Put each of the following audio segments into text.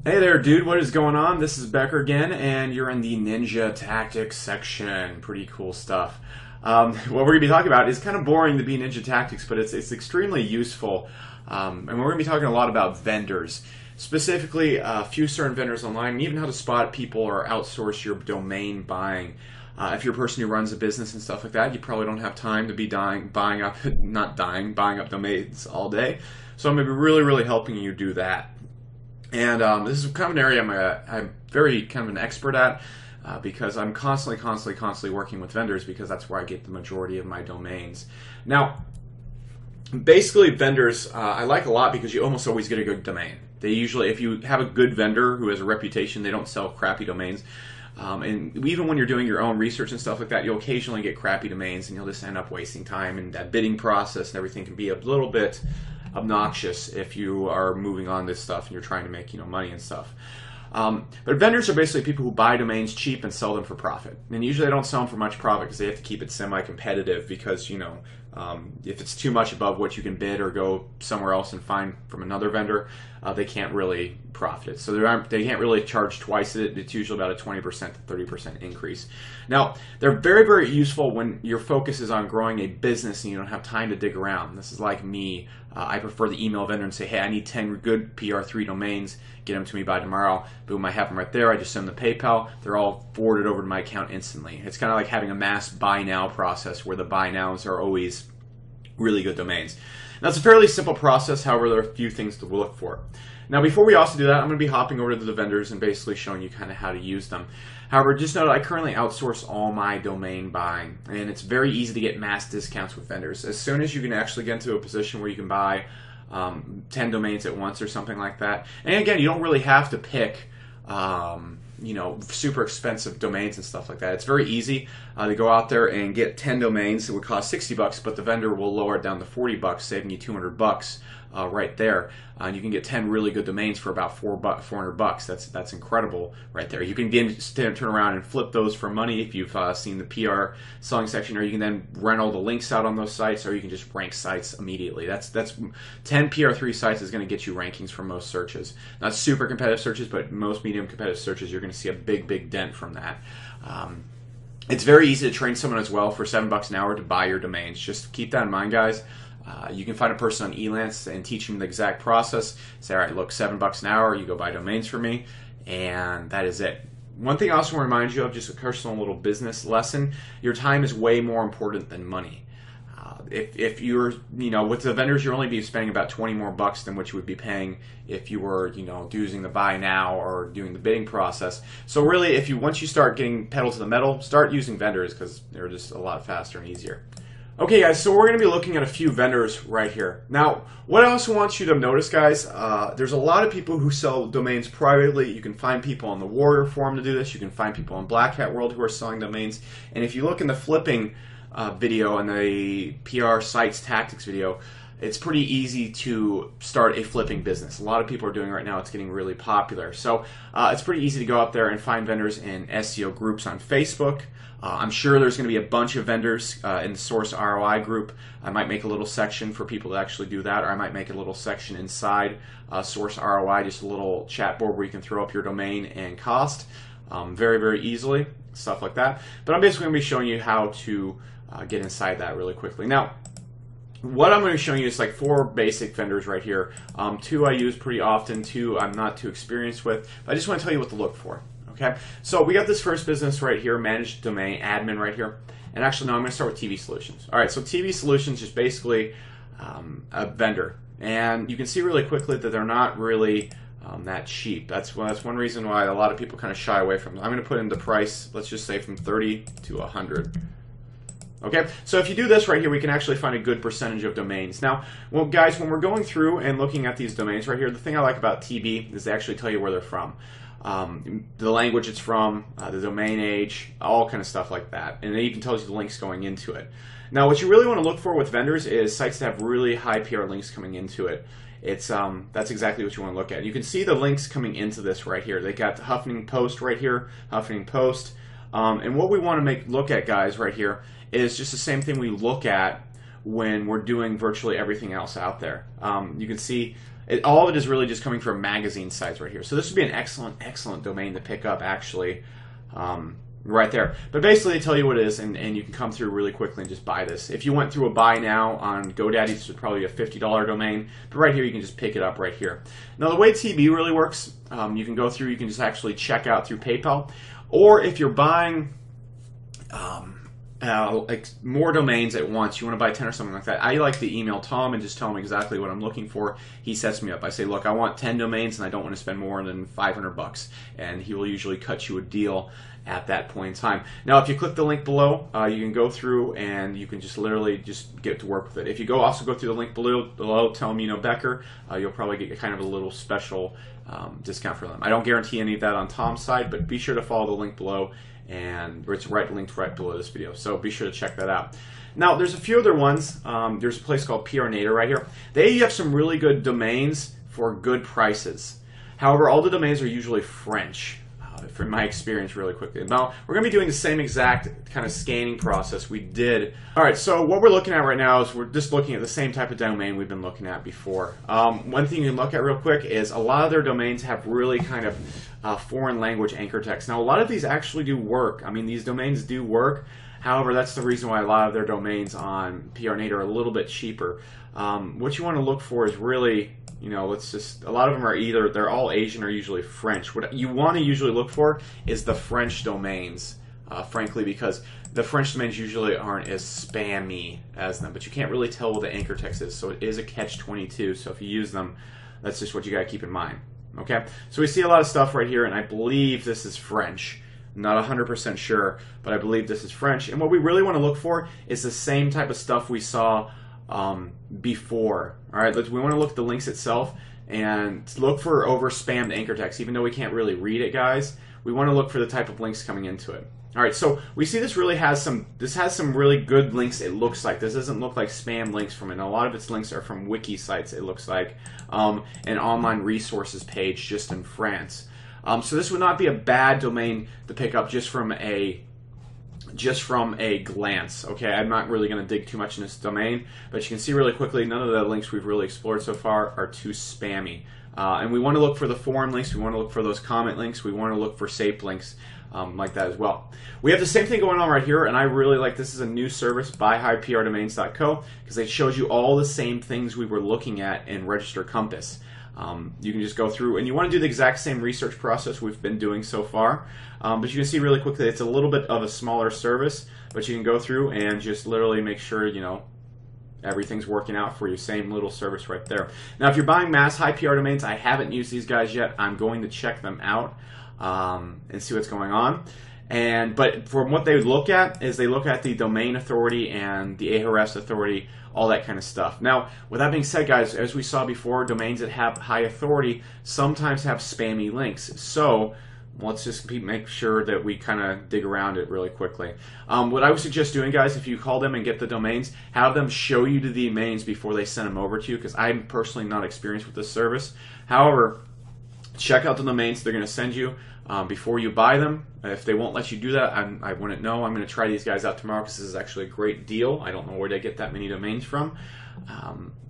Hey there, dude. What is going on? This is Becker again, and you're in the Ninja Tactics section. Pretty cool stuff. What we're going to be talking about is kind of boring to be Ninja Tactics, but it's extremely useful. And we're going to be talking a lot about vendors, specifically a few certain vendors online, and even how to spot people or outsource your domain buying. If you're a person who runs a business and stuff like that, you probably don't have time to be buying up domains all day. So I'm going to be really helping you do that. And this is kind of an area I'm very kind of an expert at because I'm constantly working with vendors because that's where I get the majority of my domains. Now, basically vendors I like a lot because you almost always get a good domain. They usually, if you have a good vendor who has a reputation, they don't sell crappy domains. And even when you're doing your own research and stuff like that, you'll occasionally get crappy domains and you'll just end up wasting time, and that bidding process and everything can be a little bit obnoxious if you are moving on this stuff and you're trying to make money and stuff. But vendors are basically people who buy domains cheap and sell them for profit. And usually they don't sell them for much profit because they have to keep it semi-competitive because, if it's too much above what you can bid or go somewhere else and find from another vendor, they can't really profit it. So they can't really charge twice it. It's usually about a 20% to 30% increase. Now, they're very useful when your focus is on growing a business and you don't have time to dig around. This is like me. I prefer the email vendor and say, hey, I need 10 good PR3 domains. Get them to me by tomorrow. Boom, I have them right there. I just send them the PayPal. They're all forwarded over to my account instantly. It's kind of like having a mass buy now process where the buy nows are always really good domains. Now, it's a fairly simple process. However, there are a few things to look for. Now, before we also do that, I'm going to be hopping over to the vendors and basically showing you kind of how to use them. However, just know that I currently outsource all my domain buying, and it's very easy to get mass discounts with vendors. As soon as you can actually get into a position where you can buy 10 domains at once or something like that. And again, you don't really have to pick super expensive domains and stuff like that. It's very easy to go out there and get 10 domains. It would cost $60, but the vendor will lower it down to $40, saving you $200 right there. And you can get 10 really good domains for about $400. That's incredible right there. You can then turn around and flip those for money if you've seen the PR selling section, or you can then rent all the links out on those sites, or you can just rank sites immediately. That's 10 PR3 sites is going to get you rankings for most searches. Not super competitive searches, but most medium competitive searches, you're going to see a big dent from that. It's very easy to train someone as well for $7 an hour to buy your domains. Just keep that in mind, guys. You can find a person on Elance and teach them the exact process. Say, all right, look, $7 an hour, you go buy domains for me, and that is it. One thing I also want to remind you of, just a personal little business lesson, your time is way more important than money. If you're, with the vendors, you'll only be spending about 20 more bucks than what you would be paying if you were, using the buy now or doing the bidding process. So really, once you start getting pedal to the metal, start using vendors because they're just a lot faster and easier. Okay, guys, so we're going to be looking at a few vendors right here. Now, what I also want you to notice, guys, there's a lot of people who sell domains privately. You can find people on the Warrior Forum to do this. You can find people on Black Hat World who are selling domains. And if you look in the flipping video and the PR sites tactics video, it's pretty easy to start a flipping business. A lot of people are doing it right now. It's getting really popular. So it's pretty easy to go out there and find vendors in SEO groups on Facebook. I'm sure there's going to be a bunch of vendors in the Source ROI group. I might make a little section for people to actually do that, or I might make a little section inside Source ROI, just a little chat board where you can throw up your domain and cost very easily, stuff like that. But I'm basically going to be showing you how to get inside that really quickly. Now, what I'm going to be showing you is like 4 basic vendors right here. 2 I use pretty often, 2 I'm not too experienced with, but I just want to tell you what to look for. Okay, so we got this first business right here, managed domain admin right here. And actually, no, I'm going to start with TV Solutions. All right, so TV Solutions is basically a vendor. And you can see really quickly that they're not really that cheap. That's one reason why a lot of people kind of shy away from them. I'm going to put in the price, let's just say from 30 to 100. Okay, so if you do this right here, we can actually find a good percentage of domains. Now, well, guys, when we're going through and looking at these domains right here, the thing I like about TB is they actually tell you where they're from. The language it's from, the domain age, all kind of stuff like that. And it even tells you the links going into it. Now, what you really want to look for with vendors is sites that have really high PR links coming into it. That's exactly what you want to look at. You can see the links coming into this right here. They got the Huffington Post right here, Huffington Post. And what we want to look at, guys, right here is just the same thing we look at when we're doing virtually everything else out there. You can see all of it is really just coming from magazine sites right here. So this would be an excellent domain to pick up, actually, right there. But basically, they tell you what it is, and you can come through really quickly and just buy this. If you went through a buy now on GoDaddy, this would probably be a $50 domain. But right here, you can just pick it up right here. Now, the way TB really works, you can go through, you can just actually check out through PayPal. Or if you're buying like more domains at once, you want to buy 10 or something like that, I like to email Tom and just tell him exactly what I'm looking for. He sets me up. I say, look, I want 10 domains and I don't want to spend more than $500, and he will usually cut you a deal at that point in time. Now, if you click the link below, you can go through and you can just literally just get to work with it. If you also go through the link below, tell them you know Becker, you'll probably get kind of a little special discount for them. I don't guarantee any of that on Tom's side, but be sure to follow the link below, and it's linked right below this video. So be sure to check that out. Now, there's a few other ones. There's a place called PRNator right here. They have some really good domains for good prices. However, all the domains are usually French, from my experience, really quickly. Now, we're going to be doing the same exact kind of scanning process we did. All right, so what we're looking at right now is we're just looking at the same type of domain we've been looking at before. One thing you can look at real quick is a lot of their domains have really kind of foreign language anchor text. Now, a lot of these actually do work. I mean, these domains do work. However, that's the reason why a lot of their domains on PRNator are a little bit cheaper. What you want to look for is really, you know, a lot of them are either, they're all Asian or usually French. What you want to usually look for is the French domains, frankly, because the French domains usually aren't as spammy as them, but you can't really tell what the anchor text is, so it is a catch-22, so if you use them, that's just what you got to keep in mind. Okay, so we see a lot of stuff right here, and I believe this is French. I'm not 100% sure, but I believe this is French. And what we really want to look for is the same type of stuff we saw before. All right, we want to look at the links itself and look for over spammed anchor text. Even though we can't really read it, guys, we want to look for the type of links coming into it. All right, so we see this really has some. This has some really good links. It looks like this doesn't look like spam links from it. And a lot of its links are from wiki sites. It looks like an online resources page just in France. So this would not be a bad domain to pick up just from a glance. Okay, I'm not really going to dig too much in this domain, but you can see really quickly none of the links we've really explored so far are too spammy. And we want to look for the forum links. We want to look for those comment links. We want to look for safe links like that as well. We have the same thing going on right here, and I really like this. Is a new service, buyhighprdomains.co, because it shows you all the same things we were looking at in Register Compass. You can just go through, and you want to do the exact same research process we've been doing so far, but you can see really quickly it's a little bit of a smaller service, but you can go through and just literally make sure, you know, everything's working out for you. Same little service right there. Now, if you're buying mass high PR domains, I haven't used these guys yet. I'm going to check them out and see what's going on. But from what they look at is they look at the domain authority and the Ahrefs authority, all that kind of stuff. Now, with that being said, guys, as we saw before, domains that have high authority sometimes have spammy links. So let's just make sure that we kind of dig around it really quickly. What I would suggest doing, guys, if you call them and get the domains, have them show you the domains before they send them over to you, because I'm personally not experienced with this service. However, check out the domains they're going to send you before you buy them. If they won't let you do that, I wouldn't know. I'm going to try these guys out tomorrow because this is actually a great deal. I don't know where they get that many domains from,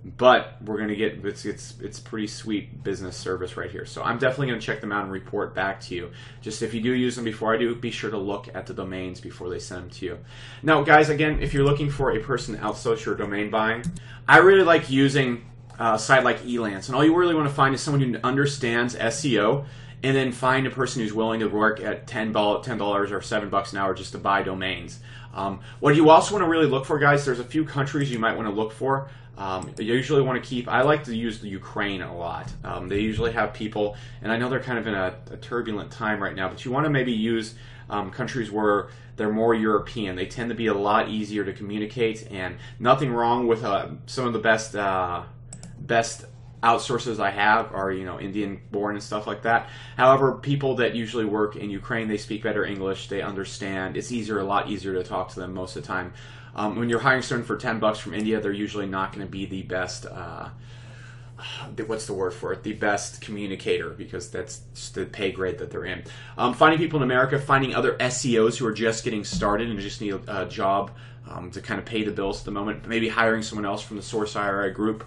but we're going to get it's pretty sweet business service right here. So I'm definitely going to check them out and report back to you. Just if you do use them before I do, be sure to look at the domains before they send them to you. Now, guys, again, if you're looking for a person to outsource your domain buying, I really like using a site like Elance, and all you really want to find is someone who understands SEO, and then find a person who's willing to work at $10 or $7 an hour just to buy domains. What you also want to really look for, guys, there's a few countries you might want to look for. You usually want to keep, I like to use the Ukraine a lot. They usually have people, and I know they're kind of in a turbulent time right now, but you want to maybe use countries where they're more European. They tend to be a lot easier to communicate, and nothing wrong with some of the best outsources I have are, you know, Indian born and stuff like that. However, people that usually work in Ukraine, they speak better English, they understand. It's a lot easier to talk to them most of the time. When you're hiring someone for $10 from India, they're usually not going to be the best what's the word for it? The best communicator, because that's just the pay grade that they're in. Finding people in America, finding other SEOs who are just getting started and just need a job to kind of pay the bills at the moment. Maybe hiring someone else from the Source IRA group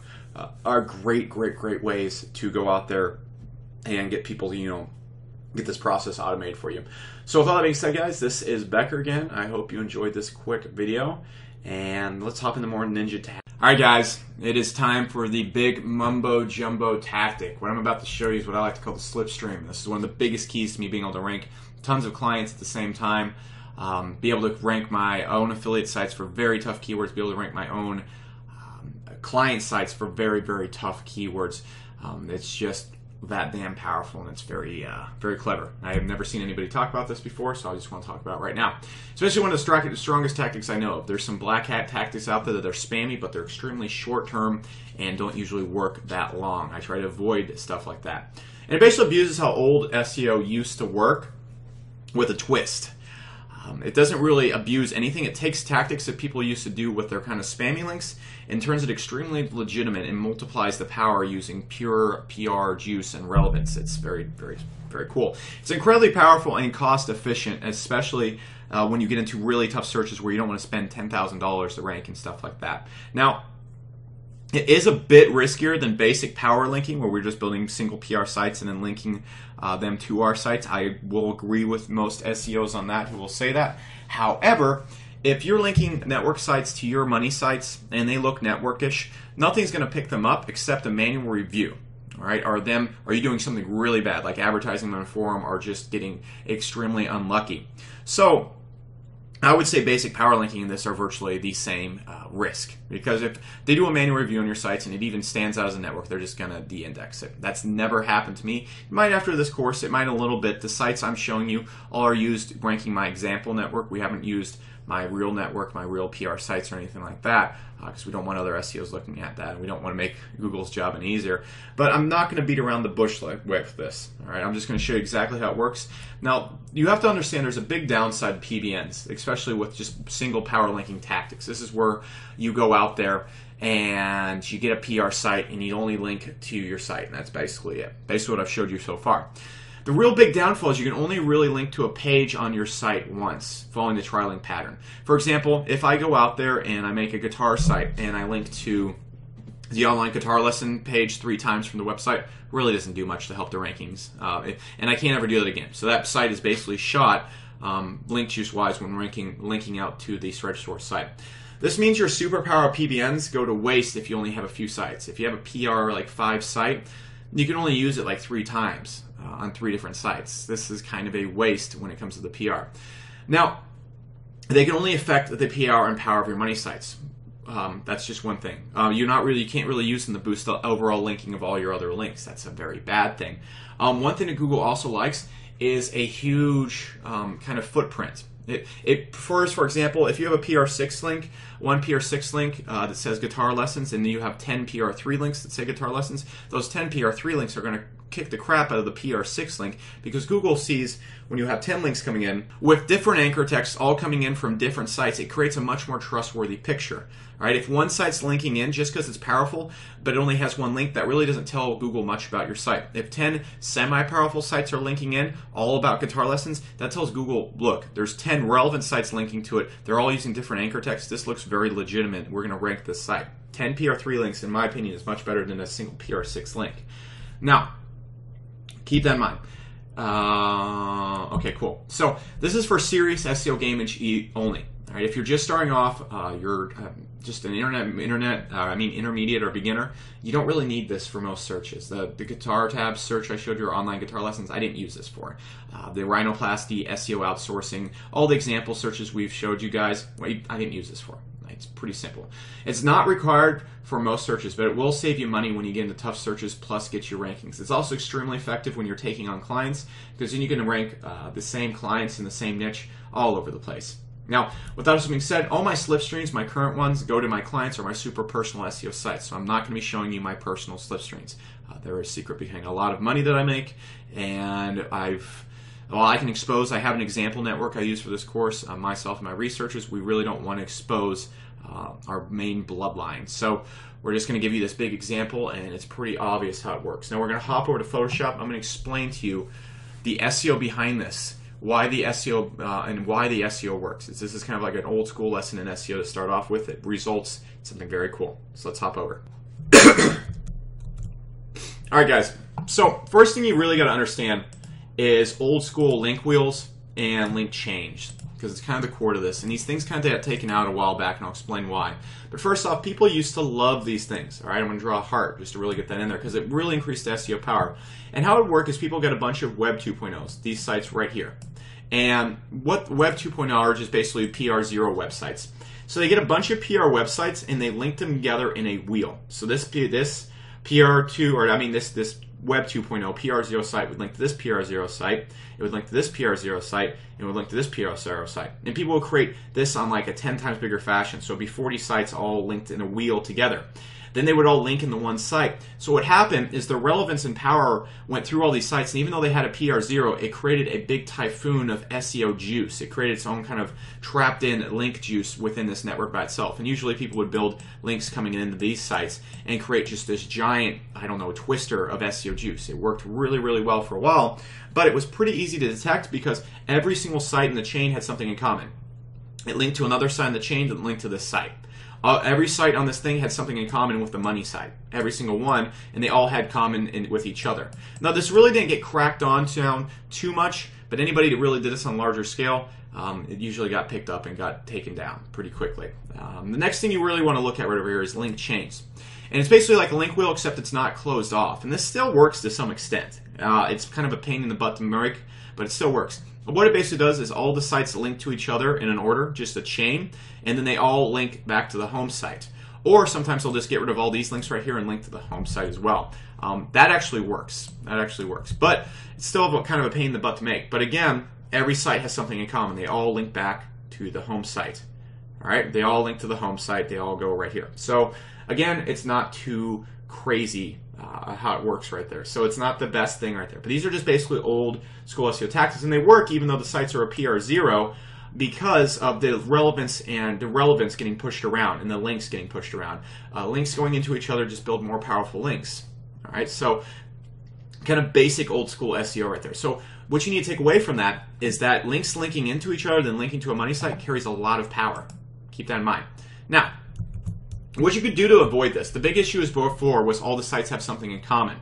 are great ways to go out there and get people to, get this process automated for you. So with all that being said, guys, this is Becker again. I hope you enjoyed this quick video, and let's hop into more Ninja Tactics. Alright guys, it is time for the big mumbo jumbo tactic. What I'm about to show you is what I like to call the slipstream. This is one of the biggest keys to me being able to rank tons of clients at the same time, be able to rank my own affiliate sites for very tough keywords, be able to rank my own client sites for very tough keywords. It's just that damn powerful, and it's very clever. I have never seen anybody talk about this before, so I just want to talk about it right now. Especially one of the strongest tactics I know of. There's some black hat tactics out there that are spammy, but they're extremely short term and don't usually work that long. I try to avoid stuff like that. And it basically abuses how old SEO used to work with a twist. It doesn't really abuse anything. It takes tactics that people used to do with their kind of spammy links and turns it extremely legitimate and multiplies the power using pure PR juice and relevance. It's very cool. It's incredibly powerful and cost efficient, especially when you get into really tough searches where you don't want to spend $10,000 to rank and stuff like that. Now, it is a bit riskier than basic power linking, where we're just building single PR sites and then linking them to our sites. I will agree with most SEOs on that who will say that. However, if you're linking network sites to your money sites and they look networkish, nothing's going to pick them up except a manual review. All right? Are you doing something really bad, like advertising on a forum, or just getting extremely unlucky? So I would say basic power linking and this are virtually the same risk, because if they do a manual review on your sites and it even stands out as a network, they're just going to de-index it. That's never happened to me. It might after this course, it might a little bit. The sites I'm showing you all are used ranking my example network. We haven't used my real network, my real PR sites or anything like that, because we don't want other SEOs looking at that, and we don't want to make Google's job any easier. But I'm not going to beat around the bush with this. All right, I'm just going to show you exactly how it works. Now, you have to understand there's a big downside to PBNs, especially with just single power linking tactics. This is where you go out there and you get a PR site and you only link to your site, and that's basically it. Basically what I've showed you so far. The real big downfall is you can only really link to a page on your site once, following the tri-link pattern. For example, if I go out there and I make a guitar site and I link to the online guitar lesson page 3 times from the website, really doesn't do much to help the rankings. And I can't ever do that again. So that site is basically shot link juice-wise when linking out to the Thread Store site. This means your superpower PBNs go to waste if you only have a few sites. If you have a PR like 5 site, you can only use it like 3 times on 3 different sites. This is kind of a waste when it comes to the PR. Now, they can only affect the PR and power of your money sites. That's just one thing. You can't really use them to boost the overall linking of all your other links. That's a very bad thing. One thing that Google also likes is a huge kind of footprint. It prefers, for example, if you have a PR6 link, one PR6 link that says guitar lessons, and then you have 10 PR3 links that say guitar lessons, those 10 PR3 links are going to kick the crap out of the PR6 link, because Google sees when you have 10 links coming in with different anchor texts all coming in from different sites, it creates a much more trustworthy picture. All right, if one site's linking in just because it's powerful, but it only has one link, that really doesn't tell Google much about your site. If 10 semi-powerful sites are linking in, all about guitar lessons, that tells Google, look, there's 10 relevant sites linking to it. They're all using different anchor texts. This looks very legitimate. We're going to rank this site. 10 PR3 links, in my opinion, is much better than a single PR6 link. Now, keep that in mind. Okay, cool. So this is for serious SEO game only. All right, if you're just starting off, you're just an intermediate or beginner, you don't really need this for most searches. The guitar tab search I showed you, online guitar lessons, I didn't use this for. The rhinoplasty, SEO outsourcing, all the example searches we've showed you guys, I didn't use this for. It's pretty simple. It's not required for most searches, but it will save you money when you get into tough searches, plus get your rankings. It's also extremely effective when you're taking on clients, because then you can rank the same clients in the same niche all over the place. Now, with that being said, all my slipstreams, my current ones, go to my clients or my super personal SEO sites. So I'm not going to be showing you my personal slipstreams. They're a secret behind a lot of money that I make, and I can expose. I have an example network I use for this course. Myself and my researchers, we really don't want to expose our main bloodline. So we're just going to give you this big example, and it's pretty obvious how it works. Now we're going to hop over to Photoshop. I'm going to explain to you the SEO behind this, why the SEO and why the SEO works. This is kind of like an old school lesson in SEO to start off with. It results in something very cool. So let's hop over. All right, guys. So first thing you really got to understand is old school link wheels and link change, because it's kind of the core to this. And these things kind of got taken out a while back, and I'll explain why. But first off, people used to love these things. All right, I'm going to draw a heart just to really get that in there, because it really increased the SEO power. And how it would work is people get a bunch of Web 2.0s, these sites right here. And what Web 2.0 are just basically PR0 websites. So they get a bunch of PR websites, and they link them together in a wheel. So this PR2, or I mean this Web 2.0 PR0 site would link to this PR0 site, it would link to this PR0 site, and it would link to this PR0 site. And people will create this on like a 10 times bigger fashion, so it'd be 40 sites all linked in a wheel together. Then they would all link in the one site. So what happened is the relevance and power went through all these sites, and even though they had a PR0, it created a big typhoon of SEO juice. It created its own kind of trapped-in link juice within this network by itself. And usually people would build links coming into these sites and create just this giant, I don't know, twister of SEO juice. It worked really, really well for a while, but it was pretty easy to detect because every single site in the chain had something in common. It linked to another site in the chain that linked to this site. Every site on this thing had something in common with the money site. Every single one, and they all had common with each other. Now, this really didn't get cracked on too much, but anybody that really did this on a larger scale, it usually got picked up and got taken down pretty quickly. The next thing you really want to look at right over here is link chains. And it's basically like a link wheel, except it's not closed off. And this still works to some extent. It's kind of a pain in the butt to make, but it still works. What it basically does is all the sites link to each other in an order, just a chain, and then they all link back to the home site. Or sometimes they'll just get rid of all these links right here and link to the home site as well. That actually works. That actually works. But it's still kind of a pain in the butt to make. But again, every site has something in common. They all link back to the home site. All right? They all link to the home site. They all go right here. So again, it's not too crazy how it works right there. So it's not the best thing right there. But these are just basically old school SEO tactics, and they work even though the sites are a PR0 because of the relevance and the relevance getting pushed around and the links getting pushed around. Links going into each other just build more powerful links. All right, so kind of basic old school SEO right there. So what you need to take away from that is that links linking into each other then linking to a money site carries a lot of power. Keep that in mind. Now, what you could do to avoid this, the big issue is before was all the sites have something in common.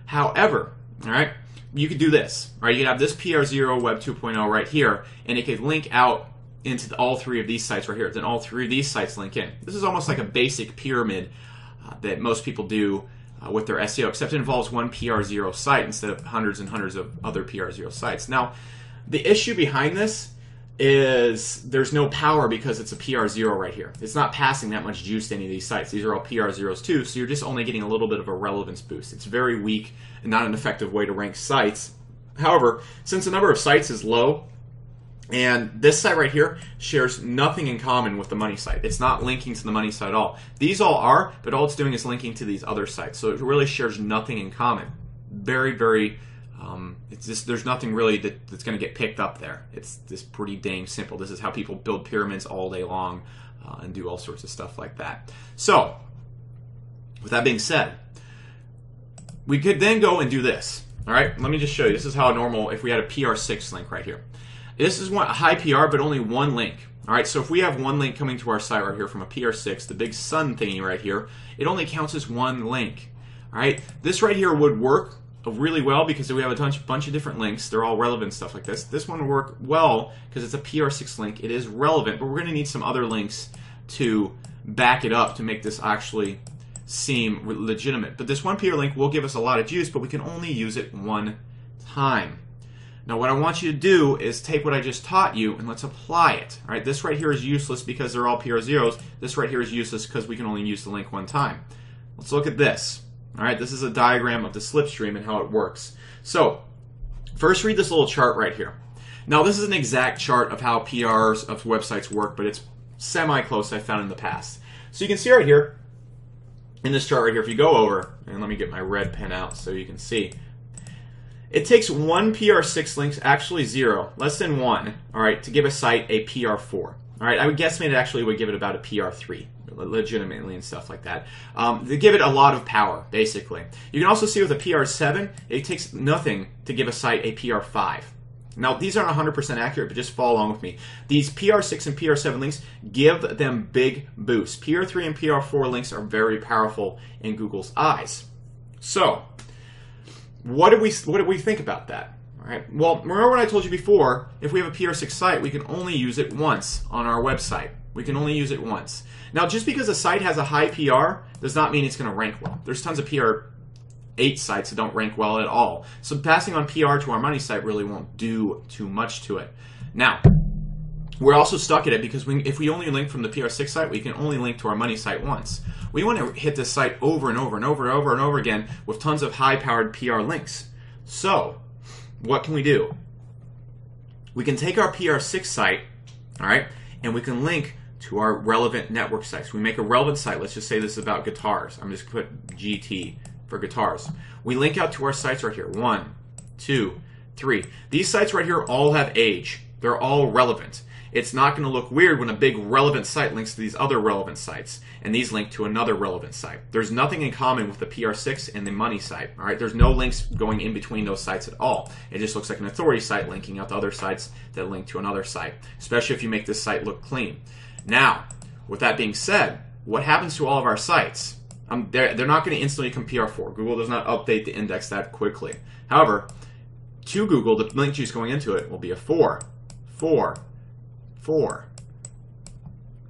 However, all right, you could do this. All right, you could have this PR0 Web 2.0 right here, and it could link out into all three of these sites right here. Then all three of these sites link in. This is almost like a basic pyramid that most people do with their SEO, except it involves one PR0 site instead of hundreds and hundreds of other PR0 sites. Now, the issue behind this is there's no power because it's a PR0 right here. It's not passing that much juice to any of these sites. These are all PR0s too, so you're just only getting a little bit of a relevance boost. It's very weak and not an effective way to rank sites. However, since the number of sites is low, and this site right here shares nothing in common with the money site. It's not linking to the money site at all. These all are, but all it's doing is linking to these other sites. So it really shares nothing in common. Very, very it's just, there's nothing really that's going to get picked up there. It's just pretty dang simple. This is how people build pyramids all day long and do all sorts of stuff like that. So, with that being said, we could then go and do this. All right, let me just show you. This is how normal, if we had a PR6 link right here. This is a high PR, but only one link. All right, so if we have one link coming to our site right here from a PR6, the big sun thingy right here, it only counts as one link. All right, this right here would work really well because we have a bunch of different links. They're all relevant stuff like this. This one will work well because it's a PR6 link. It is relevant, but we're going to need some other links to back it up to make this actually seem legitimate. But this one PR link will give us a lot of juice, but we can only use it one time. Now what I want you to do is take what I just taught you and let's apply it. All right, this right here is useless because they're all PR0s. This right here is useless because we can only use the link one time. Let's look at this. All right, this is a diagram of the slipstream and how it works. So, first read this little chart right here. Now, this is an exact chart of how PRs of websites work, but it's semi-close I found in the past. So you can see right here, in this chart right here, if you go over, and let me get my red pen out so you can see, it takes one PR6 links, actually 0, less than 1, all right, to give a site a PR4. All right, I would guesstimate it actually would give it about a PR3. legitimately and stuff like that. They give it a lot of power, basically. You can also see with a PR7, it takes nothing to give a site a PR5. Now, these aren't 100% accurate, but just follow along with me. These PR6 and PR7 links give them big boosts. PR3 and PR4 links are very powerful in Google's eyes. So, what do we think about that? All right. Well, remember what I told you before, if we have a PR6 site, we can only use it once on our website. We can only use it once. Now, just because a site has a high PR does not mean it's going to rank well. There's tons of PR8 sites that don't rank well at all. So passing on PR to our money site really won't do too much to it. Now, we're also stuck at it because if we only link from the PR6 site, we can only link to our money site once. We want to hit this site over and over and over and over and over again with tons of high-powered PR links. So, what can we do? We can take our PR6 site, all right, and we can link to our relevant network sites. We make a relevant site. Let's just say this is about guitars. I'm just going to put GT for guitars. We link out to our sites right here. 1, 2, 3. These sites right here all have age. They're all relevant. It's not going to look weird when a big relevant site links to these other relevant sites, and these link to another relevant site. There's nothing in common with the PR6 and the money site. All right, there's no links going in between those sites at all. It just looks like an authority site linking out to other sites that link to another site, especially if you make this site look clean. Now, with that being said, what happens to all of our sites? They're not going to instantly become PR4. Google does not update the index that quickly. However, to Google, the link juice going into it will be a 4, 4, 4,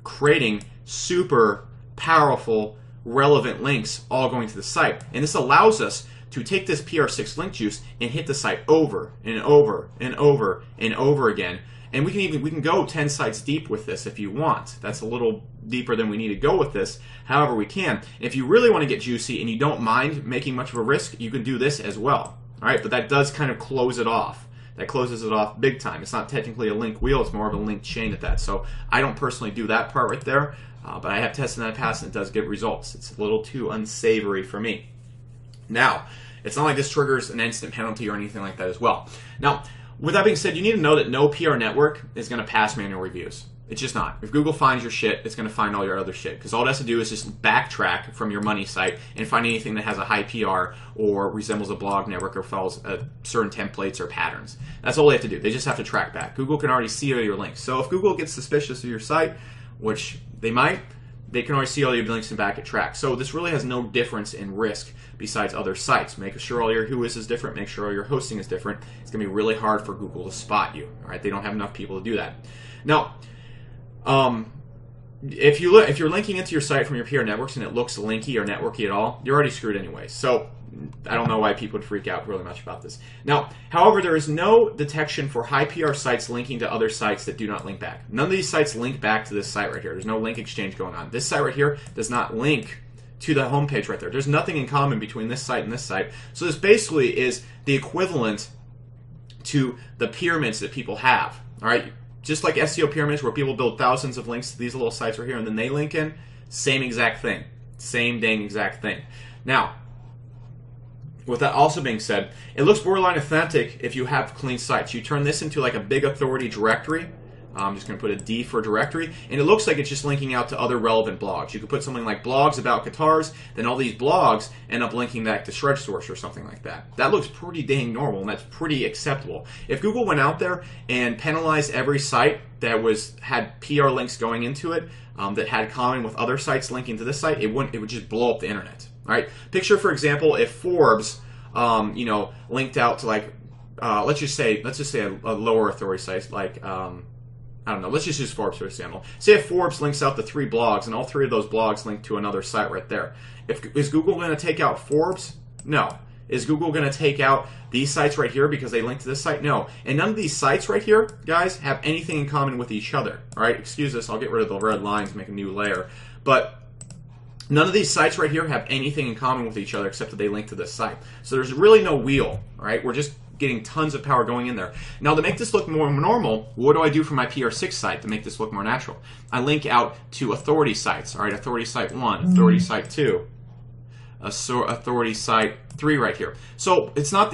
creating super powerful, relevant links all going to the site. And this allows us to take this PR6 link juice and hit the site over and over and over and over again. And we can go 10 sites deep with this if you want. That's a little deeper than we need to go with this. However, we can. If you really want to get juicy and you don't mind making much of a risk, you can do this as well. All right, but that does kind of close it off. That closes it off big time. It's not technically a link wheel, it's more of a link chain at that. So I don't personally do that part right there, but I have tested that in the past and it does get results. It's a little too unsavory for me. Now, it's not like this triggers an instant penalty or anything like that as well. Now, with that being said, you need to know that no PR network is going to pass manual reviews. It's just not. If Google finds your shit, it's going to find all your other shit. Because all it has to do is just backtrack from your money site and find anything that has a high PR or resembles a blog network or follows certain templates or patterns. That's all they have to do. They just have to track back. Google can already see all your links. So if Google gets suspicious of your site, which they might, they can already see all your links and back it track. So this really has no difference in risk besides other sites. Make sure all your who is different. Make sure all your hosting is different. It's going to be really hard for Google to spot you. All right, they don't have enough people to do that. Now, if you're linking into your site from your PR networks and it looks linky or networky at all, you're already screwed anyway. So I don't know why people would freak out really much about this. Now, however, there is no detection for high PR sites linking to other sites that do not link back. None of these sites link back to this site right here. There's no link exchange going on. This site right here does not link to the homepage right there. There's nothing in common between this site and this site. So this basically is the equivalent to the pyramids that people have. All right, just like SEO pyramids where people build thousands of links to these little sites right here and then they link in, same exact thing. Same dang exact thing. Now, with that also being said, it looks borderline authentic if you have clean sites. You turn this into like a big authority directory. I'm just going to put a D for directory, and it looks like it's just linking out to other relevant blogs. You could put something like blogs about guitars, then all these blogs end up linking back to Shred Source or something like that. That looks pretty dang normal, and that's pretty acceptable. If Google went out there and penalized every site that had PR links going into it, that had common with other sites linking to this site, it would just blow up the internet. All right. Picture, for example, if Forbes, linked out to like, let's just say a lower authority site like, I don't know, let's just use Forbes for example. Say if Forbes links out to 3 blogs and all 3 of those blogs link to another site right there. Is Google going to take out Forbes? No. Is Google going to take out these sites right here because they link to this site? No. And none of these sites right here, guys, have anything in common with each other. All right, excuse this, I'll get rid of the red lines, make a new layer. But none of these sites right here have anything in common with each other except that they link to this site. So there's really no wheel, all right? We're just getting tons of power going in there. Now, to make this look more normal, what do I do for my PR6 site to make this look more natural? I link out to authority sites, all right? Authority site 1, authority site 2, authority site 3 right here. So it's not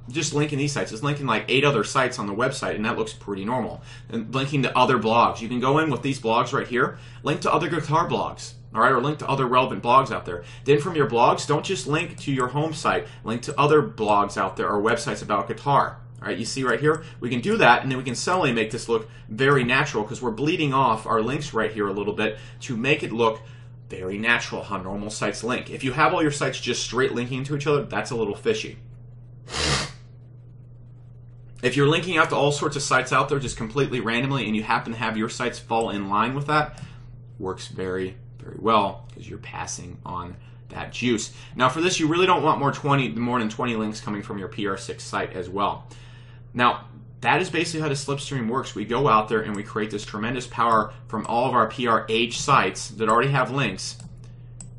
just linking these sites. It's linking like 8 other sites on the website, and that looks pretty normal. And linking to other blogs. You can go in with these blogs right here, link to other guitar blogs. All right, or link to other relevant blogs out there. Then from your blogs, don't just link to your home site. Link to other blogs out there or websites about guitar. All right, you see right here, we can do that, and then we can suddenly make this look very natural because we're bleeding off our links right here a little bit to make it look very natural how normal sites link. If you have all your sites just straight linking to each other, that's a little fishy. If you're linking out to all sorts of sites out there just completely randomly and you happen to have your sites fall in line with that, works very, very well because you're passing on that juice. Now for this, you really don't want more than 20 links coming from your PR6 site as well. Now, that is basically how the slipstream works. We go out there and we create this tremendous power from all of our PRH sites that already have links,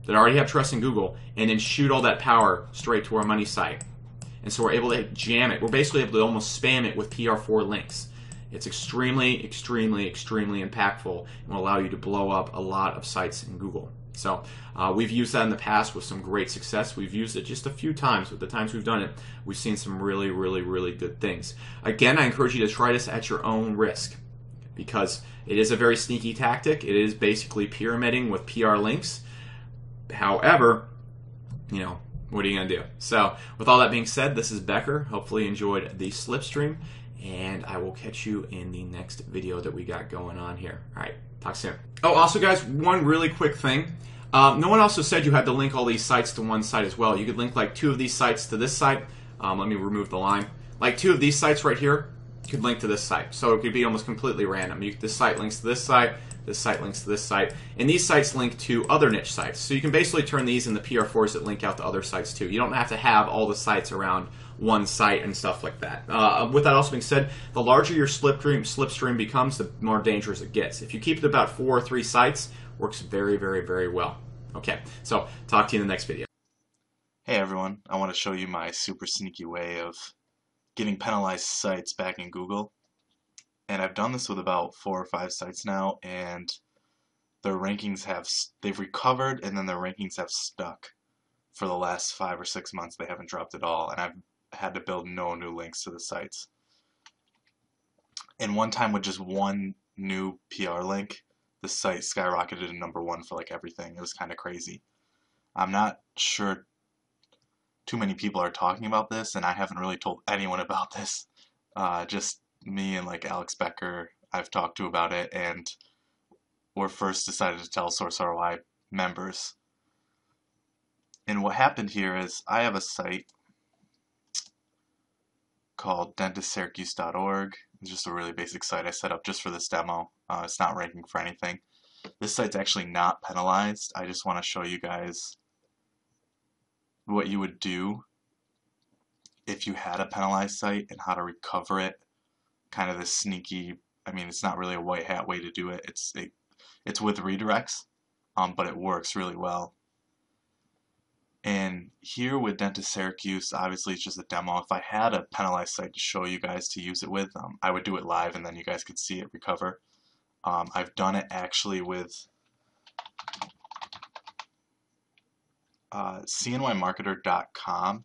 that already have trust in Google, and then shoot all that power straight to our money site. And so we're able to jam it. We're basically able to almost spam it with PR4 links. It's extremely, extremely, extremely impactful and will allow you to blow up a lot of sites in Google. So we've used that in the past with some great success. We've used it just a few times, but the times we've done it, we've seen some really, really, really good things. Again, I encourage you to try this at your own risk because it is a very sneaky tactic. It is basically pyramiding with PR links. However, you know, what are you going to do? So with all that being said, this is Becker. Hopefully you enjoyed the slipstream, and I will catch you in the next video that we got going on here. All right, talk soon. Oh, also guys, one really quick thing. No one also said you had to link all these sites to one site as well. You could link like 2 of these sites to this site. Let me remove the line. Like 2 of these sites right here could link to this site. So it could be almost completely random. This site links to this site links to this site, and these sites link to other niche sites. So you can basically turn these into PR4s that link out to other sites too. You don't have to have all the sites around one site and stuff like that. With that also being said, the larger your slipstream becomes, the more dangerous it gets. If you keep it about 4 or 3 sites, works very, very, very well. Okay, so talk to you in the next video. Hey everyone, I want to show you my super sneaky way of getting penalized sites back in Google. And I've done this with about 4 or 5 sites now, and their rankings they've recovered, and then their rankings have stuck for the last 5 or 6 months. They haven't dropped at all, and I've had to build no new links to the sites. And one time with just one new PR link, the site skyrocketed to #1 for like everything. It was kind of crazy. I'm not sure too many people are talking about this, and I haven't really told anyone about this. Just me and like Alex Becker I've talked to about it, and we're first decided to tell Source ROI members. And what happened here is I have a site called dentistsyracuse.org. It's just a really basic site I set up just for this demo. It's not ranking for anything. This site's actually not penalized. I just want to show you guys what you would do if you had a penalized site and how to recover it. Kind of this sneaky, I mean, it's not really a white hat way to do it. It's with redirects, but it works really well. And here with Dentist Syracuse, obviously it's just a demo. If I had a penalized site to show you guys to use it with, I would do it live and then you guys could see it recover. I've done it actually with cnymarketer.com.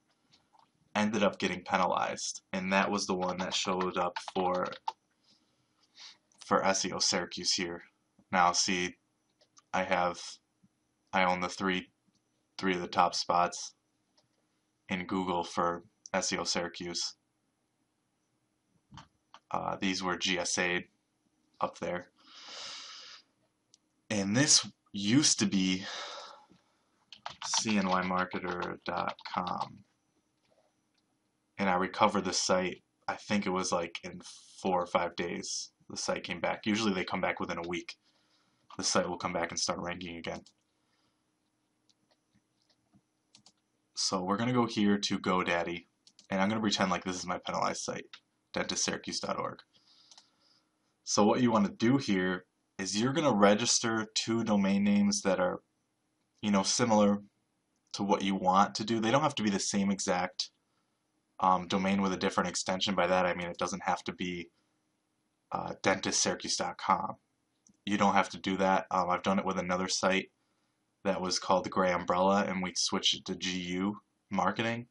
Ended up getting penalized, and that was the one that showed up for SEO Syracuse here. Now see, I own the three of the top spots in Google for SEO Syracuse. These were GSA'd up there, and this used to be cnymarketer.com. And I recovered the site, I think it was like in 4 or 5 days, the site came back. Usually they come back within a week. The site will come back and start ranking again. So we're going to go here to GoDaddy, and I'm going to pretend like this is my penalized site, dentistsyracuse.org. So what you want to do here is you're going to register 2 domain names that are, you know, similar to what you want to do. They don't have to be the same exact domain with a different extension. By that I mean it doesn't have to be dentistsyracuse.com. You don't have to do that. I've done it with another site that was called the Gray Umbrella, and we switched it to GU marketing,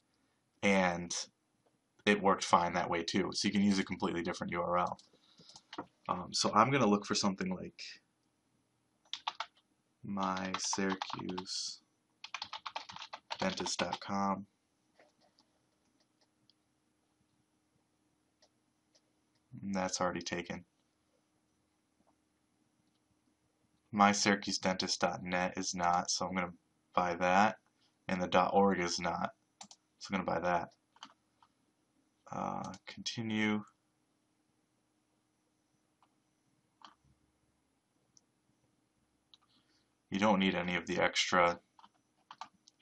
and it worked fine that way too. So you can use a completely different URL. So I'm going to look for something like mysyracuse.dentist.com. That's already taken. MySyracuseDentist.net is not, so I'm going to buy that. And the .org is not, so I'm going to buy that. Continue. You don't need any of the extra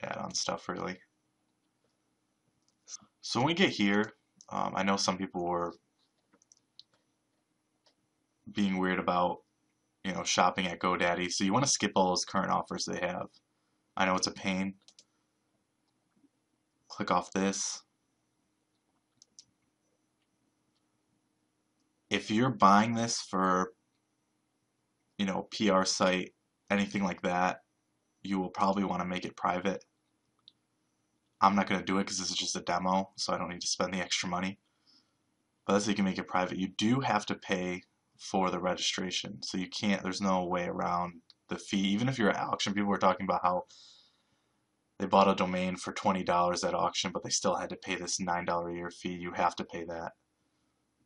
add-on stuff really. So when we get here, I know some people were being weird about, shopping at GoDaddy, so you want to skip all those current offers they have. I know it's a pain. Click off this. If you're buying this for, PR site, anything like that, you will probably want to make it private. I'm not going to do it because this is just a demo, so I don't need to spend the extra money. But that's how you can make it private. You do have to pay for the registration, so you can't, there's no way around the fee. Even if you're at auction, people were talking about how they bought a domain for $20 at auction, but they still had to pay this $9 a year fee. You have to pay that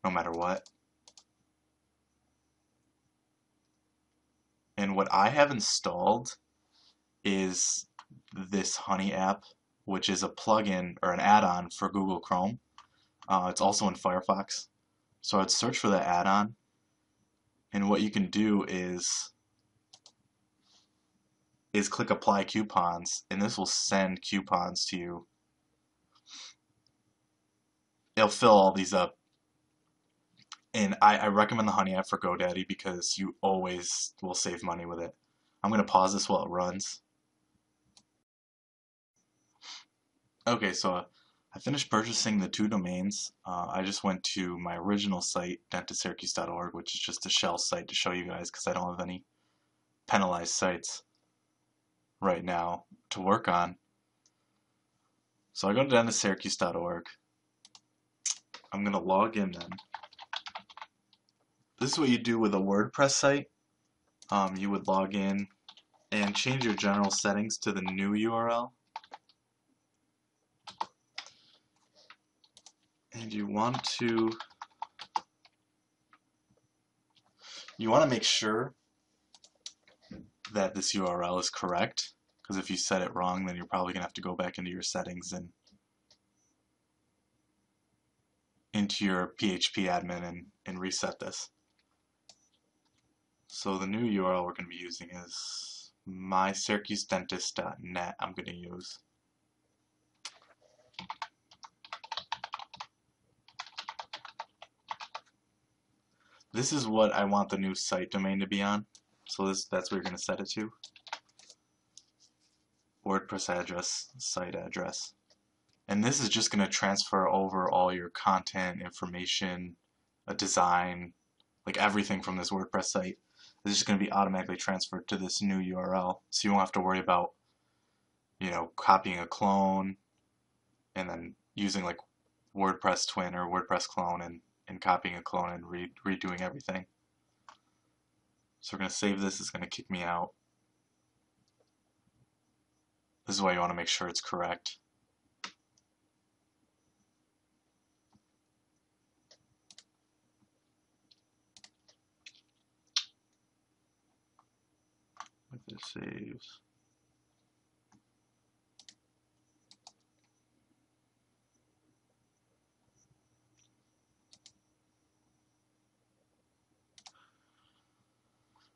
no matter what. And what I have installed is this Honey app, which is a plugin or an add-on for Google Chrome. It's also in Firefox. So I'd search for that add-on, and what you can do is click apply coupons, and this will send coupons to you. It'll fill all these up. And I recommend the Honey app for GoDaddy because you always will save money with it. I'm going to pause this while it runs. Okay, so I finished purchasing the 2 domains. I just went to my original site, dentistsyracuse.org, which is just a shell site to show you guys because I don't have any penalized sites right now to work on. So I go to dentistsyracuse.org. I'm going to log in then. This is what you do with a WordPress site. You would log in and change your general settings to the new URL. And you want to make sure that this URL is correct, because if you set it wrong, then you're probably going to have to go back into your settings and into your PHP admin and reset this. So the new URL we're going to be using is mysyracusedentist.net. I'm going to use. This is what I want the new site domain to be on. So that's where you're going to set it to. WordPress address, site address. And this is just going to transfer over all your content, information, a design, like everything from this WordPress site. It's just going to be automatically transferred to this new URL. So you won't have to worry about, copying a clone and then using like WordPress twin or WordPress clone and copying a clone and redoing everything. So we're going to save this. It's going to kick me out. This is why you want to make sure it's correct. If it saves.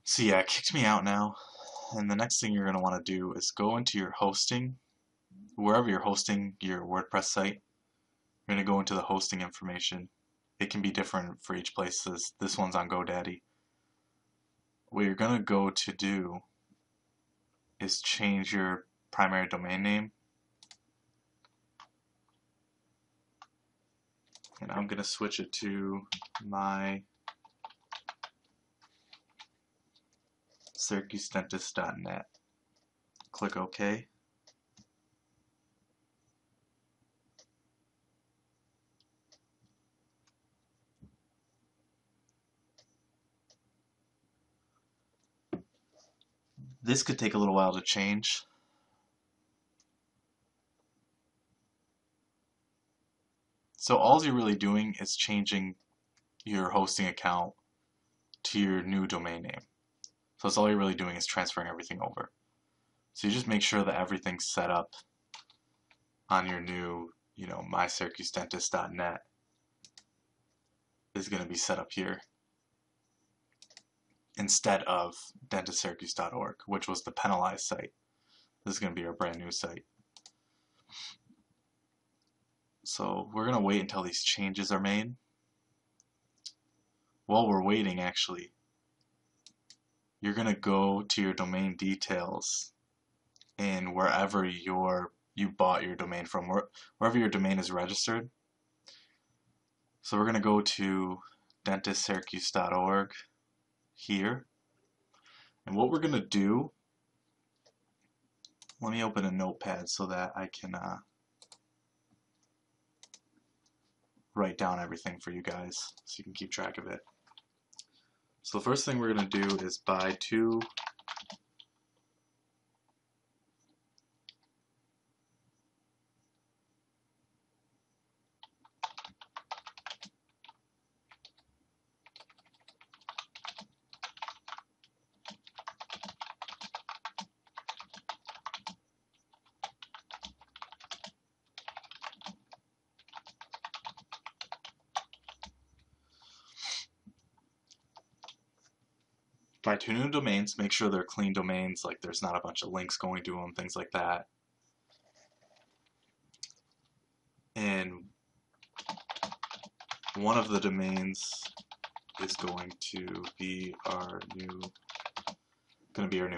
So yeah, it kicked me out now. And the next thing you're going to want to do is go into your hosting, wherever you're hosting your WordPress site. You're going to go into the hosting information. It can be different for each place. This one's on GoDaddy. What you're going to go to do is change your primary domain name. And I'm going to switch it to mysyracusedentist.net. Click OK. This could take a little while to change. So all you're really doing is changing your hosting account to your new domain name. So that's all you're really doing is transferring everything over. So you just make sure that everything's set up on your new, mysyracusedentist.net is going to be set up here instead of dentistsyracuse.org, which was the penalized site. This is going to be our brand new site. So we're going to wait until these changes are made. While we're waiting, actually, you're going to go to your domain details and wherever you bought your domain from, wherever your domain is registered. So we're going to go to dentistsyracuse.org here. And what we're going to do, let me open a notepad so that I can write down everything for you guys so you can keep track of it. So the first thing we're going to do is buy two new domains. Make sure they're clean domains, like there's not a bunch of links going to them, things like that. And one of the domains is going to be our new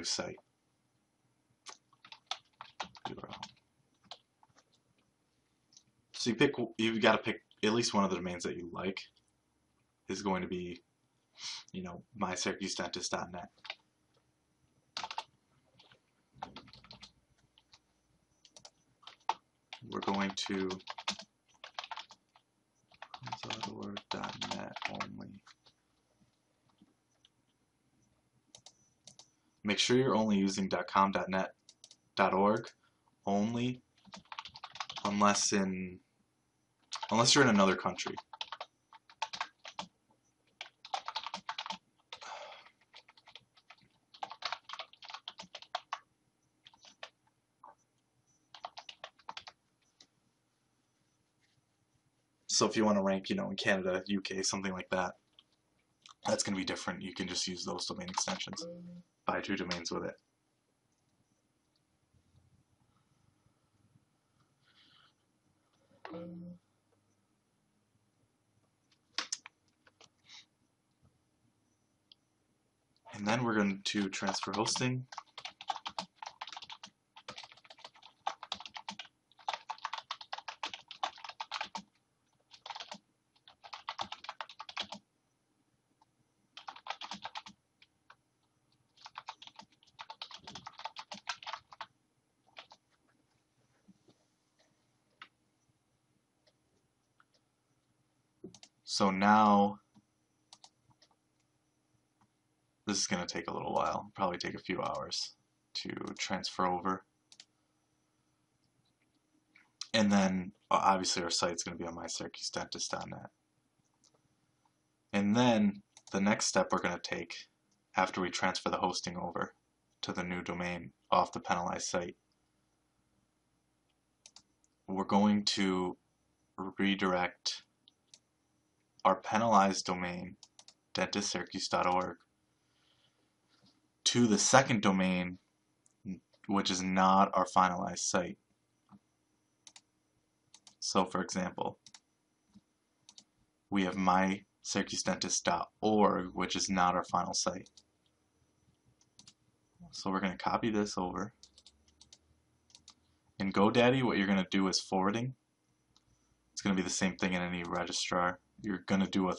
site URL. So you've got to pick at least one of the domains that you like is going to be, mysyracusedentist.net. We're going to .net only. Make sure you're only using .com, .net, .org only, unless you're in another country. So if you want to rank, in Canada, UK, something like that, that's going to be different. You can just use those domain extensions. Buy two domains with it. And then we're going to transfer hosting. So now, this is going to take a little while, probably take a few hours to transfer over. And then, obviously, our site's going to be on mysyracusedentist.net. And then, the next step we're going to take after we transfer the hosting over to the new domain off the penalized site, we're going to redirect our penalized domain, dentistsyracuse.org, to the second domain, which is not our finalized site. So, for example, we have mysyracusedentist.org, which is not our final site. So we're going to copy this over. In GoDaddy, what you're going to do is forwarding. It's going to be the same thing in any registrar. You're going to do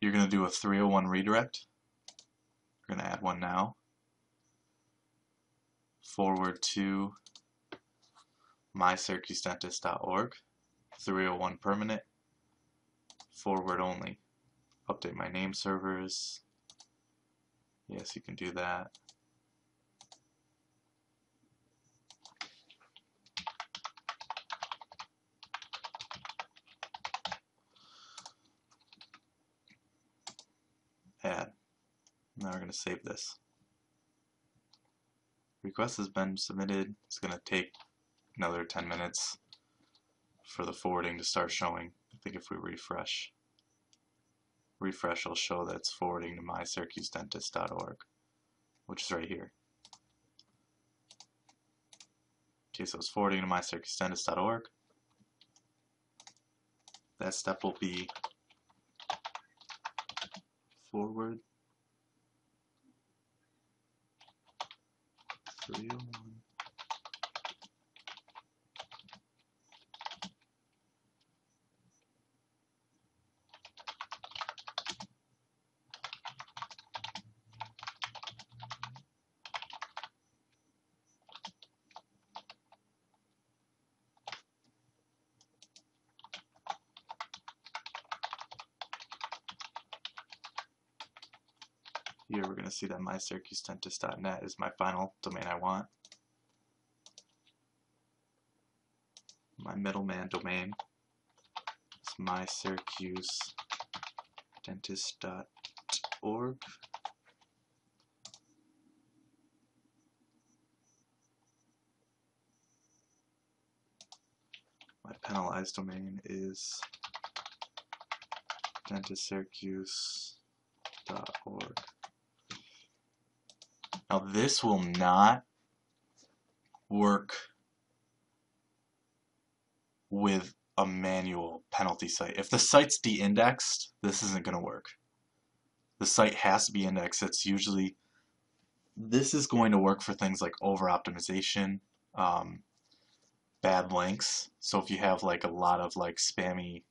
you're going to do a 301 redirect. We're going to add one now. Forward to mysyracusdentist.org. 301 permanent. Forward only. Update my name servers. Yes, you can do that. Add. Now we're going to save this. Request has been submitted. It's going to take another 10 minutes for the forwarding to start showing. I think if we refresh will show that it's forwarding to mysyracusdentist.org, which is right here. Okay, so it's forwarding to mysyracusdentist.org. That step will be forward 301. Here we're going to see that mysyracusdentist.net is my final domain I want. My middleman domain is mysyracusdentist.org. My penalized domain is dentistsyracuse.org. Now this will not work with a manual penalty site. If the site's de-indexed, this isn't going to work. The site has to be indexed. It's usually, this is going to work for things like over-optimization, bad links. So if you have like a lot of like spammy,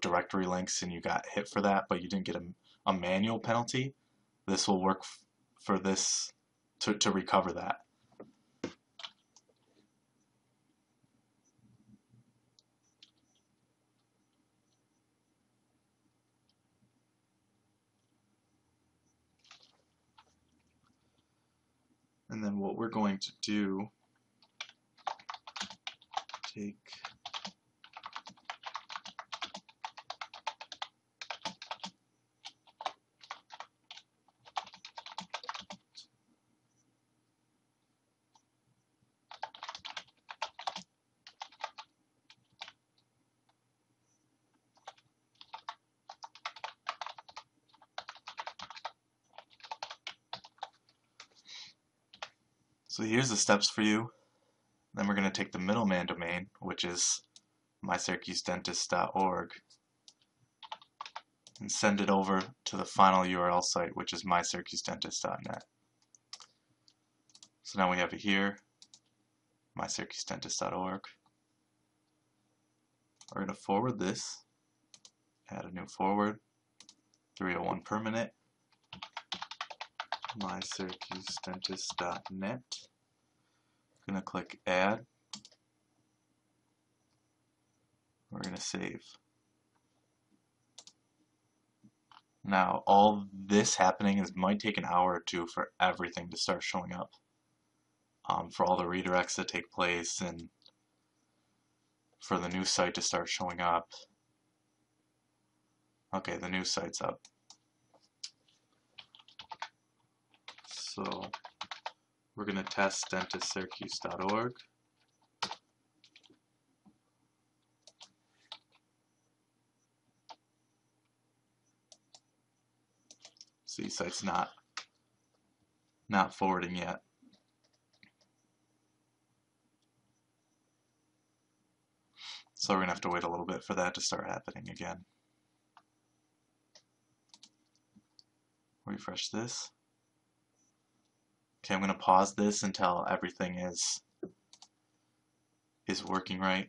directory links and you got hit for that, but you didn't get a manual penalty, this will work for this to recover that. And then what we're going to do, take So here's the steps for you. Then we're going to take the middleman domain, which is mysyracusdentist.org, and send it over to the final URL site, which is mysyracusdentist.net. So now we have it here, mysyracusdentist.org. We're going to forward this, add a new forward, 301 permanent, mysyracusdentist.net. I'm going to click add. We're going to save. Now all this happening might take an hour or two for everything to start showing up, for all the redirects to take place and for the new site to start showing up. Okay, the new site's up. So we're going to test dentistsyracuse.org. See, site's not forwarding yet. So we're going to have to wait a little bit for that to start happening again. Refresh this. Okay, I'm going to pause this until everything is working right.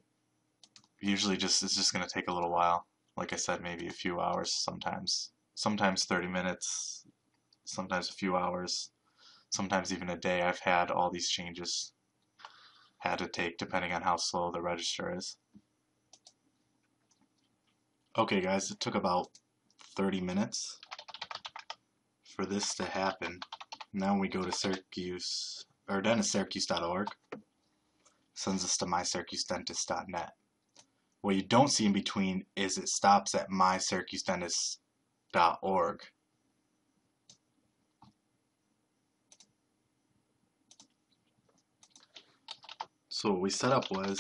Usually it's just going to take a little while. Like I said, maybe a few hours sometimes. sometimes 30 minutes, sometimes a few hours, sometimes even a day. I've had all these changes had to take depending on how slow the register is. Okay guys, it took about 30 minutes for this to happen. Now we go to Syracuse, or dentistsyracuse.org, sends us to mysyracusedentist.net. What you don't see in between is it stops at mysyracusedentist.org. So what we set up was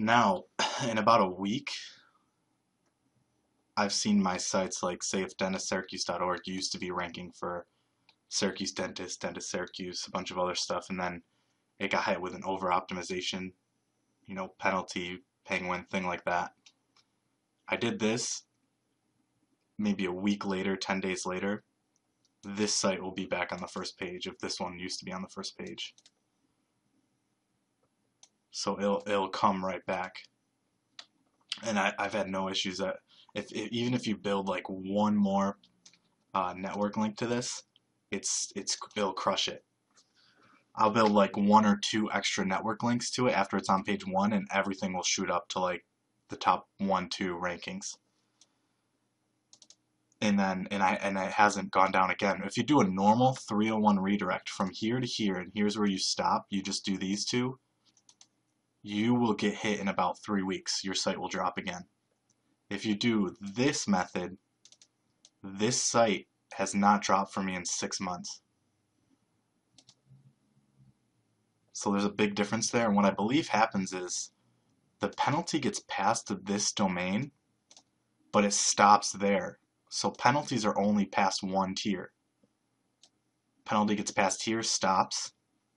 now, in about a week, I've seen my sites, like say if dentistsyracuse.org used to be ranking for Syracuse Dentist, Dentist Syracuse, a bunch of other stuff, and then it got hit with an over-optimization, penalty, penguin, thing like that. I did this, maybe a week later, 10 days later, this site will be back on the first page if this one used to be on the first page. So it'll come right back. And I've had no issues that even if you build like one more network link to this, it'll crush it. I'll build like 1 or 2 extra network links to it after it's on page 1, and everything will shoot up to like the top 1, 2 rankings. And it hasn't gone down again. If you do a normal 301 redirect from here to here, and here's where you stop, you just do these two, you will get hit in about 3 weeks. Your site will drop again. If you do this method, this site has not dropped for me in 6 months. So there's a big difference there, and what I believe happens is the penalty gets passed to this domain, but it stops there. So penalties are only past 1 tier. Penalty gets passed here, stops,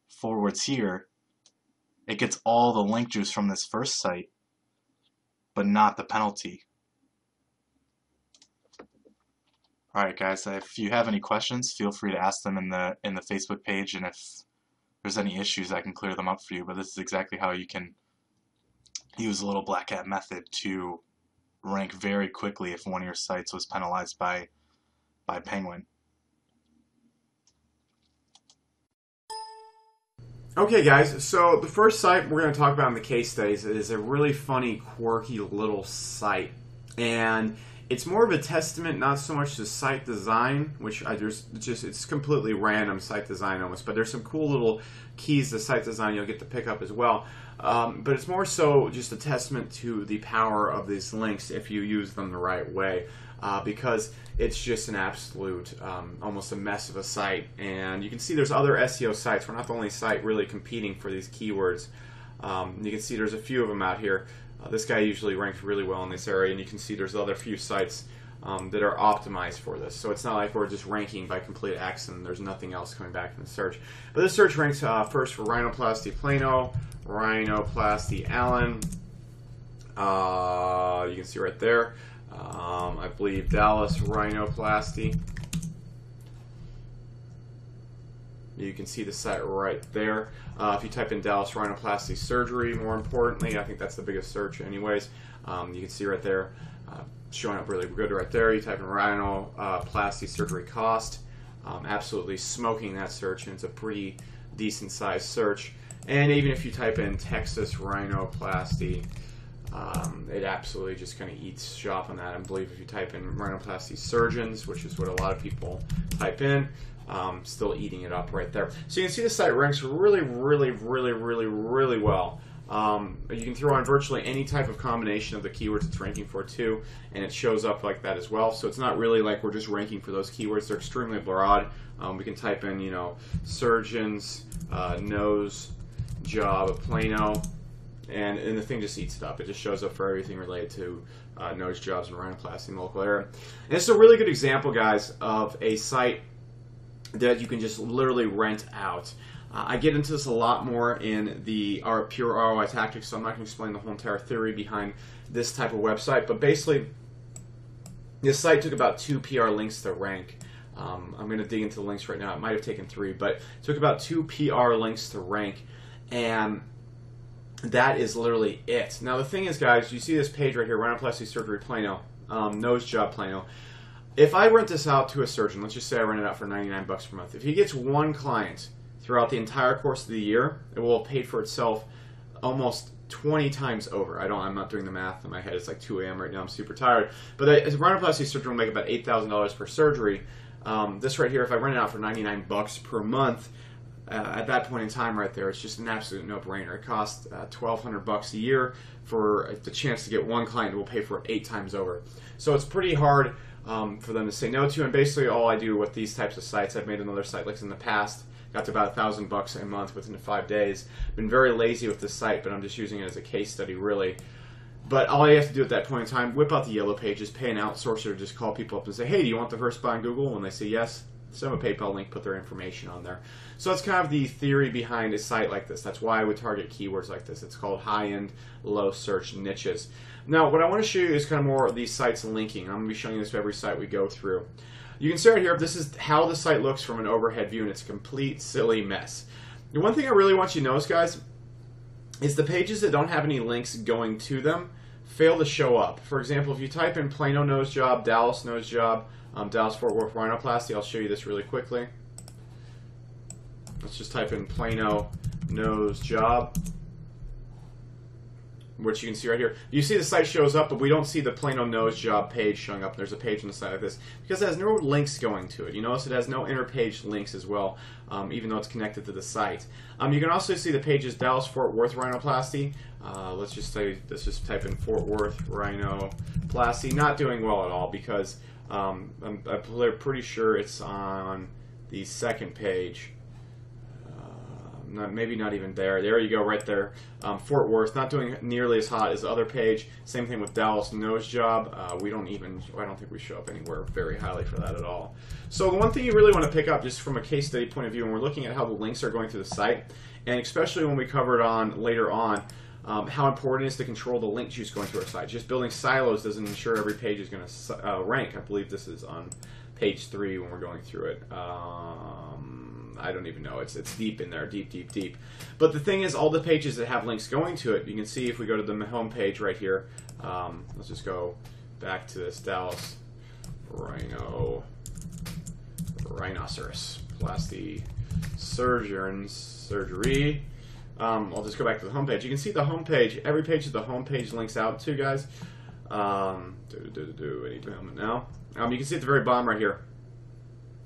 forwards here. It gets all the link juice from this first site, but not the penalty. Alright guys, if you have any questions, feel free to ask them in the Facebook page, and if there's any issues I can clear them up for you. But this is exactly how you can use a little black hat method to rank very quickly if one of your sites was penalized by Penguin. Okay guys, so the first site we're going to talk about in the case studies is a really funny, quirky little site. And it's more of a testament not so much to site design, which it's completely random site design almost, but there's some cool little keys to site design you'll get to pick up as well. But it's more so just a testament to the power of these links if you use them the right way, because it's just an absolute, almost a mess of a site. And you can see there's other SEO sites. We're not the only site really competing for these keywords. You can see there's a few of them out here. This guy usually ranks really well in this area, and you can see there's other few sites that are optimized for this. So it's not like we're just ranking by complete X and there's nothing else coming back from the search. But this search ranks first for rhinoplasty Plano, rhinoplasty Allen. You can see right there. I believe Dallas rhinoplasty. You can see the site right there. If you type in Dallas rhinoplasty surgery, more importantly, I think that's the biggest search anyways. You can see right there, showing up really good right there. You type in rhinoplasty surgery cost, absolutely smoking that search, and it's a pretty decent sized search. And even if you type in Texas rhinoplasty, it absolutely just kind of eats shop on that. I believe if you type in rhinoplasty surgeons, which is what a lot of people type in, still eating it up right there. So you can see the site ranks really, really, really, really, really well. You can throw on virtually any type of combination of the keywords it's ranking for too, and it shows up like that as well. So it's not really like we're just ranking for those keywords. They're extremely broad. We can type in, surgeons, nose job, Plano, and the thing just eats it up. It just shows up for everything related to nose jobs and rhinoplasty in the local area. And it's a really good example, guys, of a site that you can just literally rent out. I get into this a lot more in the pure ROI tactics, so I'm not going to explain the whole entire theory behind this type of website. But basically, this site took about 2 PR links to rank. I'm going to dig into the links right now. It might have taken 3, but it took about 2 PR links to rank, and that is literally it. Now the thing is, guys, you see this page right here, rhinoplasty surgery Plano, nose job Plano. If I rent this out to a surgeon, let's just say I rent it out for 99 bucks per month. If he gets one client throughout the entire course of the year, it will have paid for itself almost 20 times over. I'm not doing the math in my head. It's like 2 a.m. right now. I'm super tired. But a rhinoplasty surgeon will make about $8,000 per surgery. This right here, if I rent it out for 99 bucks per month, at that point in time right there, it's just an absolute no-brainer. It costs $1,200 a year for the chance to get one client who will pay for it 8 times over. So it's pretty hard for them to say no to. And basically all I do with these types of sites, I've made another site like in the past, got to about $1,000 a month within 5 days. Been very lazy with this site, but I'm just using it as a case study, really. But all you have to do at that point in time, whip out the yellow pages, pay an outsourcer, just call people up and say, hey, do you want the first spot on Google? When they say yes, send them a PayPal link, put their information on there. So that's kind of the theory behind a site like this. That's why I would target keywords like this. It's called high-end, low-search niches. Now, what I want to show you is kind of more of these sites linking. I'm going to be showing you this for every site we go through. You can see right here, this is how the site looks from an overhead view, and it's a complete silly mess. The one thing I really want you to notice, guys, is the pages that don't have any links going to them fail to show up. For example, if you type in Plano nose job, Dallas nose job, Dallas Fort Worth rhinoplasty, I'll show you this really quickly. Let's just type in Plano nose job, which you can see right here. You see the site shows up, but we don't see the Plano nose job page showing up. There's a page on the side like this because it has no links going to it. You notice it has no inter-page links as well, even though it's connected to the site. You can also see the pages Dallas Fort Worth rhinoplasty. Let's just type in Fort Worth rhinoplasty. Not doing well at all because I'm pretty sure it's on the second page. Maybe not even there. There you go, right there. Fort Worth, not doing nearly as hot as the other page. Same thing with Dallas nose job. I don't think we show up anywhere very highly for that at all. So the one thing you really want to pick up, just from a case study point of view, when we're looking at how the links are going through the site, and especially when we cover it on later on, how important it is to control the link juice going through our site. Just building silos doesn't ensure every page is going to rank. I believe this is on page 3 when we're going through it. I don't even know. It's deep in there, deep. But the thing is, all the pages that have links going to it, you can see if we go to the home page right here. Let's just go back to this Dallas rhinoceros plasty surgery. I'll just go back to the home page. You can see the home page. Every page that the home page links out to, guys. Any moment now. You can see at the very bottom right here.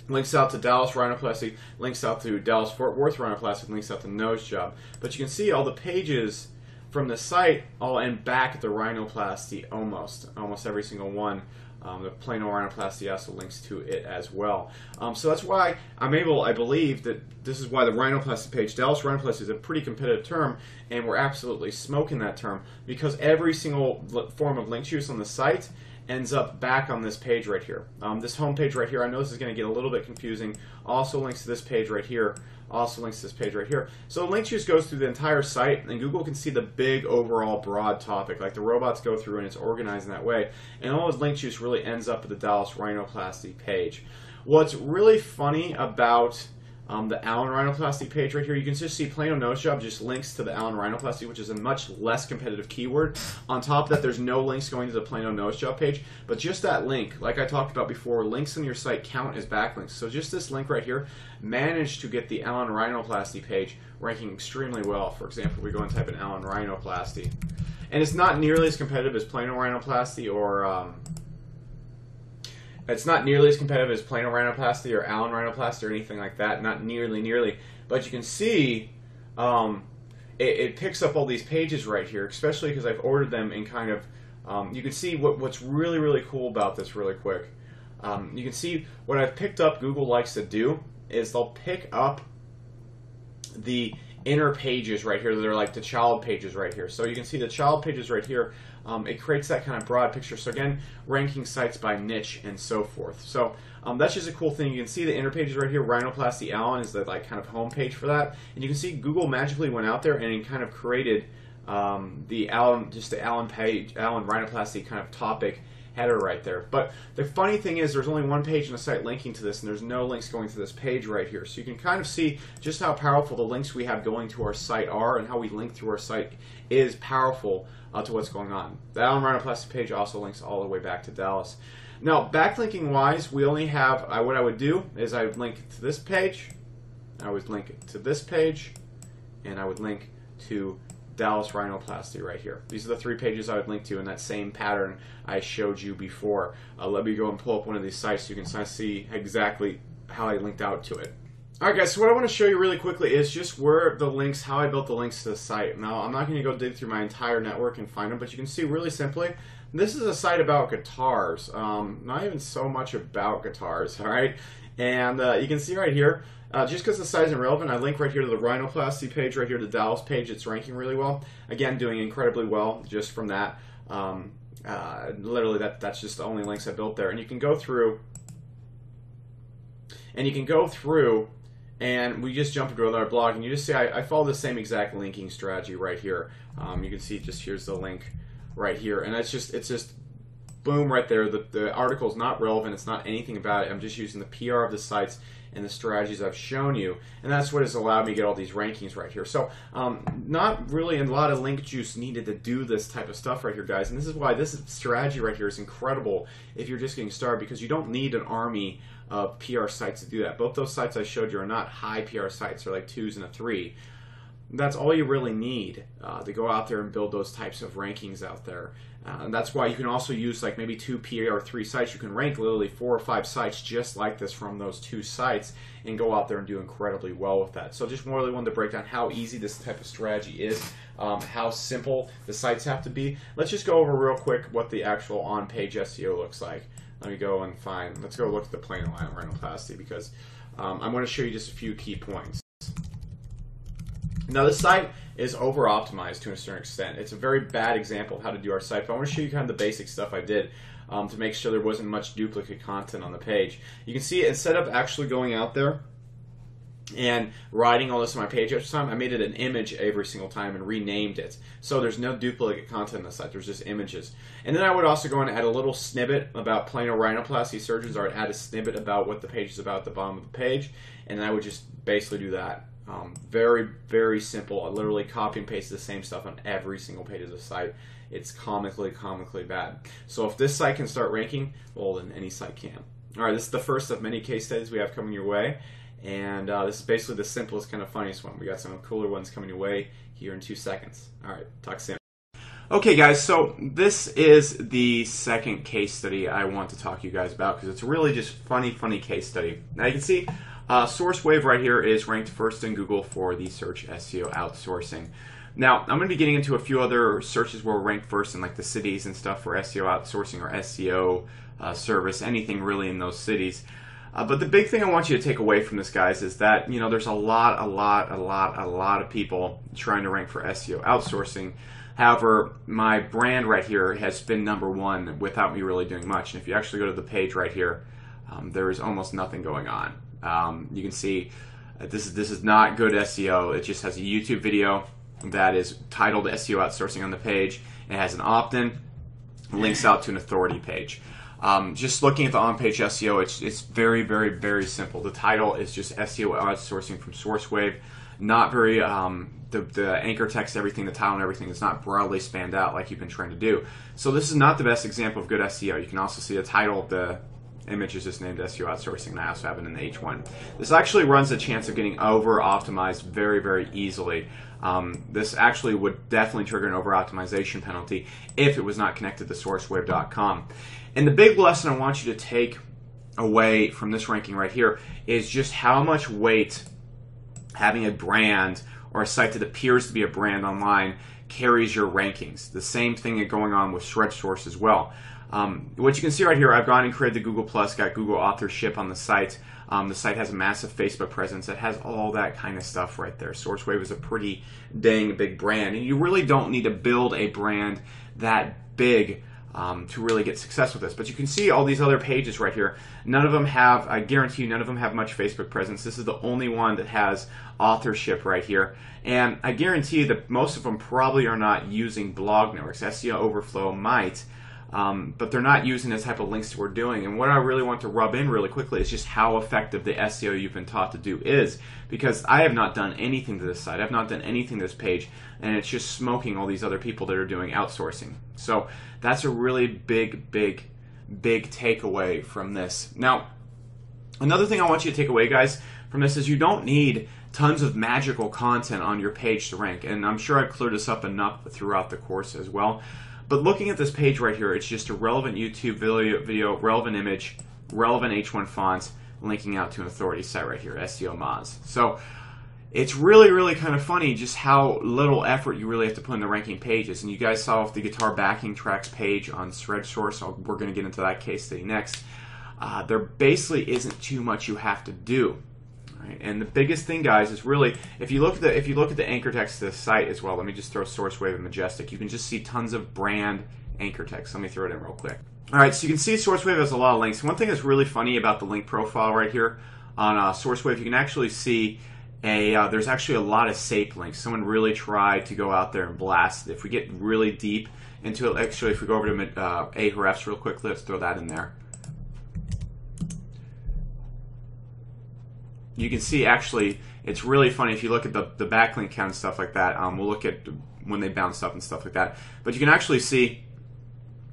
Links out to Dallas rhinoplasty, links out to Dallas Fort Worth rhinoplasty, links out to nose job. But you can see all the pages from the site all end back at the rhinoplasty almost every single one. The Plano rhinoplasty also links to it as well. So that's why I believe that this is why the rhinoplasty page, Dallas rhinoplasty, is a pretty competitive term, and we're absolutely smoking that term because every single form of link juice on the site ends up back on this page right here. This home page right here, I know this is going to get a little bit confusing, also links to this page right here, also links to this page right here. So the link juice goes through the entire site, and Google can see the big overall broad topic, like the robots go through and it's organized in that way, and all the link juice really ends up at the Dallas rhinoplasty page. What's really funny about the Allen rhinoplasty page right here, you can just see Plano nose job just links to the Allen rhinoplasty, which is a much less competitive keyword. On top of that, there's no links going to the Plano nose job page, but just that link, like I talked about before, links on your site count as backlinks. So just this link right here managed to get the Allen rhinoplasty page ranking extremely well. For example, we go and type in Allen rhinoplasty, and it's not nearly as competitive as Plano rhinoplasty or it's not nearly as competitive as Plano rhinoplasty or Allen rhinoplasty or anything like that. Not nearly. But you can see it picks up all these pages right here, especially because I've ordered them in kind of. You can see what's really cool about this really quick. You can see what I've picked up Google likes to do is they'll pick up the inner pages right here that are like the child pages right here. So you can see the child pages right here. It creates that kind of broad picture. So again, ranking sites by niche and so forth. So that's just a cool thing. You can see the inner pages right here. Rhinoplasty Allen is the like kind of home page for that, and you can see Google magically went out there and it kind of created the Allen page, Allen Rhinoplasty kind of topic header right there. But the funny thing is there's only one page in the site linking to this, and there's no links going to this page right here. So you can kind of see just how powerful the links we have going to our site are, and how we link through our site is powerful to what's going on. The Allen Rhinoplasty page also links all the way back to Dallas. Now, backlinking wise, we only have, what I would do is I would link to this page, I would link to this page, and I would link to Dallas Rhinoplasty right here. These are the 3 pages I would link to in that same pattern I showed you before. Let me go and pull up one of these sites so you can see exactly how I linked out to it. Alright guys, so what I want to show you really quickly is just where the links, how I built the links to the site. Now, I'm not going to go dig through my entire network and find them, but you can see really simply, this is a site about guitars. Not even so much about guitars, alright? And you can see right here, just because the site isn't relevant, I link right here to the Rhinoplasty page, right here to the Dallas page. It's ranking really well. Again, doing incredibly well just from that. Literally, that's just the only links I built there. And you can go through, and we just jump into another blog, and you just see I follow the same exact linking strategy right here. You can see just here's the link right here, and it's just boom right there. The article is not relevant. It's not anything about it. I'm just using the PR of the sites and the strategies I've shown you, and that's what has allowed me to get all these rankings right here. So not really a lot of link juice needed to do this type of stuff right here, guys, and this is why this strategy right here is incredible if you're just getting started, because you don't need an army of PR sites to do that. Both those sites I showed you are not high PR sites. They're like 2s and a 3. That's all you really need to go out there and build those types of rankings out there. And that's why you can also use like maybe 2 PR 3 sites. You can rank literally 4 or 5 sites just like this from those 2 sites and go out there and do incredibly well with that. So just really wanted to break down how easy this type of strategy is, how simple the sites have to be. Let's just go over real quick what the actual on-page SEO looks like. Let me go and let's go look at the plain line rhinoplasty, because I'm going to show you just a few key points. Now, this site is over-optimized to a certain extent. It's a very bad example of how to do our site, but I want to show you kind of the basic stuff I did to make sure there wasn't much duplicate content on the page. You can see instead of actually going out there and writing all this on my page each time, I made it an image every single time and renamed it. So there's no duplicate content on the site, there's just images. And then I would also go and add a little snippet about plano rhinoplasty surgeons, or I'd add a snippet about what the page is about at the bottom of the page, and then I would just basically do that. Very, very simple. I literally copy and paste the same stuff on every single page of the site. It's comically bad. So if this site can start ranking, well, then any site can. Alright, this is the first of many case studies we have coming your way. And this is basically the simplest, kind of funniest one. We got some cooler ones coming your way here in 2 seconds. Alright, talk soon. Okay guys, so this is the second case study I want to talk to you guys about, because it's really just funny case study. Now you can see SourceWave right here is ranked first in Google for the search SEO outsourcing. Now, I'm going to be getting into a few other searches where we're ranked first in like the cities and stuff for SEO outsourcing or SEO service, anything really in those cities. But the big thing I want you to take away from this, guys, is that, you know, there's a lot of people trying to rank for SEO outsourcing. However, my brand right here has been #1 without me really doing much. And if you actually go to the page right here, there is almost nothing going on. You can see this is not good SEO. It just has a YouTube video that is titled SEO Outsourcing on the page. It has an opt-in, links out to an authority page. Just looking at the on-page SEO, it's very simple. The title is just SEO Outsourcing from SourceWave. Not very, the anchor text, everything, the title and everything is not broadly spanned out like you've been trying to do. So this is not the best example of good SEO. You can also see the title of the image is just named SEO Outsourcing, and I also have it in the H1. This actually runs a chance of getting over-optimized very easily. This actually would definitely trigger an over-optimization penalty if it was not connected to sourcewave.com. And the big lesson I want you to take away from this ranking right here is just how much weight having a brand or a site that appears to be a brand online carries your rankings. The same thing going on with ShredSource as well. What you can see right here, I've gone and created the Google Plus, got Google authorship on the site. The site has a massive Facebook presence. It has all that kind of stuff right there. SourceWave is a pretty dang big brand, and you really don't need to build a brand that big to really get success with this. But you can see all these other pages right here. None of them have, I guarantee you, none of them have much Facebook presence. This is the only one that has authorship right here. And I guarantee you that most of them probably are not using blog networks. SEO Overflow might, but they're not using the type of links that we're doing. And what I really want to rub in really quickly is just how effective the SEO you've been taught to do is. Because I have not done anything to this site. I've not done anything to this page. And it's just smoking all these other people that are doing outsourcing. So that's a really big takeaway from this. Now, another thing I want you to take away, guys, from this is you don't need tons of magical content on your page to rank. And I'm sure I've cleared this up enough throughout the course as well. But looking at this page right here, it's just a relevant YouTube video, relevant image, relevant H1 fonts, linking out to an authority site right here, SEO Moz. So it's really kind of funny just how little effort you really have to put in the ranking pages. And you guys saw off the guitar backing tracks page on ThreadSource. We're going to get into that case study next. There basically isn't too much you have to do. Right? And the biggest thing, guys, is really if you look at the anchor text to the site as well. Let me just throw SourceWave and Majestic. You can just see tons of brand anchor text. Let me throw it in real quick. All right, so you can see SourceWave has a lot of links. One thing that's really funny about the link profile right here on SourceWave, you can actually see there's actually a lot of SAPE links. Someone really tried to go out there and blast. If we get really deep into it, actually, if we go over to Ahrefs real quickly, let's throw that in there. You can see actually it's really funny if you look at the backlink count and stuff like that. We'll look at when they bounce up and stuff like that. But you can actually see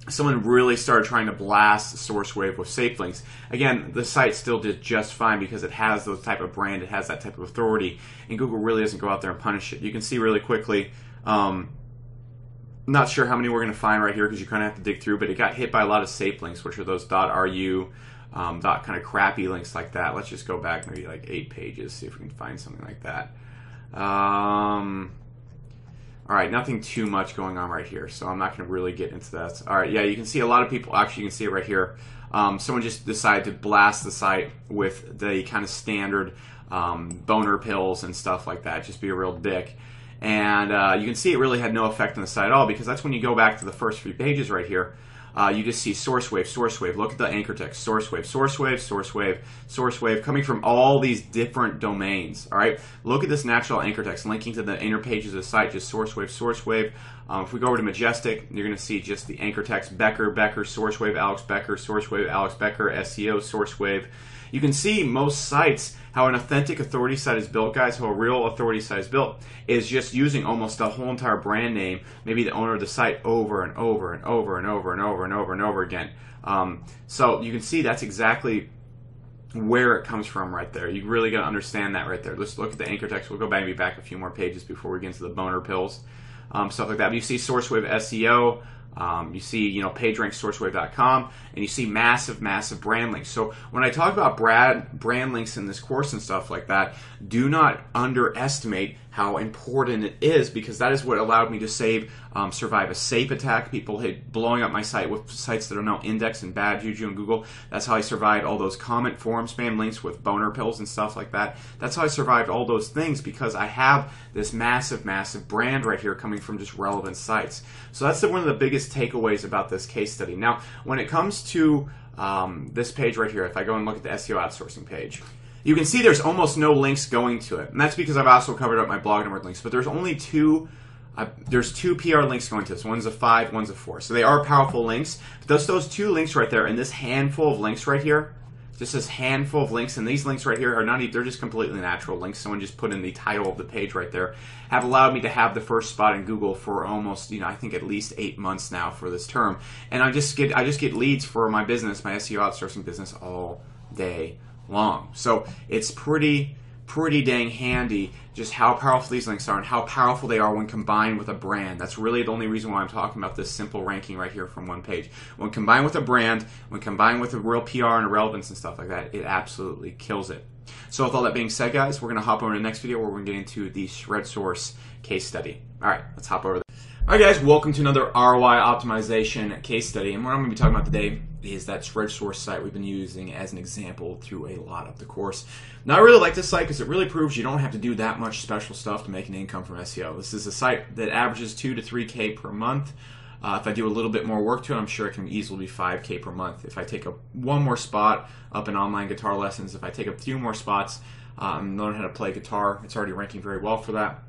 someone really started trying to blast SourceWave with SAPE links. Again, the site still did just fine because it has those type of brand, it has that type of authority, and Google really doesn't go out there and punish it. You can see really quickly, not sure how many we're going to find right here because you kind of have to dig through, but it got hit by a lot of SAPE links, which are those .ru, dot kind of crappy links like that. Let's just go back maybe like 8 pages, see if we can find something like that. All right, nothing too much going on right here, so I'm not going to really get into that. All right, yeah, you can see a lot of people, actually you can see it right here. Someone just decided to blast the site with the kind of standard boner pills and stuff like that, just be a real dick. And you can see it really had no effect on the site at all, because that's when you go back to the first few pages right here. You just see SourceWave. Look at the anchor text. SourceWave, coming from all these different domains. All right. Look at this natural anchor text linking to the inner pages of the site. Just SourceWave. If we go over to Majestic, you're going to see just the anchor text: Becker, SourceWave, Alex Becker, SourceWave, Alex Becker, SEO, SourceWave. You can see most sites, how an authentic authority site is built, guys, how a real authority site is built, is just using almost the whole entire brand name, maybe the owner of the site, over and over again. So you can see that's exactly where it comes from right there. You really got to understand that right there. Let's look at the anchor text. We'll go maybe back a few more pages before we get into the boner pills, stuff like that. But you see SourceWave SEO. You see, PageRank, SourceWave.com, and you see massive brand links. So when I talk about brand links in this course and stuff like that, do not underestimate how important it is, because that is what allowed me to survive a SAPE attack. People blowing up my site with sites that are now indexed and bad juju in Google. That's how I survived all those comment forum spam links with boner pills and stuff like that. That's how I survived all those things, because I have this massive brand right here coming from just relevant sites. So that's one of the biggest takeaways about this case study. Now, when it comes to this page right here, if I go and look at the SEO outsourcing page, you can see there's almost no links going to it. And that's because I've also covered up my blog network links. But there's only two PR links going to this. One's a 5, one's a 4. So they are powerful links. But those 2 links right there and this handful of links right here, just this handful of links, and these links right here are they're just completely natural links. Someone just put in the title of the page right there, have allowed me to have the first spot in Google for almost, I think at least 8 months now for this term. And I just get leads for my business, my SEO outsourcing business, all day long. So it's pretty dang handy just how powerful these links are and how powerful they are when combined with a brand. That's really the only reason why I'm talking about this simple ranking right here from one page. When combined with a brand, when combined with a real PR and a relevance and stuff like that, it absolutely kills it. So with all that being said, guys, we're going to hop over to the next video where we're going to get into the ThreadSource case study. All right, let's hop over there. All right, guys, welcome to another ROI optimization case study. And what I'm going to be talking about today is that ShredSource site we've been using as an example through a lot of the course. Now, I really like this site because it really proves you don't have to do that much special stuff to make an income from SEO. This is a site that averages 2 to 3K per month. If I do a little bit more work to it, I'm sure it can easily be 5K per month. If I take one more spot up in online guitar lessons, if I take a few more spots and learn how to play guitar, it's already ranking very well for that.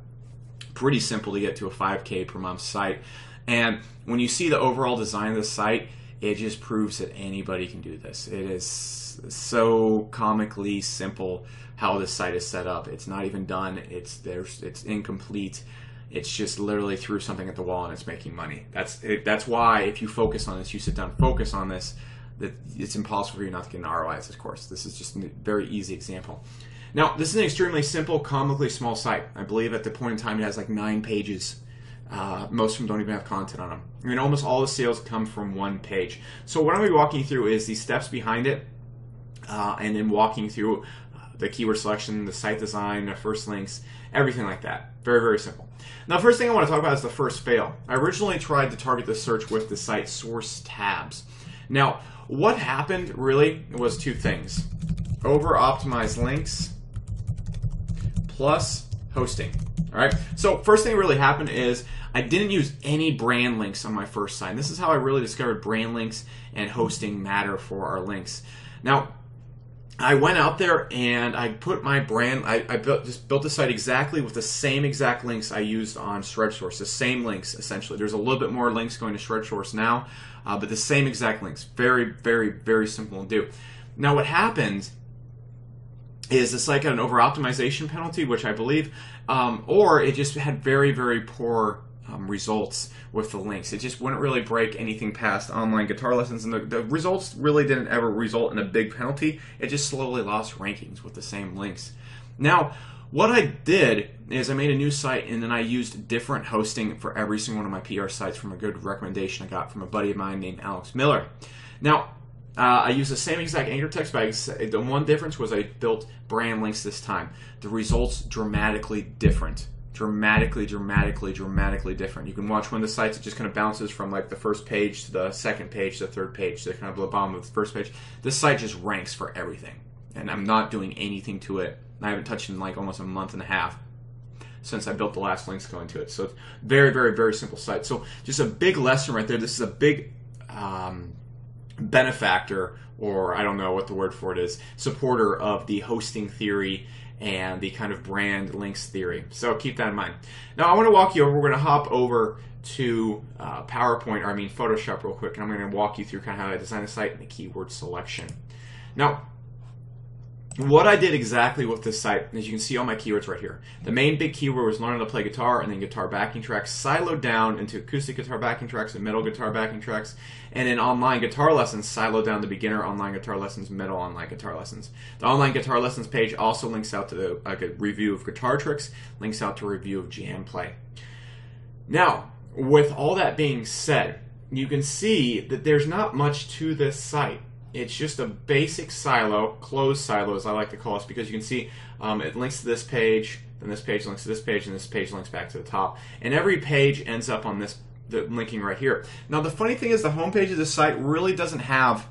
Pretty simple to get to a 5K per month site. And when you see the overall design of the site, it just proves that anybody can do this. It is so comically simple how this site is set up. It's not even done. It's incomplete. It's just literally threw something at the wall and it's making money. That's why if you focus on this, you sit down and focus on this, that it's impossible for you not to get an ROI as this course. This is just a very easy example. Now, this is an extremely simple, comically small site. I believe at the point in time it has like 9 pages. Most of them don't even have content on them. I mean, almost all the sales come from one page. So what I'm going to be walking you through is the steps behind it, and then walking through the keyword selection, the site design, the first links, everything like that. Very, very simple. Now, first thing I want to talk about is the first fail. I originally tried to target the search with the site source tabs. Now, what happened really was 2 things. Over-optimized links plus hosting. All right. So first thing that really happened is I didn't use any brand links on my first site. And this is how I really discovered brand links and hosting matter for our links. Now, I went out there and I put my brand. I built the site exactly with the same exact links I used on ShredSource. The same links essentially. There's a little bit more links going to ShredSource now, but the same exact links. Very, very, very simple to do. Now, what happened is the site got an over-optimization penalty, which I believe, or it just had very, very poor results with the links. It just wouldn't really break anything past online guitar lessons, and the results really didn't ever result in a big penalty. It just slowly lost rankings with the same links. Now, what I did is I made a new site, and then I used different hosting for every single one of my PR sites from a good recommendation I got from a buddy of mine named Alex Miller. Now, I used the same exact anchor text, but the one difference was I built brand links this time. The results dramatically different. Dramatically different. You can watch one of the sites, it just kind of bounces from like the first page to the second page to the third page to kind of the bottom of the first page. This site just ranks for everything. And I'm not doing anything to it. I haven't touched it in like almost a month and a half since I built the last links going to it. So it's very, very, very simple site. So just a big lesson right there. This is a big benefactor, or I don't know what the word for it is, supporter of the hosting theory and the kind of brand links theory. So keep that in mind. Now I want to walk you over, we're going to hop over to Photoshop real quick, and I'm going to walk you through kind of how I design a site and the keyword selection. Now, what I did exactly with this site, as you can see all my keywords right here. The main big keyword was learning to play guitar, and then guitar backing tracks, siloed down into acoustic guitar backing tracks and metal guitar backing tracks, and then online guitar lessons, siloed down to beginner online guitar lessons, middle online guitar lessons. The online guitar lessons page also links out to a review of guitar tricks, links out to a review of jam play. Now, with all that being said, you can see that there's not much to this site. It's just a basic silo, closed silo as I like to call it, because you can see it links to this page, then this page links to this page, and this page links back to the top. And every page ends up on the linking right here. Now the funny thing is the homepage of the site really doesn't have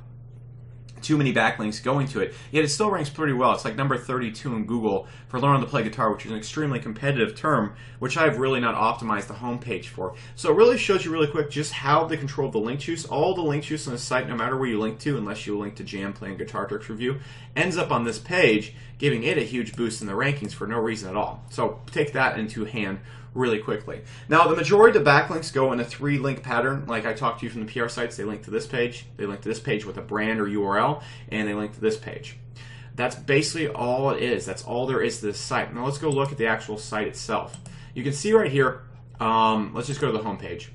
too many backlinks going to it, yet it still ranks pretty well. It's like number 32 in Google for learning to play guitar, which is an extremely competitive term, which I've really not optimized the homepage for. So it really shows you really quick just how they control the link juice. All the link juice on the site, no matter where you link to, unless you link to jam play and guitar tricks review, ends up on this page, giving it a huge boost in the rankings for no reason at all. So take that into hand really quickly. Now, the majority of the backlinks go in a 3-link pattern. Like I talked to you from the PR sites, they link to this page, they link to this page with a brand or URL, and they link to this page. That's basically all it is. That's all there is to this site. Now let's go look at the actual site itself. You can see right here, let's just go to the home page.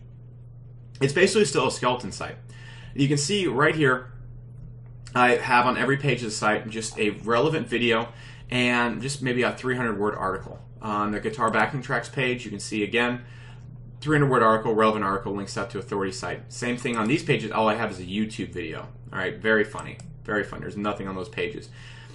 It's basically still a skeleton site. You can see right here, I have on every page of the site just a relevant video and just maybe a 300-word article. On the guitar backing tracks page, you can see again, 300-word article, relevant article, links out to authority site. Same thing on these pages, all I have is a YouTube video. All right, very funny, very fun. There's nothing on those pages.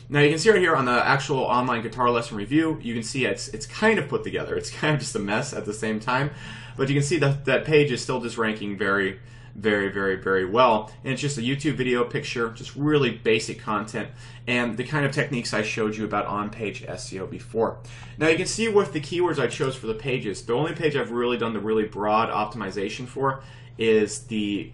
Now you can see right here on the actual online guitar lesson review, you can see it's kind of put together. It's kind of just a mess at the same time, but you can see that page is still just ranking very, very, very, very well. And it's just a YouTube video picture, just really basic content, and the kind of techniques I showed you about on-page SEO before. Now you can see with the keywords I chose for the pages, the only page I've really done the really broad optimization for is the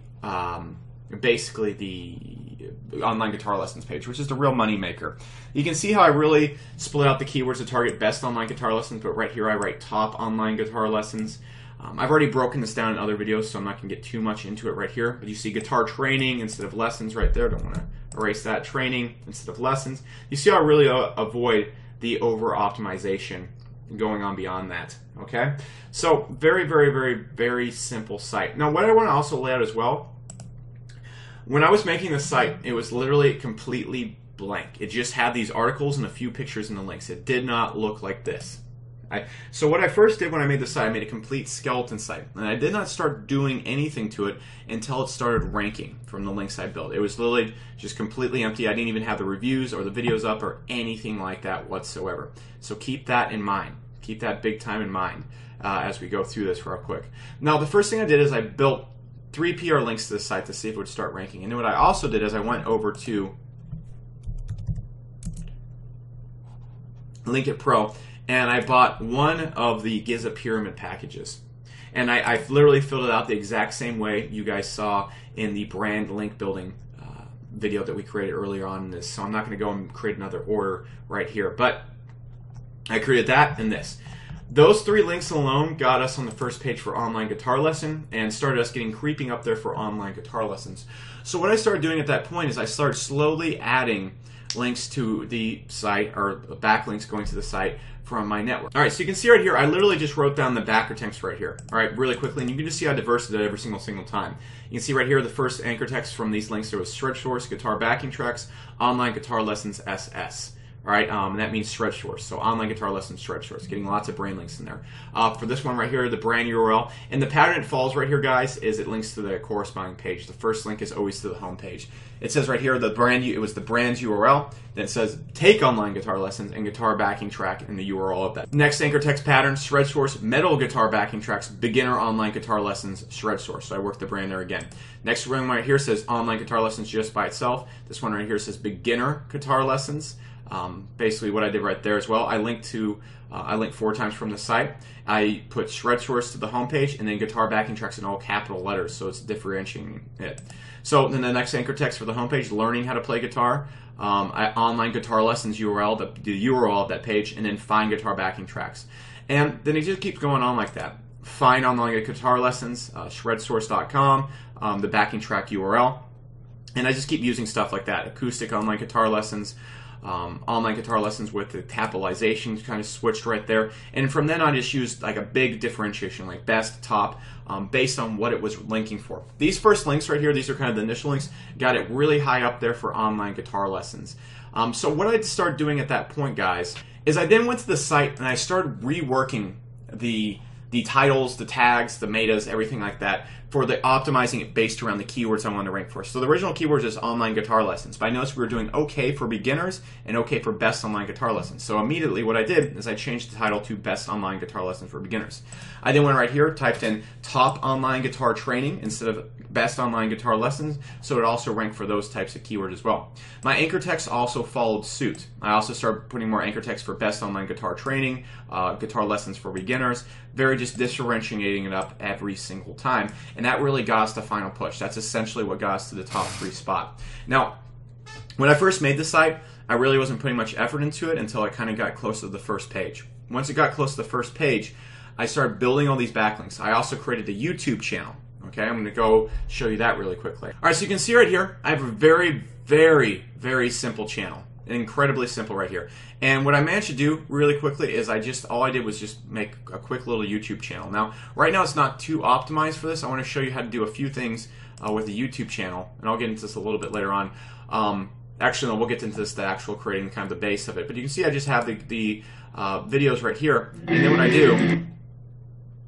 basically the online guitar lessons page, which is the real money maker. You can see how I really split out the keywords to target best online guitar lessons, but right here I write top online guitar lessons. I've already broken this down in other videos, so I'm not going to get too much into it right here. But you see guitar training instead of lessons right there. Don't want to erase that. Training instead of lessons. You see how I really avoid the over-optimization going on beyond that. Okay? So very, very, very, very simple site. Now what I want to also lay out as well, when I was making the site, it was literally completely blank. It just had these articles and a few pictures and the links. It did not look like this. So what I first did when I made the site, I made a complete skeleton site. And I did not start doing anything to it until it started ranking from the links I built. It was literally just completely empty. I didn't even have the reviews or the videos up or anything like that whatsoever. So keep that in mind. Keep that big time in mind as we go through this real quick. Now the first thing I did is I built 3 PR links to the site to see if it would start ranking. And then what I also did is I went over to Link It Pro, and I bought one of the Giza pyramid packages. And I literally filled it out the exact same way you guys saw in the brand link building video that we created earlier on in this. So I'm not going to go and create another order right here. But I created that and this. Those 3 links alone got us on the first page for online guitar lesson and started us creeping up there for online guitar lessons. So what I started doing at that point is I started slowly adding links to the site, or backlinks going to the site from my network. Alright, so you can see right here, I literally just wrote down the backer text right here. Alright, really quickly, and you can just see how diverse it is every single time. You can see right here the first anchor text from these links. There was Stretch Source, guitar backing tracks, online guitar lessons SS. Alright, and that means Stretch Source. So online guitar lessons, Stretch Source. Getting lots of brand links in there. For this one right here, the brand URL. And the pattern it follows right here, guys, is it links to the corresponding page. The first link is always to the home page. It says right here, it was the brand's URL. Then it says take online guitar lessons and guitar backing track in the URL of that. Next anchor text pattern, Shred Source, metal guitar backing tracks, beginner online guitar lessons, Shred Source. So I worked the brand there again. Next one right here says online guitar lessons just by itself. This one right here says beginner guitar lessons. Basically what I did right there as well, I linked 4 times from the site. I put Shred Source to the homepage and then guitar backing tracks in all capital letters, so it's differentiating it. So then the next anchor text for the homepage, learning how to play guitar, online guitar lessons URL, the URL of that page, and then find guitar backing tracks. And then it just keeps going on like that. Find online guitar lessons, shredsource.com, the backing track URL. And I just keep using stuff like that. Acoustic online guitar lessons, online guitar lessons with the capitalization kind of switched right there. And from then on, I just used like a big differentiation, like best, top, based on what it was linking for. These first links right here, these are kind of the initial links, got it really high up there for online guitar lessons. So what I started doing at that point, guys, is I then went to the site and I started reworking the titles, the tags, the metas, everything like that, for the optimizing it based around the keywords I wanted to rank for. So the original keywords is online guitar lessons, but I noticed we were doing okay for beginners and okay for best online guitar lessons. So immediately what I did is I changed the title to best online guitar lessons for beginners. I then went right here, typed in top online guitar training instead of best online guitar lessons, so it also ranked for those types of keywords as well. My anchor text also followed suit. I also started putting more anchor text for best online guitar training, guitar lessons for beginners, very just differentiating it up every single time. And that really got us the final push. That's essentially what got us to the top 3 spot. Now, when I first made the site, I really wasn't putting much effort into it until I kind of got close to the first page. Once it got close to the first page, I started building all these backlinks. I also created a YouTube channel. Okay, I'm going to go show you that really quickly. All right, so you can see right here, I have a very, very, very simple channel. Incredibly simple right here. And what I managed to do really quickly is all I did was just make a quick little YouTube channel. Now, right now it's not too optimized for this. I want to show you how to do a few things with the YouTube channel, and I'll get into this a little bit later on. Actually, no, we'll get into this, the actual creating kind of the base of it. But you can see I just have the videos right here, and then what I do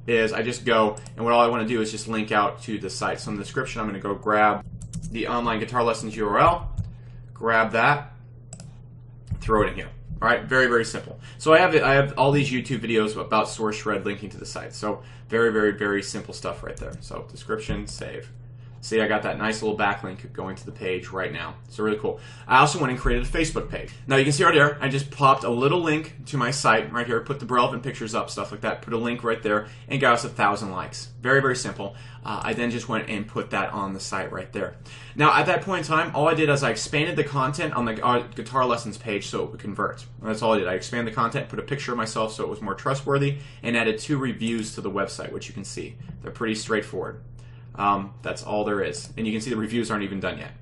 is I just go, and all I want to do is just link out to the site. So in the description, I'm going to go grab the online guitar lessons URL, grab that, throw it in here. All right, very, very simple. So I have all these YouTube videos about Source Shred linking to the site. So very, very, very simple stuff right there. So description, save. See, I got that nice little backlink going to the page right now. So really cool. I also went and created a Facebook page. Now you can see right there, I just popped a little link to my site right here, put the relevant pictures up, stuff like that, put a link right there, and got us 1,000 likes. Very, very simple. I then just went and put that on the site right there. Now at that point in time, all I did is I expanded the content on the guitar lessons page so it would convert. That's all I did. I expanded the content, put a picture of myself so it was more trustworthy, and added 2 reviews to the website, which you can see. They're pretty straightforward. That's all there is. And you can see the reviews aren't even done yet.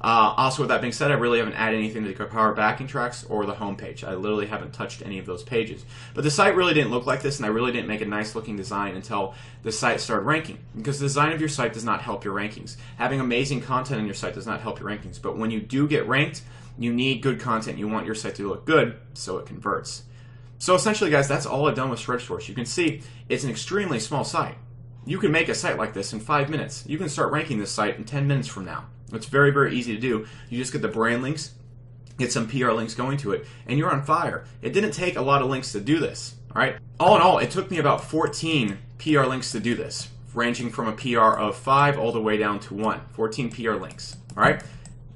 Also, with that being said, I really haven't added anything to the guitar backing tracks or the homepage. I literally haven't touched any of those pages. But the site really didn't look like this, and I really didn't make a nice looking design until the site started ranking. Because the design of your site does not help your rankings. Having amazing content on your site does not help your rankings. But when you do get ranked, you need good content. You want your site to look good so it converts. So essentially, guys, that's all I've done with ShredSource. You can see it's an extremely small site. You can make a site like this in 5 minutes. You can start ranking this site in 10 minutes from now. It's very, very easy to do. You just get the brand links, get some PR links going to it, and you're on fire. It didn't take a lot of links to do this. All right. All in all, it took me about 14 PR links to do this, ranging from a PR of 5 all the way down to 1. 14 PR links. All right.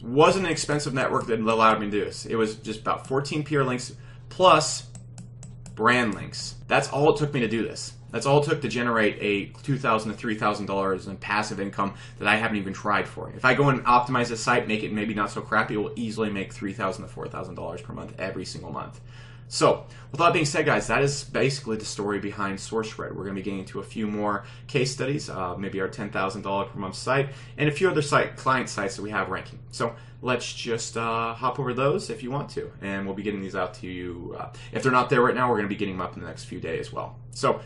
Wasn't an expensive network that allowed me to do this. It was just about 14 PR links plus brand links. That's all it took me to do this. That's all it took to generate a $2,000 to $3,000 in passive income that I haven't even tried for. If I go and optimize the site, make it maybe not so crappy, it will easily make $3,000 to $4,000 per month every single month. So, with that being said, guys, that is basically the story behind SourceShred. We're going to be getting into a few more case studies, maybe our $10,000 per month site, and a few other client sites that we have ranking. So, let's just hop over those if you want to, and we'll be getting these out to you. If they're not there right now, we're going to be getting them up in the next few days as well. So,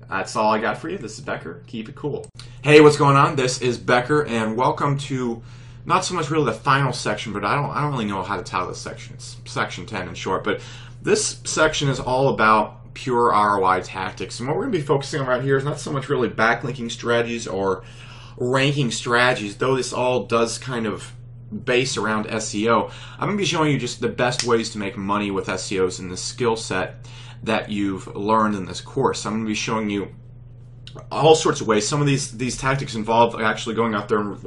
that's all I got for you. This is Becker. Keep it cool. Hey, what's going on? This is Becker, and welcome to not so much really the final section, but I don't really know how to title this section. It's section 10 in short, but this section is all about pure ROI tactics, and what we're going to be focusing on right here is not so much really backlinking strategies or ranking strategies, though this all does kind of base around SEO. I'm going to be showing you just the best ways to make money with SEOs and the skill set that you've learned in this course. I'm going to be showing you all sorts of ways. Some of these tactics involve actually going out there and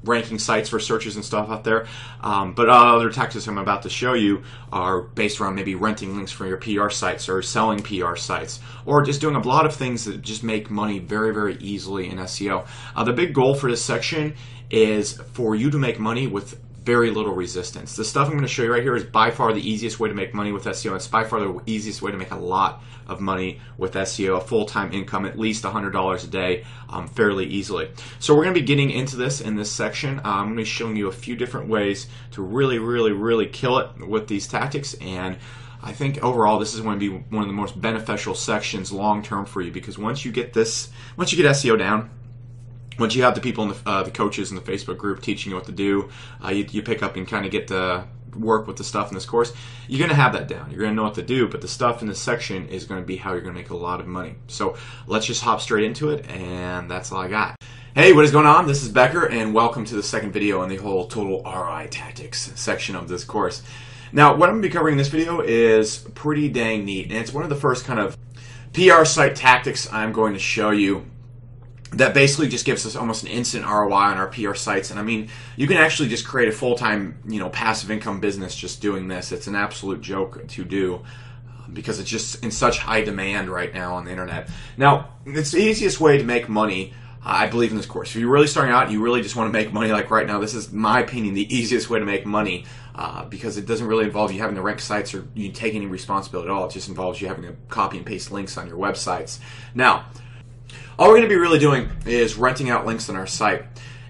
ranking sites for searches and stuff out there. But other tactics I'm about to show you are based around maybe renting links for your PR sites or selling PR sites or just doing a lot of things that just make money very, very easily in SEO. The big goal for this section is for you to make money with very little resistance. The stuff I'm going to show you right here is by far the easiest way to make money with SEO. It's by far the easiest way to make a lot of money with SEO, a full-time income, at least $100 a day, fairly easily. So we're going to be getting into this in this section. I'm going to be showing you a few different ways to really, really, really kill it with these tactics, and I think overall this is going to be one of the most beneficial sections long-term for you, because once you get SEO down, once you have the people, in the coaches in the Facebook group teaching you what to do, you pick up and kind of get to work with the stuff in this course, you're going to have that down. You're going to know what to do, but the stuff in this section is going to be how you're going to make a lot of money. So let's just hop straight into it, and that's all I got. Hey, what is going on? This is Becker, and welcome to the second video in the whole total ROI tactics section of this course. Now, what I'm going to be covering in this video is pretty dang neat, and it's one of the first kind of PR site tactics I'm going to show you that basically just gives us almost an instant ROI on our PR sites. And I mean, you can actually just create a full-time, passive income business just doing this. It's an absolute joke to do because it's just in such high demand right now on the internet. Now, it's the easiest way to make money, I believe, in this course. If you're really starting out, you really just want to make money like right now, this is, in my opinion, the easiest way to make money because it doesn't really involve you having to rank sites or you take any responsibility at all. It just involves you having to copy and paste links on your websites. Now, all we're going to be really doing is renting out links on our site.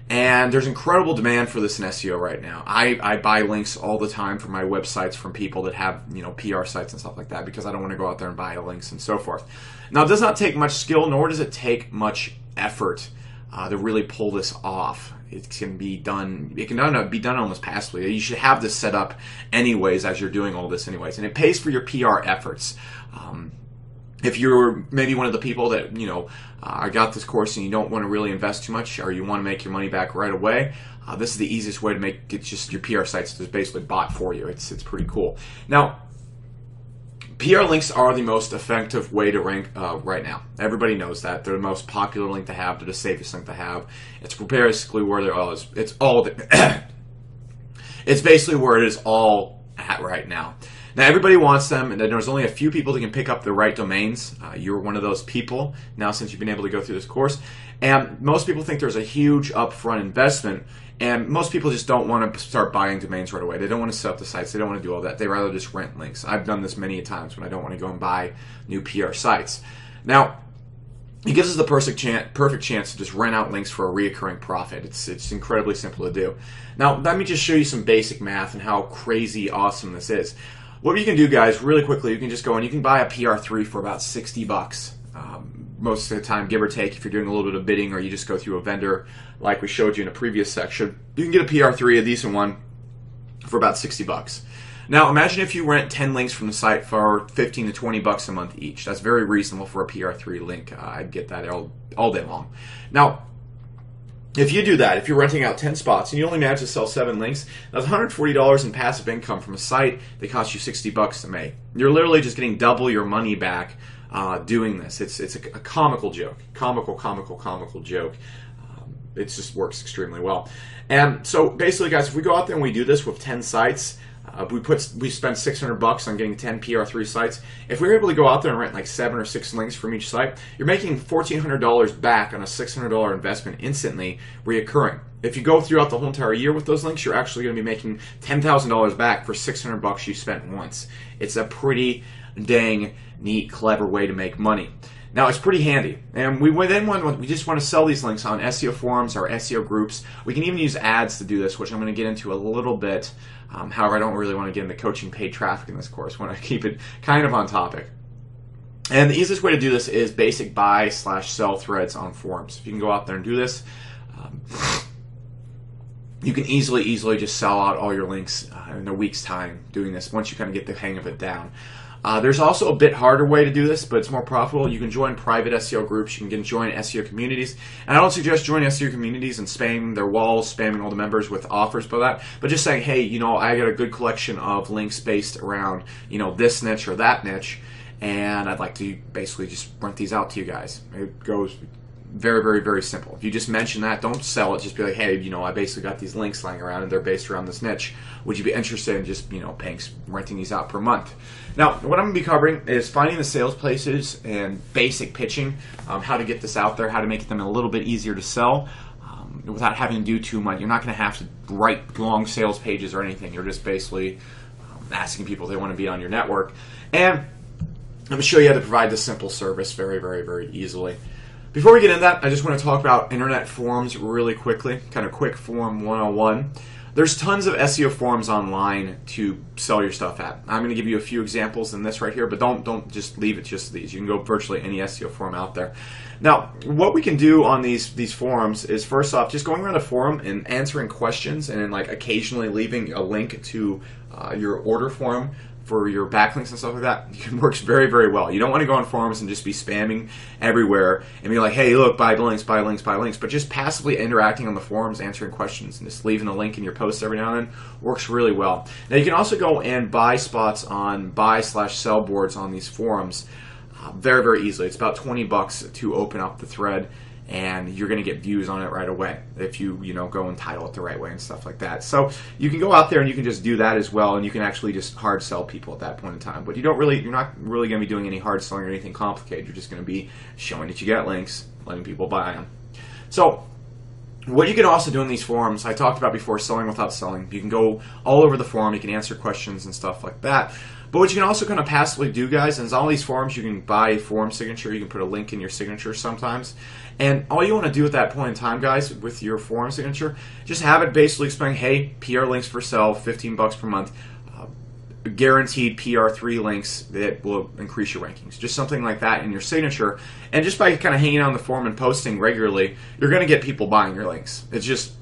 And there's incredible demand for this in SEO right now. I buy links all the time for my websites from people that have PR sites and stuff like that because I don't want to go out there and buy links and so forth. Now, it does not take much skill, nor does it take much effort to really pull this off. It can be done. It can be done almost passively. You should have this set up anyways as you're doing all this anyways, and it pays for your PR efforts. If you're maybe one of the people that, I got this course and you don't want to really invest too much or you want to make your money back right away, this is the easiest way to make it. Just your PR sites just basically bought for you. It's pretty cool. Now, PR links are the most effective way to rank right now. Everybody knows that. They're the most popular link to have. They're the safest link to have. It's basically where they're all. It's all. It's basically where it is all at right now. Now everybody wants them, and there's only a few people that can pick up the right domains. You're one of those people now since you've been able to go through this course. And most people think there's a huge upfront investment, and most people just don't want to start buying domains right away. They don't want to set up the sites. They don't want to do all that. They rather just rent links. I've done this many times when I don't want to go and buy new PR sites. Now, it gives us the perfect chance to just rent out links for a reoccurring profit. It's incredibly simple to do. Now, let me just show you some basic math and how crazy awesome this is. What you can do, guys, really quickly, you can just go and you can buy a PR3 for about 60 bucks. Most of the time, give or take, if you're doing a little bit of bidding or you just go through a vendor like we showed you in a previous section, you can get a PR3, a decent one, for about 60 bucks. Now, imagine if you rent 10 links from the site for 15 to 20 bucks a month each. That's very reasonable for a PR3 link. I'd get that all day long. Now, if you do that, if you're renting out 10 spots and you only manage to sell 7 links, that's $140 in passive income from a site that costs you 60 bucks to make. You're literally just getting double your money back doing this. It's a comical joke. Comical joke. It just works extremely well. And so basically, guys, if we go out there and we do this with 10 sites, we spend 600 bucks on getting 10 PR3 sites. If we were able to go out there and rent like 7 or 6 links from each site, you're making $1,400 back on a $600 investment instantly, reoccurring. If you go throughout the whole entire year with those links, you're actually going to be making $10,000 back for 600 bucks you spent once. It's a pretty dang neat, clever way to make money. Now, it's pretty handy, and we just want to sell these links on SEO forums or SEO groups. We can even use ads to do this, which I'm going to get into a little bit. However, I don't really want to get into coaching paid traffic in this course. I want to keep it kind of on topic. And the easiest way to do this is basic buy/sell threads on forums. If you can go out there and do this, you can easily just sell out all your links in a week's time doing this once you kind of get the hang of it down. There's also a bit harder way to do this, but it's more profitable. You can join private SEO groups. You can join SEO communities. And I don't suggest joining SEO communities and spamming their walls, spamming all the members with offers for that. But just saying, hey, I got a good collection of links based around, this niche or that niche, and I'd like to basically just rent these out to you guys. It goes very simple. If you just mention that, don't sell it. Just be like, hey, I basically got these links lying around and they're based around this niche. Would you be interested in just, renting these out per month? Now, what I'm going to be covering is finding the sales places and basic pitching, how to get this out there, how to make them a little bit easier to sell without having to do too much. You're not going to have to write long sales pages or anything. You're just basically asking people if they want to be on your network. And I'm going to show you how to provide this simple service very easily. Before we get into that, I just want to talk about internet forums really quickly, kind of quick forum 101. There's tons of SEO forums online to sell your stuff at. I'm going to give you a few examples in this right here, but don't just leave it just these. You can go virtually any SEO forum out there. Now, what we can do on these forums is, first off, just going around the forum and answering questions, and then occasionally leaving a link to your order form for your backlinks and stuff like that. It works very well. You don't want to go on forums and just be spamming everywhere and be like, hey, look, buy links, but just passively interacting on the forums, answering questions, and just leaving a link in your posts every now and then works really well. Now, you can also go and buy spots on buy/sell boards on these forums very easily. It's about 20 bucks to open up the thread, and you're going to get views on it right away if you go and title it the right way and stuff like that. So you can go out there and you can just do that as well, and you can actually just hard sell people at that point in time. But you're not really going to be doing any hard selling or anything complicated. You're just going to be showing that you get links, letting people buy them. So what you can also do in these forums, I talked about before, selling without selling. You can go all over the forum, you can answer questions and stuff like that. But what you can also kind of passively do, guys, is all these forums, you can buy a forum signature, you can put a link in your signature sometimes. And all you want to do at that point in time, guys, with your forum signature, just have it basically explain, hey, PR links for sale, 15 bucks per month, guaranteed PR3 links that will increase your rankings. Just something like that in your signature. And just by kind of hanging out on the forum and posting regularly, you're going to get people buying your links. It's just,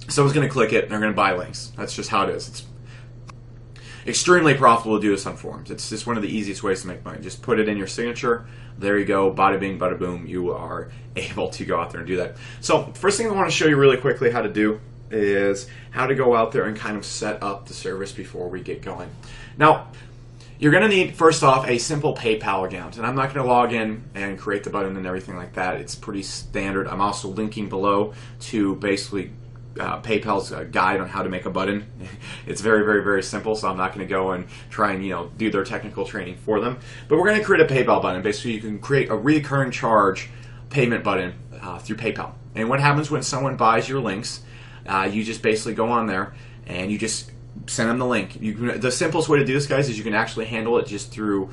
someone's going to click it and they're going to buy links. That's just how it is. It's extremely profitable to do this on forums. It's just one of the easiest ways to make money. Just put it in your signature. There you go. Bada bing, bada boom. You are able to go out there and do that. So first thing I want to show you really quickly how to do is how to go out there and kind of set up the service before we get going. Now, You're going to need, first off, a simple PayPal account. And I'm not going to log in and create the button and everything like that. It's pretty standard. I'm also linking below to basically PayPal's guide on how to make a button. It's very, very, very simple, so I'm not going to go and try and do their technical training for them. But we're going to create a PayPal button. Basically, you can create a recurring charge payment button through PayPal. And what happens when someone buys your links, you just basically go on there and you just send them the link. The simplest way to do this, guys, is you can actually handle it just through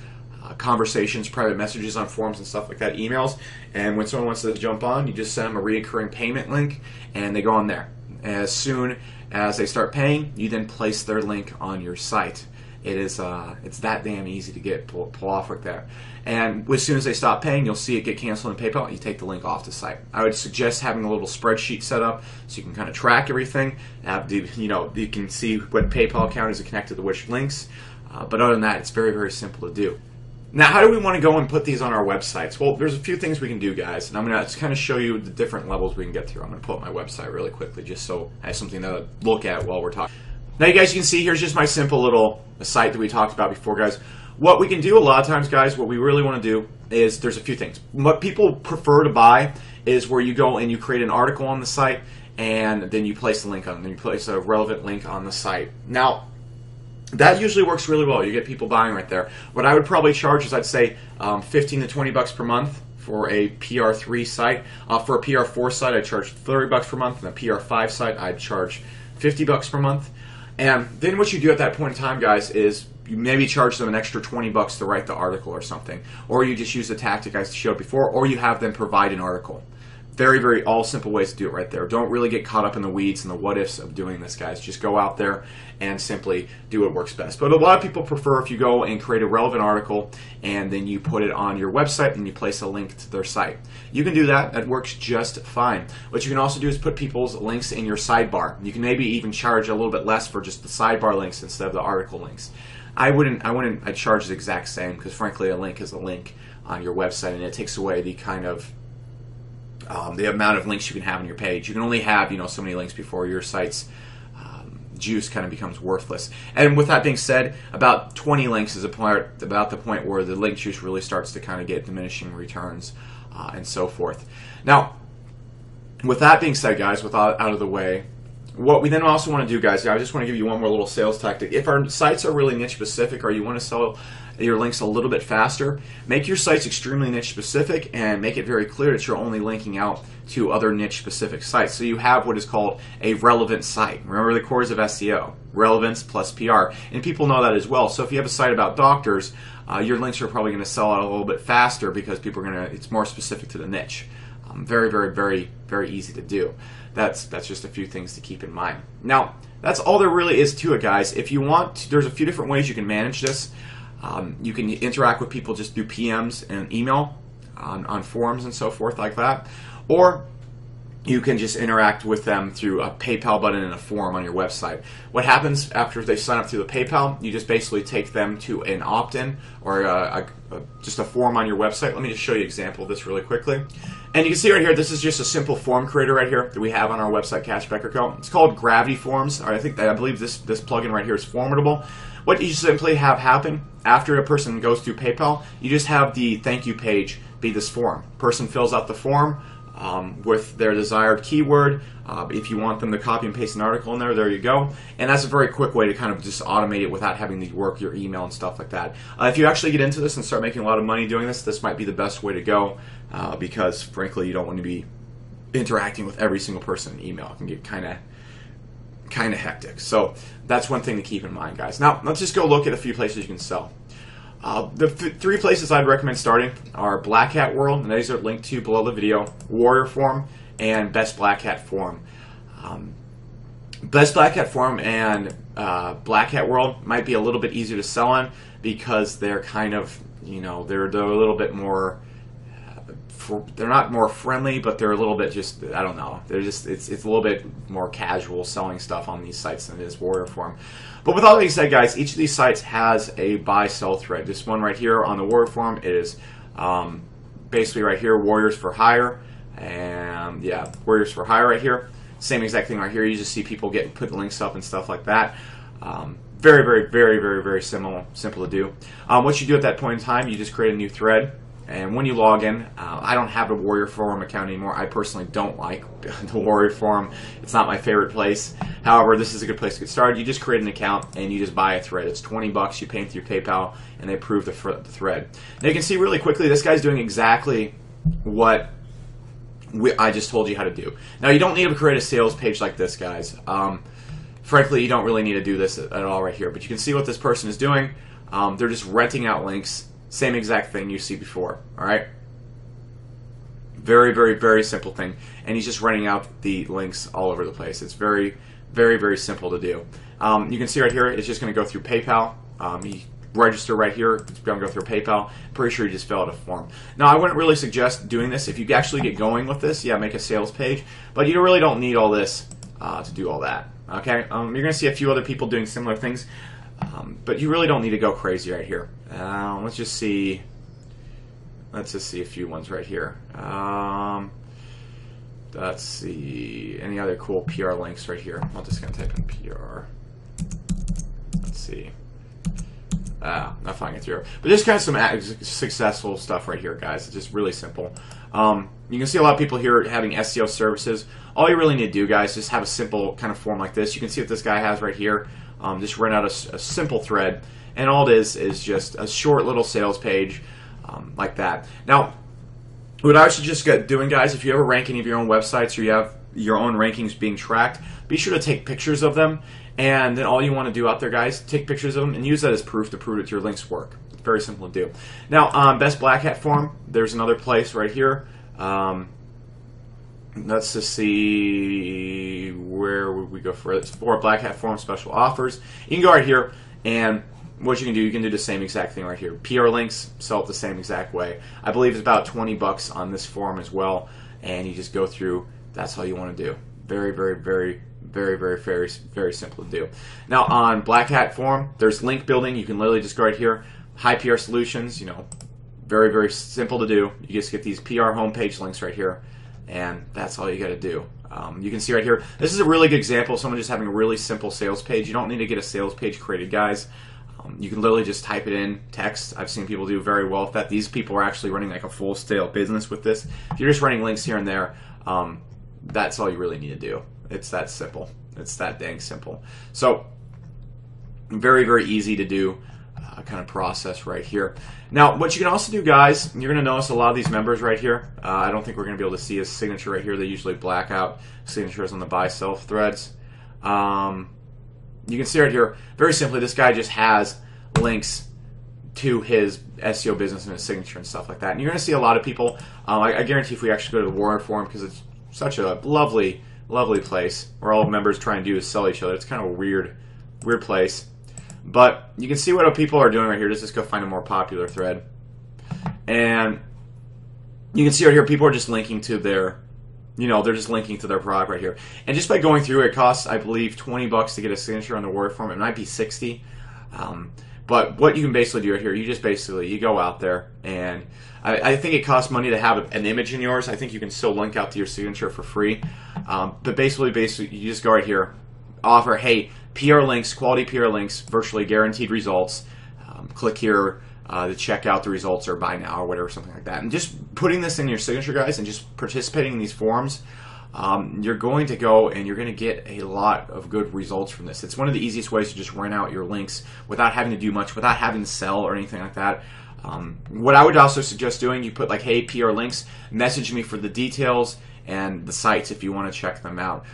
conversations, private messages on forums and stuff like that, emails. And when someone wants to jump on, you just send them a recurring payment link and they go on there. As soon as they start paying, you then place their link on your site. It's that damn easy to pull off like that. And as soon as they stop paying, you'll see it get canceled in PayPal. You take the link off the site. I would suggest having a little spreadsheet set up so you can kind of track everything. You can see what PayPal account is connected to which links. But other than that, it's very, very simple to do. Now, how do we want to go and put these on our websites? Well, there's a few things we can do, guys, and I'm going to kind of show you the different levels we can get through. I'm going to pull up my website really quickly just so I have something to look at while we're talking. Now, you guys can see here's just my simple little site that we talked about before, guys. What we can do a lot of times, guys, what we really want to do is there's a few things. What people prefer to buy is where you go and you create an article on the site and then you place a link on it, and you place a relevant link on the site. Now, that usually works really well. You get people buying right there. What I would probably charge is I'd say 15 to 20 bucks per month for a PR3 site. For a PR4 site, I'd charge 30 bucks per month, and a PR5 site, I'd charge 50 bucks per month. And then what you do at that point in time, guys, is you maybe charge them an extra 20 bucks to write the article or something. Or you just use the tactic I showed before, or you have them provide an article. Very, very all simple ways to do it right there. Don't really get caught up in the weeds and the what ifs of doing this, guys. Just go out there and simply do what works best. But a lot of people prefer if you go and create a relevant article and then you put it on your website and you place a link to their site. You can do that. That works just fine. What you can also do is put people's links in your sidebar. You can maybe even charge a little bit less for just the sidebar links instead of the article links. I'd charge the exact same because frankly a link is a link on your website and it takes away the kind of the amount of links you can have on your page. You can only have so many links before your site's juice kind of becomes worthless. And with that being said, about 20 links is about the point where the link juice really starts to kind of get diminishing returns and so forth. Now, with that being said, guys, out of the way, what we then also want to do, guys, I just want to give you one more little sales tactic. If our sites are really niche specific or you want to sell your links a little bit faster, make your sites extremely niche specific and make it very clear that you're only linking out to other niche specific sites. So you have what is called a relevant site. Remember the cores of SEO, relevance plus PR. And people know that as well. So if you have a site about doctors, your links are probably going to sell out a little bit faster because people are it's more specific to the niche. Very, very, very, very easy to do. That's just a few things to keep in mind. Now, that's all there really is to it, guys. If you want, there's a few different ways you can manage this. You can interact with people just through PMs and email on forums and so forth like that. Or you can just interact with them through a PayPal button and a form on your website. What happens after they sign up through the PayPal, you just basically take them to an opt-in or just a form on your website. Let me just show you an example of this really quickly. And you can see right here, this is just a simple form creator right here that we have on our website, Cashback Co. It's called Gravity Forms. I believe this plugin right here is formidable. What you simply have happen after a person goes through PayPal, you just have the thank you page be this form. Person fills out the form with their desired keyword. If you want them to copy and paste an article in there, there you go. And that's a very quick way to kind of just automate it without having to work your email and stuff like that. If you actually get into this and start making a lot of money doing this, this might be the best way to go because, frankly, you don't want to be interacting with every single person in email. It can get kind of hectic. So that's one thing to keep in mind, guys. Now, let's just go look at a few places you can sell. The three places I'd recommend starting are Black Hat World, and these are linked to below the video, Warrior Forum, and Best Black Hat Forum. Best Black Hat Forum and Black Hat World might be a little bit easier to sell on because they're kind of, they're a little bit more, they're not more friendly, but they're a little bit just, I don't know, they're just, it's a little bit more casual selling stuff on these sites than it is Warrior Forum. But with all that being said, guys, each of these sites has a buy-sell thread. This one right here on the Warrior Forum is basically right here, Warriors for Hire, and yeah, Warriors for Hire right here. Same exact thing right here. You just see people putting links up and stuff like that. Very, very, very, very, very simple to do. What you do at that point in time, you just create a new thread. And when you log in, I don't have a Warrior Forum account anymore. I personally don't like the Warrior Forum. It's not my favorite place. However, this is a good place to get started. You just create an account and you just buy a thread. It's 20 bucks. You pay through PayPal and they approve the thread. Now you can see really quickly this guy's doing exactly what I just told you how to do. Now you don't need to create a sales page like this, guys. Frankly, you don't really need to do this at all right here. But you can see what this person is doing. They're just renting out links. Same exact thing you see before, all right? Very, very, very simple thing. And he's just renting out the links all over the place. It's very, very, very simple to do. You can see right here, it's just going to go through PayPal. You register right here. It's going to go through PayPal. Pretty sure you just fill out a form. Now, I wouldn't really suggest doing this. If you actually get going with this, yeah, make a sales page. But you really don't need all this to do all that, okay? You're going to see a few other people doing similar things. But you really don't need to go crazy right here. Let's just see a few ones right here. Let's see any other cool PR links right here. I'm just going to type in PR. Let's see. Not finding it through. But just kind of some successful stuff right here, guys. It's just really simple. You can see a lot of people here having SEO services. All you really need to do, guys, is just have a simple kind of form like this. You can see what this guy has right here. Just rent out a simple thread, and all it is just a short little sales page like that. Now, what I should just get doing, guys, if you ever rank any of your own websites or you have your own rankings being tracked, be sure to take pictures of them, and then all you want to do out there, guys, take pictures of them and use that as proof to prove that your links work. It's very simple to do. Now, on Best Black Hat Forum, there's another place right here. Let's just see where would we go for it. It's for Black Hat Forum special offers. You can go right here, and what you can do the same exact thing right here. PR links, sell it the same exact way. I believe it's about 20 bucks on this forum as well, and you just go through. That's all you want to do. Very, very, very, very, very, very, very simple to do. Now on Black Hat Forum, there's link building. You can literally just go right here. High PR solutions. Very, very simple to do. You just get these PR homepage links right here. And that's all you got to do. You can see right here, this is a really good example of someone just having a really simple sales page. You don't need to get a sales page created, guys. You can literally just type it in, text. I've seen people do very well with that. These people are actually running like a full-scale business with this. If you're just running links here and there, that's all you really need to do. It's that simple. It's that dang simple. So, very, very easy to do kind of process right here. Now, what you can also do, guys, you're going to notice a lot of these members right here. I don't think we're going to be able to see his signature right here. They usually black out signatures on the buy-sell threads. You can see right here, very simply, this guy just has links to his SEO business and his signature and stuff like that. And you're going to see a lot of people, I guarantee if we actually go to the Warrior Forum, because it's such a lovely, lovely place where all members try and do is sell each other. It's kind of a weird place. But you can see what people are doing right here. Just go find a more popular thread. And you can see right here, people are just linking to their, they're just linking to their product right here. And just by going through, it costs, I believe, 20 bucks to get a signature on the Warrior Forum. It might be 60. But what you can basically do right here, you go out there, and I think it costs money to have an image in yours. I think you can still link out to your signature for free. But basically, you just go right here, offer, hey, PR links, quality PR links, virtually guaranteed results. Click here to check out the results or buy now or whatever, something like that. And just putting this in your signature, guys, and just participating in these forums, you're going to go and you're going to get a lot of good results from this. It's one of the easiest ways to just rent out your links without having to do much, without having to sell or anything like that. What I would also suggest doing, you put like, hey, PR links, message me for the details and the sites if you want to check them out.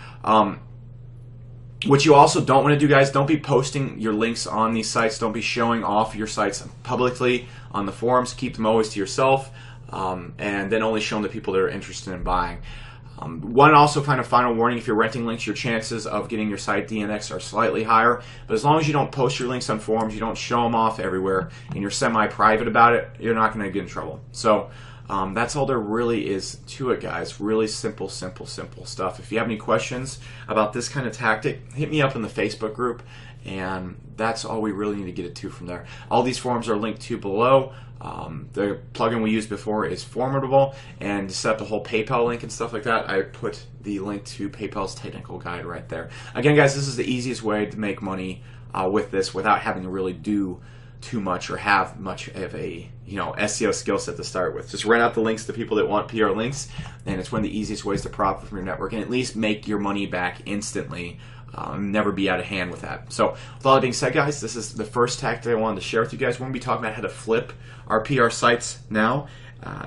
What you also don't want to do, guys, don't be posting your links on these sites. Don't be showing off your sites publicly on the forums. Keep them always to yourself, and then only show them to people that are interested in buying. One also kind of final warning, if you're renting links, your chances of getting your site DNX are slightly higher. But as long as you don't post your links on forums, you don't show them off everywhere, and you're semi-private about it, you're not going to get in trouble. So that's all there really is to it, guys. Really simple, simple, simple stuff. If you have any questions about this kind of tactic, hit me up in the Facebook group, and that's all we really need to get it to from there. All these forums are linked to below. The plugin we used before is Formidable, and to set up the whole PayPal link and stuff like that, I put the link to PayPal's technical guide right there. Again, guys, this is the easiest way to make money with this without having to really do too much or have much of a SEO skill set to start with. Just rent out the links to people that want PR links, and it's one of the easiest ways to profit from your network and at least make your money back instantly. Never be out of hand with that. So with all that being said, guys, this is the first tactic I wanted to share with you guys. We're going to be talking about how to flip our PR sites now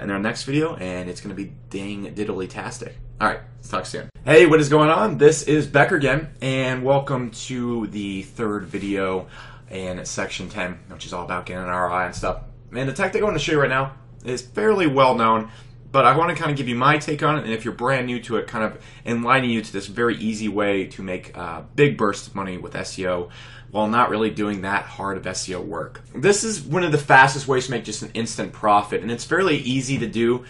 in our next video, and it's going to be dang diddly-tastic. All right, let's talk soon. Hey, what is going on? This is Becker again, and welcome to the third video in section 10, which is all about getting an ROI and stuff. And the tactic I want to show you right now is fairly well known, but I want to kind of give you my take on it, and if you're brand new to it, kind of enlightening you to this very easy way to make big bursts of money with SEO while not really doing that hard of SEO work. This is one of the fastest ways to make just an instant profit, and it's fairly easy to do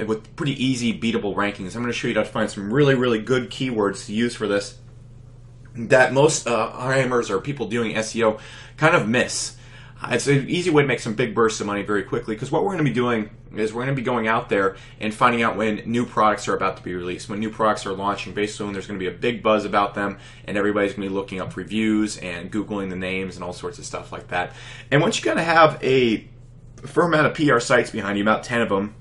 with pretty easy beatable rankings. I'm going to show you how to find some really, really good keywords to use for this that most IMers or people doing SEO kind of miss. It's an easy way to make some big bursts of money very quickly, because what we're going to be doing is we're going to be going out there and finding out when new products are about to be released, when new products are launching. Basically, when there's going to be a big buzz about them, and everybody's going to be looking up reviews and Googling the names and all sorts of stuff like that. And once you kind of have a fair amount of PR sites behind you, about 10 of them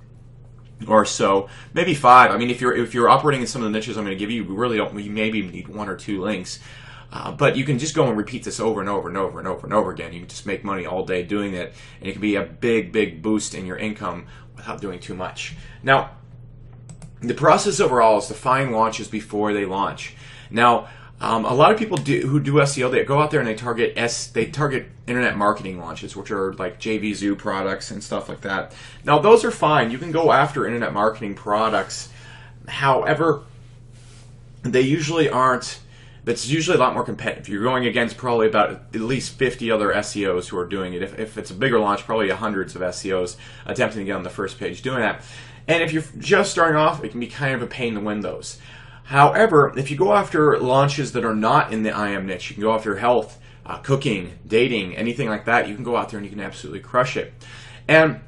or so, maybe 5. I mean, if you're operating in some of the niches I'm going to give you, we really don't. You maybe need 1 or 2 links. But you can just go and repeat this over and over and over and over and over again. You can just make money all day doing it, and it can be a big, big boost in your income without doing too much. Now, the process overall is to find launches before they launch. Now, a lot of people who do SEO, they go out there and they target internet marketing launches, which are like JVZoo products and stuff like that. Now, those are fine. You can go after internet marketing products. However, they usually aren't. That's usually a lot more competitive. You're going against probably about at least 50 other SEOs who are doing it. If it's a bigger launch, probably hundreds of SEOs attempting to get on the first page doing that. And if you're just starting off, it can be kind of a pain to win those. However, if you go after launches that are not in the IM niche, you can go after health, cooking, dating, anything like that, you can go out there and you can absolutely crush it. And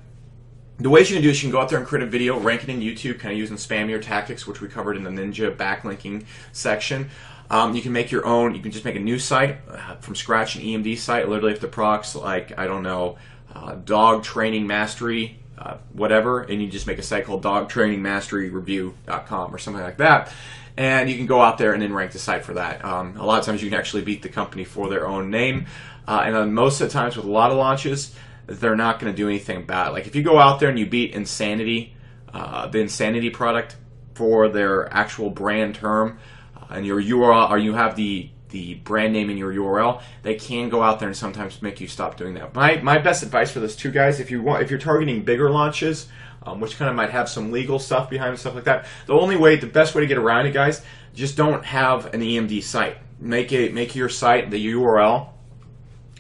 the ways you can do is you can go out there and create a video, rank it in YouTube, kind of using spammier tactics, which we covered in the Ninja backlinking section. You can make your own. You can just make a new site from scratch, an EMD site. Literally, if the product's like, I don't know, dog training mastery, whatever, and you just make a site called dogtrainingmasteryreview.com or something like that, and you can go out there and then rank the site for that. A lot of times you can actually beat the company for their own name, and most of the times with a lot of launches, they're not going to do anything bad. Like if you go out there and you beat Insanity, the Insanity product for their actual brand term, and your URL, or you have the brand name in your URL, they can go out there and sometimes make you stop doing that. My best advice for this too, guys, if you're targeting bigger launches, which kind of might have some legal stuff behind and stuff like that, the best way to get around it, guys, just don't have an EMD site. Make your site the URL,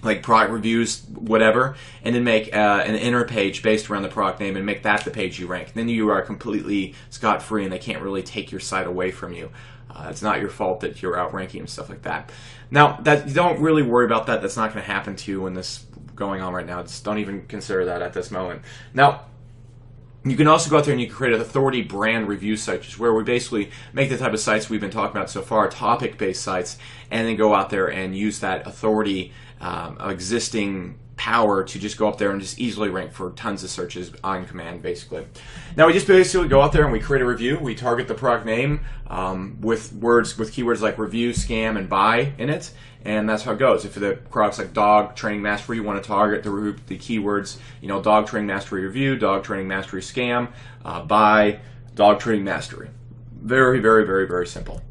like product reviews, whatever, and then make an inner page based around the product name and make that the page you rank. Then you are completely scot-free and they can't really take your site away from you. It's not your fault that you're outranking and stuff like that. Now, don't really worry about that. That's not going to happen to you when this is going on right now. Just don't even consider that at this moment. Now, you can also go out there and you can create an authority brand review site, which is where we basically make the type of sites we've been talking about so far, topic-based sites, and then go out there and use that authority existing power to just go up there and just easily rank for tons of searches on command, basically. Now we just basically go out there and we create a review. We target the product name with keywords like review, scam, and buy in it, and that's how it goes. If the product's like dog training mastery, you want to target the keywords, dog training mastery review, dog training mastery scam, buy, dog training mastery. Very, very, very, very simple.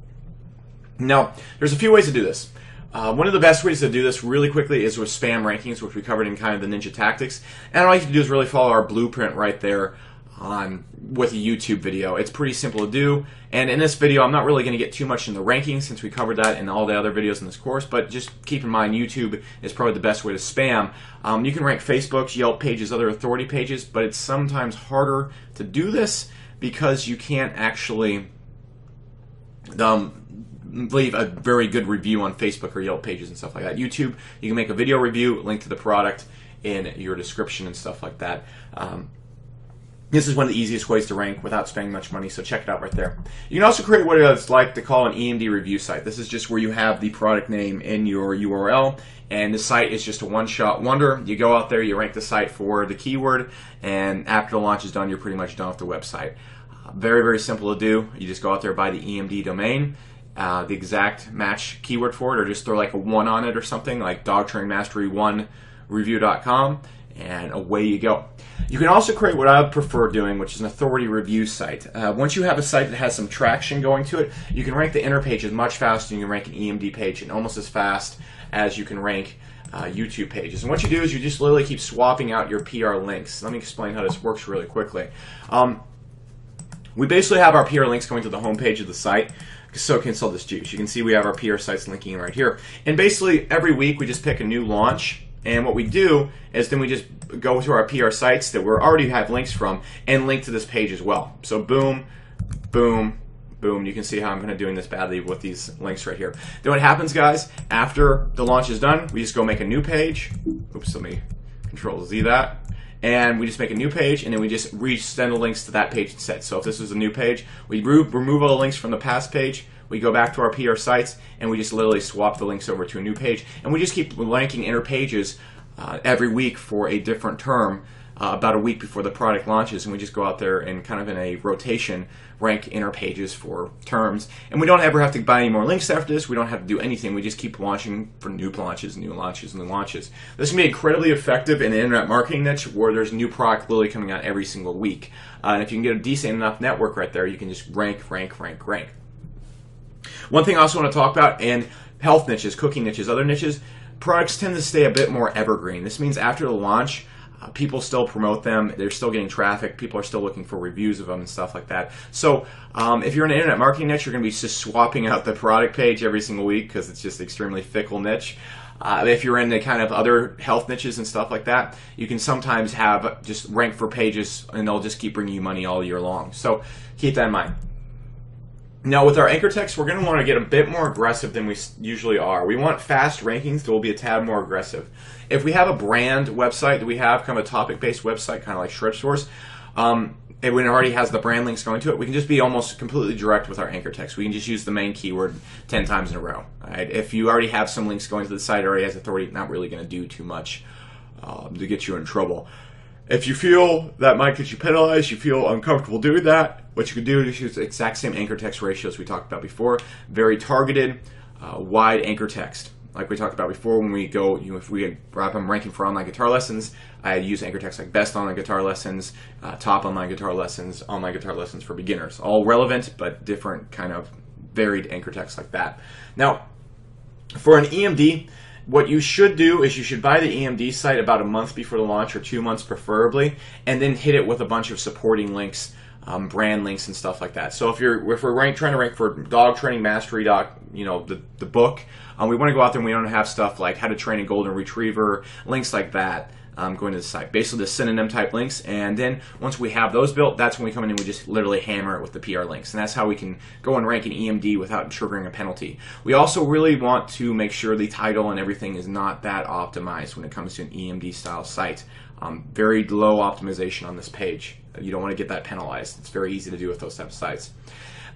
Now, there's a few ways to do this. One of the best ways to do this really quickly is with spam rankings, which we covered in kind of the Ninja Tactics. And all you have to do is really follow our blueprint right there with a YouTube video. It's pretty simple to do. And in this video, I'm not really going to get too much in the rankings since we covered that in all the other videos in this course. But just keep in mind, YouTube is probably the best way to spam. You can rank Facebook's, Yelp pages, other authority pages, but it's sometimes harder to do this because you can't actually leave a very good review on Facebook or Yelp pages and stuff like that. YouTube, you can make a video review, link to the product in your description and stuff like that. This is one of the easiest ways to rank without spending much money, so check it out right there. You can also create what it's like to call an EMD review site. This is just where you have the product name in your URL, and the site is just a one-shot wonder. You go out there, you rank the site for the keyword, and after the launch is done, you're pretty much done with the website. Very, very simple to do. You just go out there, buy the EMD domain, the exact match keyword for it, or just throw like a 1 on it or something, like dogtrainingmastery1review.com, and away you go. You can also create what I would prefer doing, which is an authority review site. Once you have a site that has some traction going to it, you can rank the inner pages much faster than you can rank an EMD page, and almost as fast as you can rank YouTube pages. And what you do is you just literally keep swapping out your PR links. Let me explain how this works really quickly. We basically have our PR links going to the home page of the site. So can sell this juice. You can see we have our PR sites linking right here. And basically every week we just pick a new launch, and what we do is then we just go to our PR sites that we already have links from and link to this page as well. So boom, boom, boom. You can see how I'm kind of doing this badly with these links right here. Then what happens, guys, after the launch is done, we just go make a new page. Oops, let me Control Z that. And we just make a new page, and then we just resend the links to that page instead. So if this is a new page, we remove all the links from the past page, we go back to our PR sites, and we just literally swap the links over to a new page. And we just keep ranking inner pages every week for a different term, about a week before the product launches, and we just go out there and kind of in a rotation rank inner pages for terms. And we don't ever have to buy any more links after this. We don't have to do anything. We just keep launching for new launches, new launches, new launches. This can be incredibly effective in the internet marketing niche where there's a new product literally coming out every single week. And if you can get a decent enough network right there, you can just rank, rank, rank, rank. One thing I also want to talk about in health niches, cooking niches, other niches, products tend to stay a bit more evergreen. This means after the launch, people still promote them, they're still getting traffic, people are still looking for reviews of them and stuff like that. So if you're in an internet marketing niche, you're going to be just swapping out the product page every single week because it's just an extremely fickle niche. If you're in the kind of other health niches and stuff like that, you can sometimes have just rank for pages and they'll just keep bringing you money all year long. So keep that in mind. Now with our anchor text, we're going to want to get a bit more aggressive than we usually are. We want fast rankings that will be a tad more aggressive. If we have a brand website that we have, kind of a topic-based website, kind of like Shred Source, and when it already has the brand links going to it, we can just be almost completely direct with our anchor text. We can just use the main keyword 10 times in a row. Right? If you already have some links going to the site, already has authority, not really going to do too much to get you in trouble. If you feel that might get you penalized, you feel uncomfortable doing that, what you can do is use the exact same anchor text ratios we talked about before. Very targeted, wide anchor text. Like we talked about before, when we go, if I'm ranking for online guitar lessons, I use anchor text like best online guitar lessons, top online guitar lessons for beginners. All relevant, but different kind of varied anchor text like that. Now, for an EMD, what you should do is you should buy the EMD site about a month before the launch, or 2 months preferably, and then hit it with a bunch of supporting links, brand links and stuff like that. So if we're trying to rank for Dog Training Mastery, the book, we want to go out there and we want to have stuff like how to train a golden retriever, links like that. Going to the site, basically the synonym type links, and then once we have those built, that's when we come in and we just literally hammer it with the PR links, and that's how we can go and rank an EMD without triggering a penalty. We also really want to make sure the title and everything is not that optimized when it comes to an EMD style site. Very low optimization on this page. You don't want to get that penalized. It's very easy to do with those type of sites.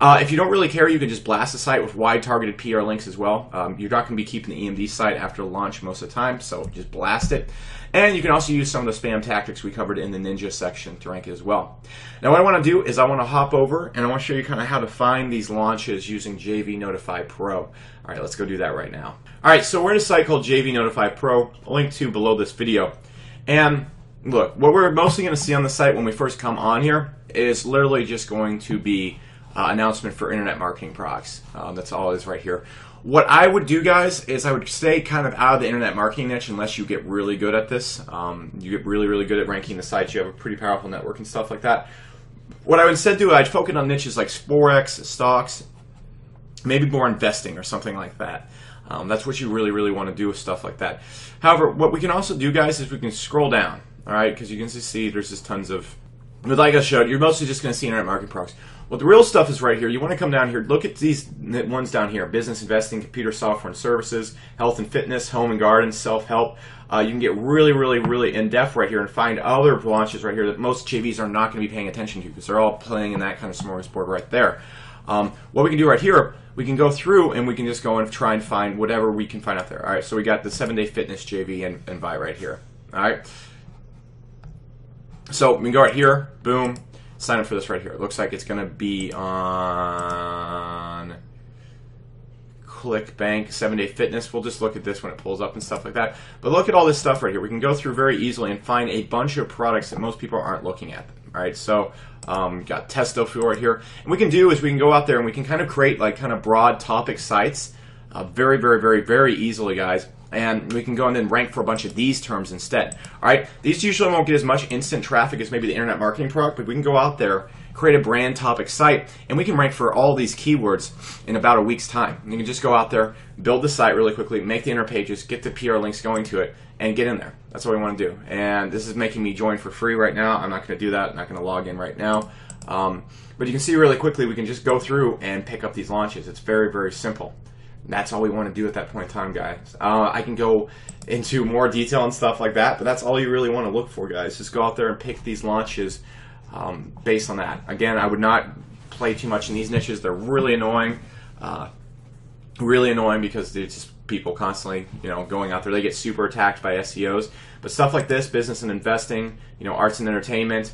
If you don't really care, you can just blast the site with wide targeted PR links as well. You're not going to be keeping the EMD site after launch most of the time, so just blast it. And you can also use some of the spam tactics we covered in the Ninja section to rank it as well. Now what I want to do is I want to hop over and I want to show you kind of how to find these launches using JV Notify Pro. Alright, let's go do that right now. Alright, so we're in a site called JV Notify Pro, linked to below this video. And look, what we're mostly going to see on the site when we first come on here is literally just going to be announcement for internet marketing products. That's all it is right here. What I would do, guys, is I would stay kind of out of the internet marketing niche unless you get really good at this. You get really, really good at ranking the sites. You have a pretty powerful network and stuff like that. What I would instead do, I'd focus on niches like Forex, stocks, maybe more investing or something like that. That's what you really, really want to do with stuff like that. However, what we can also do, guys, is we can scroll down, all right? Because you can see there's just tons of, but like I showed, you're mostly just going to see internet marketing products. What the real stuff is right here. You want to come down here, look at these ones down here: business, investing, computer, software, and services, health and fitness, home and garden, self-help. You can get really in-depth right here and find other launches right here that most JVs are not going to be paying attention to because they're all playing in that kind of smorgasbord right there. What we can do right here, we can go through and we can just go and try and find whatever we can find out there. All right, so we got the 7-day fitness JV and buy right here. All right. So we can go right here, boom, sign up for this right here. It looks like it's going to be on ClickBank, 7-day fitness. We'll just look at this when it pulls up and stuff like that. But look at all this stuff right here. We can go through very easily and find a bunch of products that most people aren't looking at. All right, so got Testo Fuel right here. And what we can do is we can go out there and we can kind of create like kind of broad topic sites very easily, guys. And we can go and then rank for a bunch of these terms instead. All right, these usually won't get as much instant traffic as maybe the internet marketing product, but we can go out there, create a brand topic site, and we can rank for all these keywords in about a week's time. And you can just go out there, build the site really quickly, make the inner pages, get the PR links going to it, and get in there. That's what we want to do. And this is making me join for free right now. I'm not going to do that. I'm not going to log in right now. But you can see really quickly we can just go through and pick up these launches. It's very simple. That's all we want to do at that point in time, guys. I can go into more detail and stuff like that, but that's all you really want to look for, guys. Just go out there and pick these launches based on that. Again, I would not play too much in these niches. They're really annoying. Because it's just people constantly, going out there. They get super attacked by SEOs. But stuff like this, business and investing, arts and entertainment,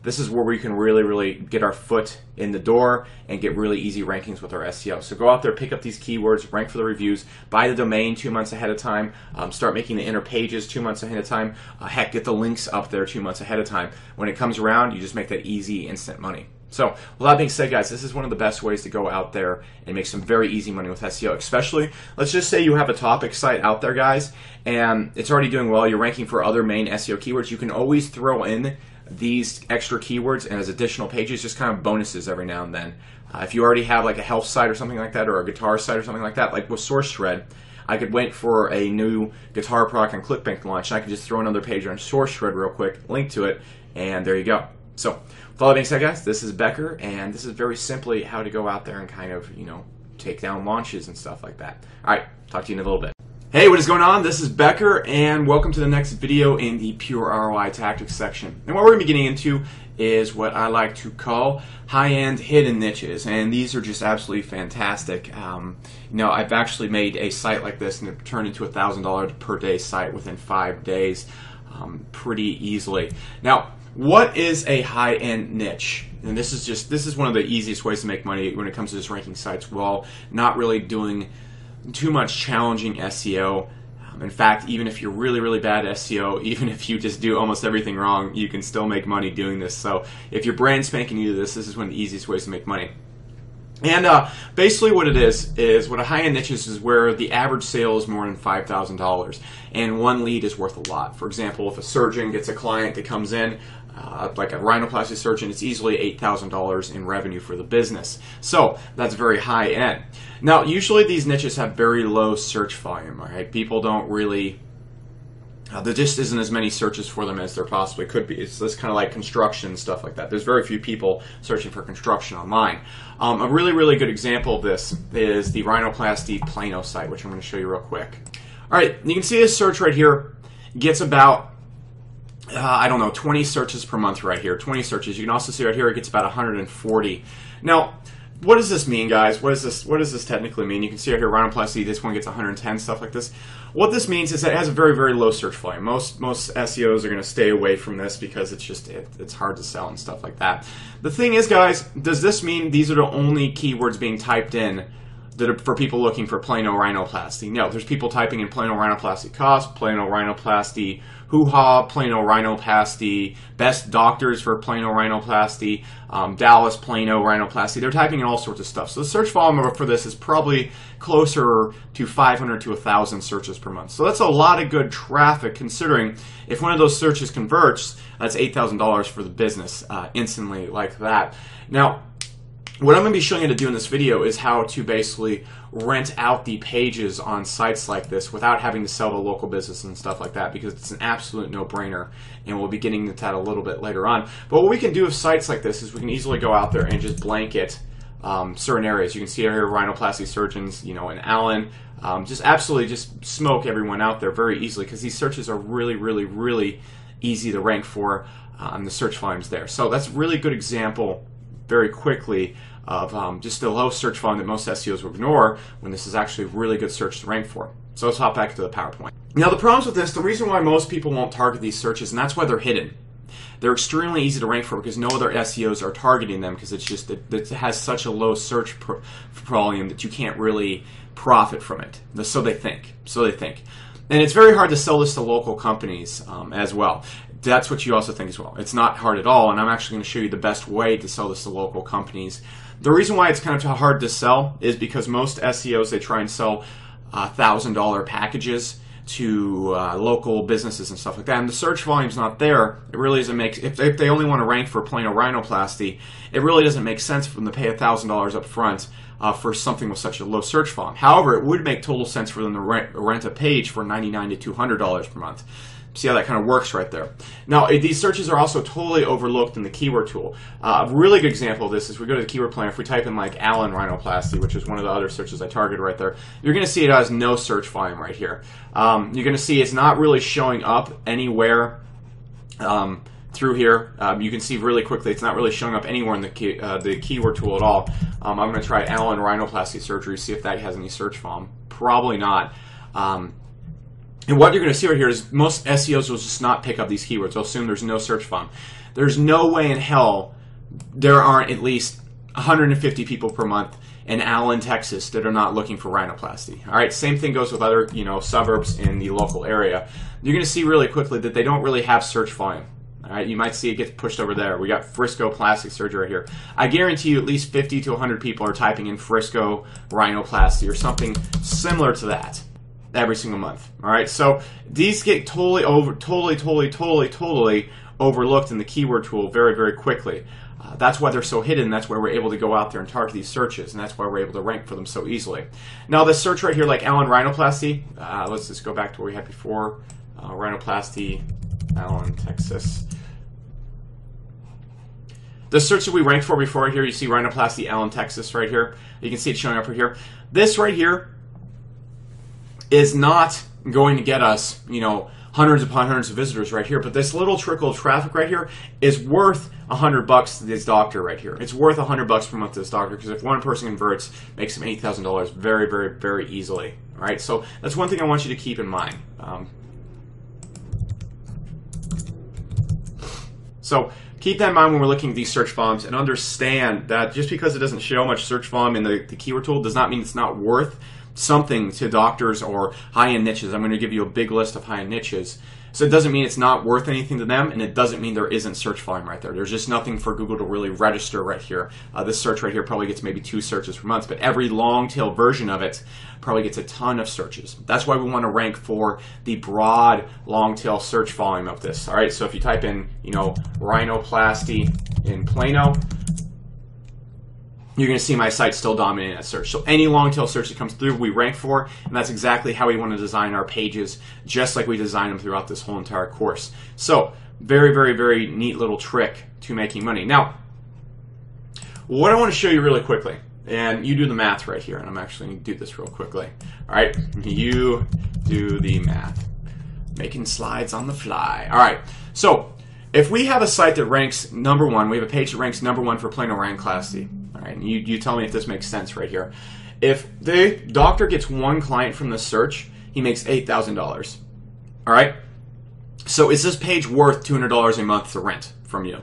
this is where we can really get our foot in the door and get really easy rankings with our SEO. So go out there, pick up these keywords, rank for the reviews, buy the domain 2 months ahead of time, start making the inner pages 2 months ahead of time, heck, get the links up there 2 months ahead of time. When it comes around, you just make that easy, instant money. So, with that being said, guys, this is one of the best ways to go out there and make some very easy money with SEO. Especially, let's just say you have a topic site out there, guys, and it's already doing well. You're ranking for other main SEO keywords. You can always throw in these extra keywords and as additional pages, just kind of bonuses every now and then. If you already have like a health site or something like that, or a guitar site or something like that, like with SourceShred, I could wait for a new guitar product on ClickBank launch, and I could just throw another page on SourceShred real quick, link to it, and there you go. So, with all that being said, guys, this is Becker, and this is very simply how to go out there and kind of, take down launches and stuff like that. All right, talk to you in a little bit. Hey, what is going on? This is Becker, and welcome to the next video in the Pure ROI Tactics section. And what we're going to be getting into is what I like to call high-end hidden niches, and these are just absolutely fantastic. I've actually made a site like this, and it turned into a $1,000 per day site within 5 days pretty easily. Now, what is a high-end niche? And this is one of the easiest ways to make money when it comes to just ranking sites while not really doing too much challenging SEO. In fact, even if you're really bad at SEO, even if you just do almost everything wrong, you can still make money doing this. So if you're brand spanking new to this is one of the easiest ways to make money. And basically what it is what a high-end niche is where the average sale is more than $5,000 and one lead is worth a lot. For example, if a surgeon gets a client that comes in, like a rhinoplasty surgeon, it's easily $8,000 in revenue for the business. So that's very high end. Now, usually these niches have very low search volume, all right? People don't really, there just isn't as many searches for them as there possibly could be. It's this kind of like construction, stuff like that. There's very few people searching for construction online. A really good example of this is the rhinoplasty Plano site, which I'm going to show you real quick. All right, you can see this search right here gets about 20 searches per month right here. 20 searches. You can also see right here it gets about 140. Now, what does this mean, guys? What does this technically mean? You can see right here rhinoplasty, this one gets 110, stuff like this. What this means is that it has a very low search volume. Most SEOs are going to stay away from this because it's hard to sell and stuff like that. The thing is, guys, does this mean these are the only keywords being typed in that are for people looking for Plano rhinoplasty? No, there's people typing in Plano rhinoplasty cost, Plano rhinoplasty hoo-ha, Plano rhinoplasty, best doctors for Plano rhinoplasty, Dallas Plano rhinoplasty. They're typing in all sorts of stuff. So the search volume for this is probably closer to 500 to 1,000 searches per month. So that's a lot of good traffic, considering if one of those searches converts, that's $8,000 for the business instantly like that. Now, What I'm going to be showing you to do in this video is how to basically rent out the pages on sites like this without having to sell to local business and stuff like that, because it's an absolute no-brainer, and we'll be getting into that a little bit later on. But what we can do with sites like this is we can easily go out there and just blanket certain areas. You can see here rhinoplasty surgeons, you know, in Allen, just absolutely just smoke everyone out there very easily, because these searches are really, really, really easy to rank for on the search volumes there. So that's a really good example very quickly of just the low search volume that most SEOs will ignore when this is actually a really good search to rank for. So let's hop back to the PowerPoint. Now the problems with this, the reason why most people won't target these searches, and that's why they're hidden. They're extremely easy to rank for because no other SEOs are targeting them, because it's just it has such a low search volume that you can't really profit from it. So they think. And it's very hard to sell this to local companies as well. That's what you also think as well. It's not hard at all, and I'm actually going to show you the best way to sell this to local companies. The reason why it's kind of hard to sell is because most SEOs, they try and sell $1,000 packages to local businesses and stuff like that, and the search volume's not there. It really doesn't make, if they only want to rank for plain rhinoplasty, it really doesn't make sense for them to pay $1,000 up front for something with such a low search volume. However, it would make total sense for them to rent a page for $99 to $200 per month. See how that kind of works right there. Now, these searches are also totally overlooked in the keyword tool. A really good example of this is we go to the keyword planner. If we type in like Allen rhinoplasty, which is one of the other searches I targeted right there, you're going to see it has no search volume right here. You're going to see it's not really showing up anywhere through here. You can see really quickly it's not really showing up anywhere in the keyword tool at all. I'm going to try Allen rhinoplasty surgery, see if that has any search volume. Probably not. And what you're going to see right here is most SEOs will just not pick up these keywords. They'll assume there's no search volume. There's no way in hell there aren't at least 150 people per month in Allen, Texas that are not looking for rhinoplasty. All right, same thing goes with other, you know, suburbs in the local area. You're going to see really quickly that they don't really have search volume. All right, you might see it get pushed over there. We got Frisco plastic surgery right here. I guarantee you at least 50 to 100 people are typing in Frisco rhinoplasty or something similar to that every single month. All right, so these get totally overlooked in the keyword tool very, very quickly. That's why they're so hidden. That's why we're able to go out there and target these searches, and that's why we're able to rank for them so easily. Now, this search right here, like Allen rhinoplasty, let's just go back to what we had before. Rhinoplasty, Allen, Texas. The search that we ranked for before right here, you see rhinoplasty, Allen, Texas right here. You can see it showing up right here. This right here is not going to get us, you know, hundreds upon hundreds of visitors right here, but this little trickle of traffic right here is worth $100 to this doctor right here. It's worth $100 per month to this doctor, because if one person converts, makes them $8,000 very, very, very easily. All right, so that's one thing I want you to keep in mind. So keep that in mind when we're looking at these search volumes, and understand that just because it doesn't show much search volume in the keyword tool does not mean it's not worth something to doctors or high-end niches. I'm going to give you a big list of high-end niches. So it doesn't mean it's not worth anything to them, and it doesn't mean there isn't search volume right there. There's just nothing for Google to really register right here. This search right here probably gets maybe 2 searches per month, but every long-tail version of it probably gets a ton of searches. That's why we want to rank for the broad, long-tail search volume of this. All right, so if you type in, you know, rhinoplasty in Plano, you're going to see my site still dominating that search. So any long tail search that comes through, we rank for, and that's exactly how we want to design our pages, just like we design them throughout this whole entire course. So very, very, very neat little trick to making money. Now, what I want to show you really quickly, and you do the math right here, and I'm actually going to do this real quickly. All right, you do the math. Making slides on the fly. All right, so if we have a site that ranks #1, we have a page that ranks #1 for Plano rhinoplasty. All right, and you tell me if this makes sense right here. If the doctor gets 1 client from the search, he makes $8,000. All right, so is this page worth $200 a month to rent from you?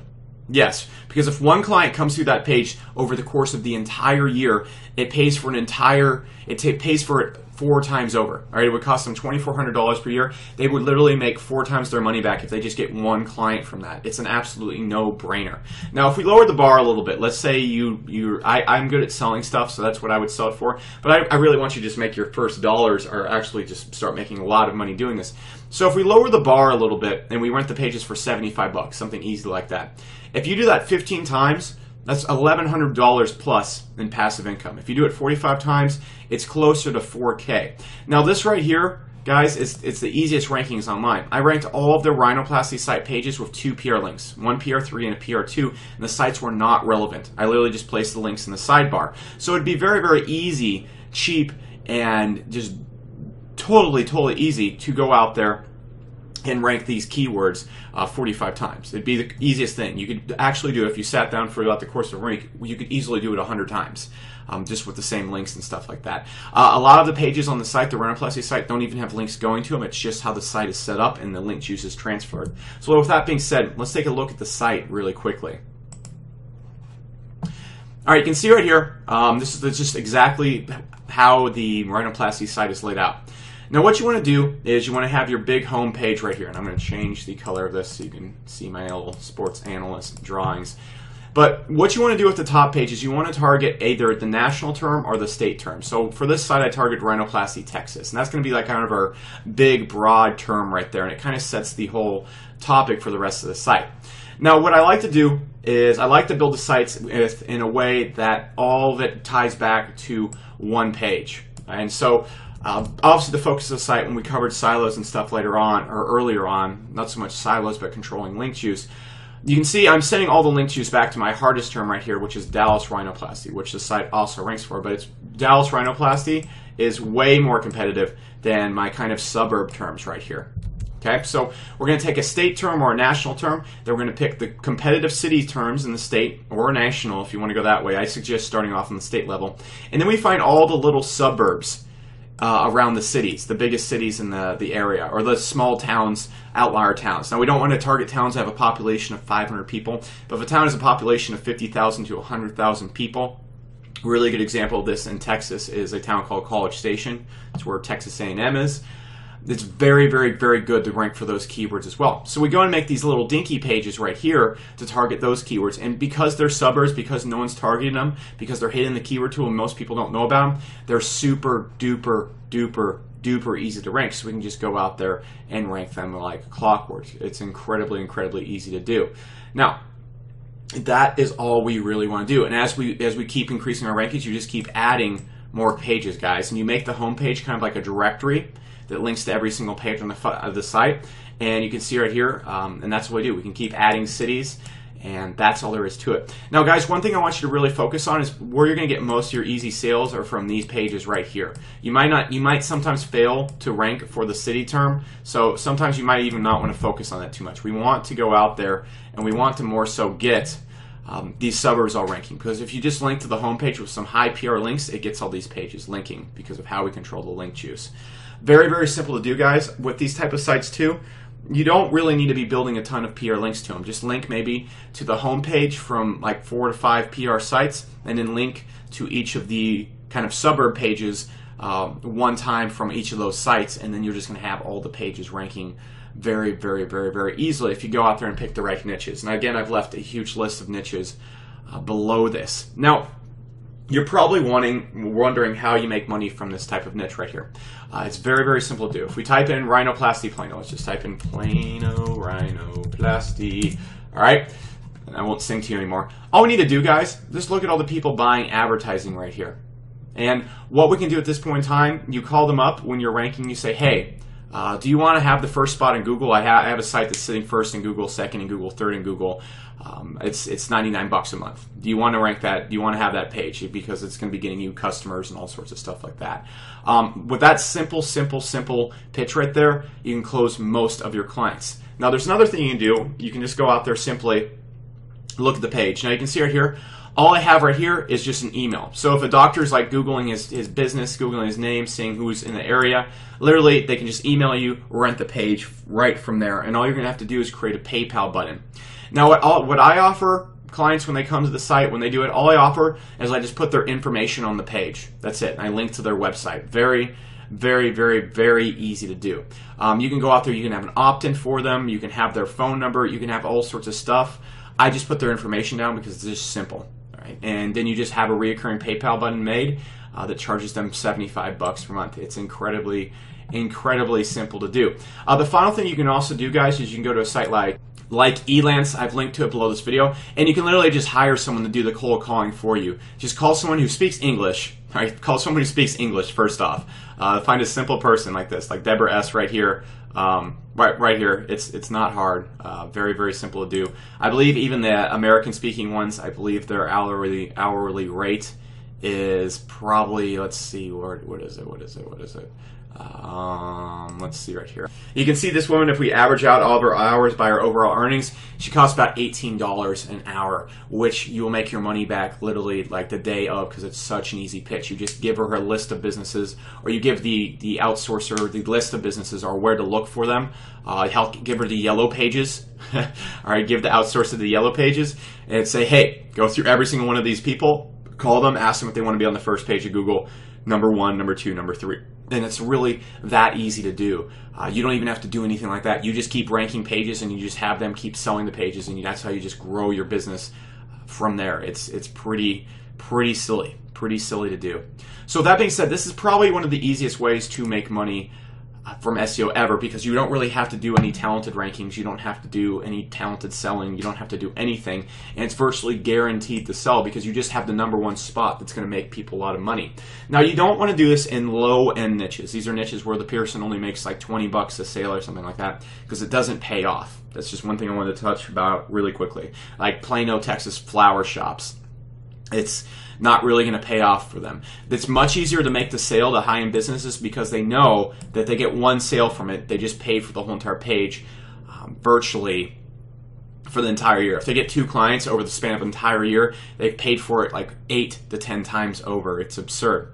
Yes, because if 1 client comes through that page over the course of the entire year, it pays for it pays for it 4 times over. All right, it would cost them $2,400 per year. They would literally make 4 times their money back if they just get 1 client from that. It's an absolutely no-brainer. Now, if we lower the bar a little bit, let's say I'm good at selling stuff, so that's what I would sell it for. But I really want you to just make your first dollars, or actually just start making a lot of money doing this. So if we lower the bar a little bit and we rent the pages for $75, something easy like that. If you do that 15 times, That's $1,100 plus in passive income. If you do it 45 times, it's closer to 4K. Now this right here, guys, it's the easiest rankings online. I ranked all of the rhinoplasty site pages with 2 PR links, one PR3 and a PR2, and the sites were not relevant. I literally just placed the links in the sidebar. So it'd be very, very easy, cheap, and just totally easy to go out there and rank these keywords 45 times. It'd be the easiest thing. You could actually do it if you sat down throughout the course of a week. You could easily do it 100 times, just with the same links and stuff like that. A lot of the pages on the site, the rhinoplasty site, don't even have links going to them. It's just how the site is set up and the link juice is transferred. So with that being said, let's take a look at the site really quickly. All right, you can see right here, this is just exactly how the rhinoplasty site is laid out. Now what you want to do is you want to have your big home page right here, and I'm going to change the color of this so you can see my little sports analyst drawings. But what you want to do with the top page is you want to target either the national term or the state term. So for this site I target rhinoplasty Texas, and that's going to be like kind of our big broad term right there, and it kind of sets the whole topic for the rest of the site. Now what I like to do is I like to build the sites in a way that all of it ties back to one page. And so obviously the focus of the site, when we covered silos and stuff later on, or earlier on, not so much silos but controlling link juice, you can see I'm sending all the link juice back to my hardest term right here, which is Dallas rhinoplasty, which the site also ranks for, but it's Dallas rhinoplasty is way more competitive than my kind of suburb terms right here. Okay, so we're going to take a state term or a national term, then we're going to pick the competitive city terms in the state, or national if you want to go that way. I suggest starting off on the state level. And then we find all the little suburbs around the cities, the biggest cities in the area, or the small towns, outlier towns. Now we don't want to target towns that have a population of 500 people, but if a town has a population of 50,000 to 100,000 people, a really good example of this in Texas is a town called College Station. It's where Texas A&M is. It's very good to rank for those keywords as well. So we go and make these little dinky pages right here to target those keywords. And because they're suburbs, because no one's targeting them, because they're hidden in the keyword tool and most people don't know about them, they're super duper easy to rank. So we can just go out there and rank them like clockwork. It's incredibly easy to do. Now, that is all we really want to do. And as we keep increasing our rankings, you just keep adding more pages, guys. And you make the home page kind of like a directory that links to every single page on the site, and you can see right here, and that's what we do. We can keep adding cities, and that's all there is to it. Now guys, one thing I want you to really focus on is where you're going to get most of your easy sales are from these pages right here. You might sometimes fail to rank for the city term, so sometimes you might even not want to focus on that too much. We want to go out there and we want to more so get these suburbs all ranking, because if you just link to the home page with some high PR links, it gets all these pages linking because of how we control the link juice. Very simple to do, guys. With these type of sites too, you don't really need to be building a ton of PR links to them. Just link maybe to the home page from like 4 to 5 PR sites, and then link to each of the kind of suburb pages one time from each of those sites, and then you're just going to have all the pages ranking very easily if you go out there and pick the right niches. And again, I've left a huge list of niches below this. Now, you're probably wondering how you make money from this type of niche right here. It's very simple to do. If we type in rhinoplasty Plano, let's just type in Plano rhinoplasty. All right, and I won't sing to you anymore. All we need to do, guys, just look at all the people buying advertising right here. And what we can do at this point in time, you call them up when you're ranking. You say, hey, do you want to have the first spot in Google? I have a site that's sitting first in Google, second in Google, third in Google. It's 99 bucks a month. Do you want to rank that? Do you want to have that page? Because it's going to be getting you customers and all sorts of stuff like that. With that simple pitch right there, you can close most of your clients. Now there's another thing you can do. You can just go out there, simply look at the page. Now you can see right here, all I have right here is just an email. So if a doctor's like Googling his business, Googling his name, seeing who's in the area, literally they can just email you, rent the page right from there. And all you're going to have to do is create a PayPal button. Now what I offer clients when they come to the site, when they do it, all I offer is I just put their information on the page. That's it. And I link to their website. Very easy to do. You can go out there, you can have an opt-in for them, you can have their phone number, you can have all sorts of stuff. I just put their information down because it's just simple. All right? And then you just have a reoccurring PayPal button made that charges them 75 bucks per month. It's incredibly simple to do. The final thing you can also do, guys, is you can go to a site like like Elance. I've linked to it below this video, and you can literally just hire someone to do the cold calling for you. Just call someone who speaks English. All right, call someone who speaks English first off. Find a simple person like this, like Deborah S. right here. Right here. It's not hard. Very, very simple to do. I believe even the American speaking ones, I believe their hourly rate is probably, let's see, what is it? Let's see right here. You can see this woman, if we average out all of her hours by her overall earnings, she costs about $18 an hour, which you will make your money back literally like the day of, because it's such an easy pitch. You just give her a list of businesses, or you give the outsourcer the list of businesses or where to look for them. Help give her the yellow pages. All right, give the outsourcer the yellow pages and say, hey, go through every single one of these people, call them, ask them if they want to be on the first page of Google, number 1, number 2, number 3. And it's really that easy to do. You don't even have to do anything like that. You just keep ranking pages, and you just have them keep selling the pages, and that's how you just grow your business from there. It's pretty silly to do. So with that being said, this is probably one of the easiest ways to make money from SEO ever, because you don't really have to do any talented rankings, you don't have to do any talented selling, you don't have to do anything, and it's virtually guaranteed to sell because you just have the #1 spot that's going to make people a lot of money. Now, you don't want to do this in low-end niches. These are niches where the person only makes like 20 bucks a sale or something like that, because it doesn't pay off. That's just one thing I wanted to touch about really quickly. Like Plano, Texas flower shops. It's not really going to pay off for them. It's much easier to make the sale to high-end businesses because they know that they get one sale from it. They just pay for the whole entire page virtually for the entire year. If they get 2 clients over the span of an entire year, they've paid for it like 8 to 10 times over. It's absurd.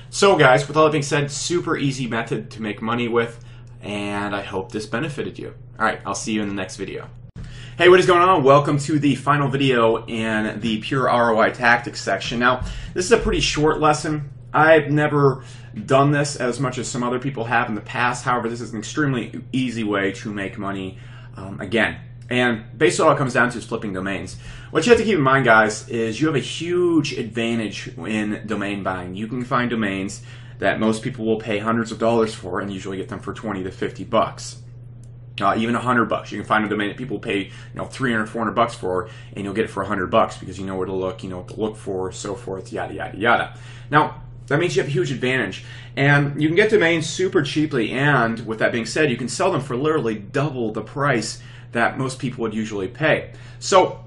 So guys, with all that being said, super easy method to make money with, and I hope this benefited you. All right, I'll see you in the next video. Hey, what is going on? Welcome to the final video in the pure ROI tactics section. Now, this is a pretty short lesson. I've never done this as much as some other people have in the past. However, this is an extremely easy way to make money again. And basically all it comes down to is flipping domains. What you have to keep in mind, guys, is you have a huge advantage in domain buying. You can find domains that most people will pay hundreds of dollars for and usually get them for 20 to 50 bucks. Even $100. You can find a domain that people pay, 300, 400 bucks for, and you'll get it for 100 bucks because you know where to look, you know what to look for, so forth, yada, yada, yada. Now, that means you have a huge advantage. And you can get domains super cheaply, and with that being said, you can sell them for literally double the price that most people would usually pay. So,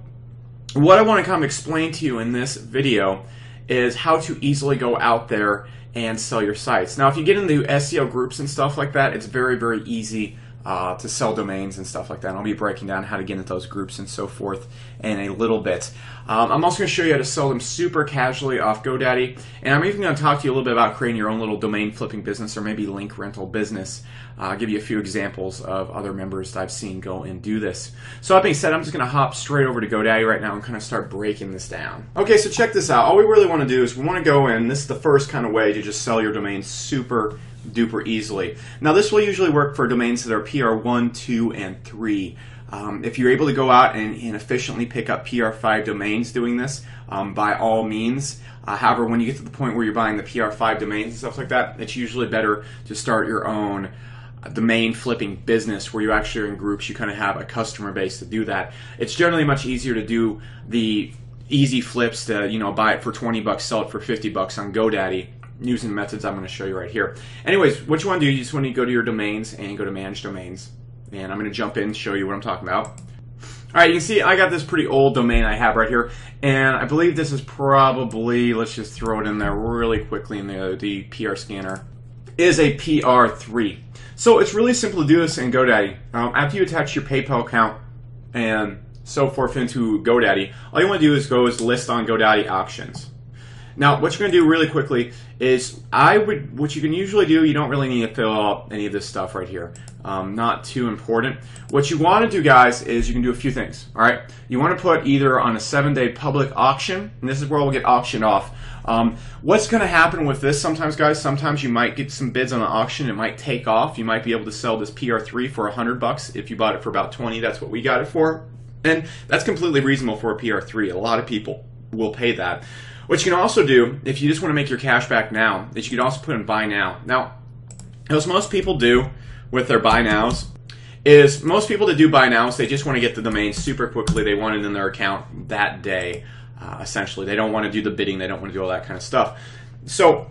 what I want to kind of explain to you in this video is how to easily go out there and sell your sites. Now, if you get into SEO groups and stuff like that, it's very, very easy to sell domains and stuff like that. And I'll be breaking down how to get into those groups and so forth in a little bit. I'm also going to show you how to sell them super casually off GoDaddy, and I'm even going to talk to you a little bit about creating your own little domain flipping business or maybe link rental business. I'll give you a few examples of other members that I've seen go and do this. So that being said, I'm just going to hop straight over to GoDaddy right now and kind of start breaking this down. Okay, so check this out. All we really want to do is we want to go in. This is the first kind of way to just sell your domain super duper easily. Now, this will usually work for domains that are PR1, 2, and 3. If you're able to go out and efficiently pick up PR5 domains doing this, by all means. However, when you get to the point where you're buying the PR5 domains and stuff like that, it's usually better to start your own domain flipping business where you actually are in groups, you kind of have a customer base to do that. It's generally much easier to do the easy flips to, buy it for 20 bucks, sell it for 50 bucks on GoDaddy, using the methods I'm going to show you right here. Anyways, what you want to do, you just want to go to your domains and go to manage domains. And I'm going to jump in and show you what I'm talking about. Alright, you can see I got this pretty old domain I have right here. And I believe this is probably, let's just throw it in there really quickly in the PR scanner, is a PR3. So it's really simple to do this in GoDaddy. After you attach your PayPal account and so forth into GoDaddy, all you want to do is list on GoDaddy options. Now, what you're going to do really quickly is, what you can usually do, you don't really need to fill out any of this stuff right here. Not too important. What you want to do, guys, is you can do a few things. All right, you want to put either on a 7-day public auction, and this is where we'll get auctioned off. What's going to happen with this sometimes, guys, sometimes you might get some bids on an auction. It might take off. You might be able to sell this PR3 for 100 bucks. If you bought it for about 20, that's what we got it for. And that's completely reasonable for a PR3. A lot of people will pay that. What you can also do, if you just want to make your cash back now, is you can also put in buy now. Now, as most people do with their buy nows, is most people that do buy nows, they just want to get the domain super quickly. They want it in their account that day, essentially. They don't want to do the bidding. They don't want to do all that kind of stuff. So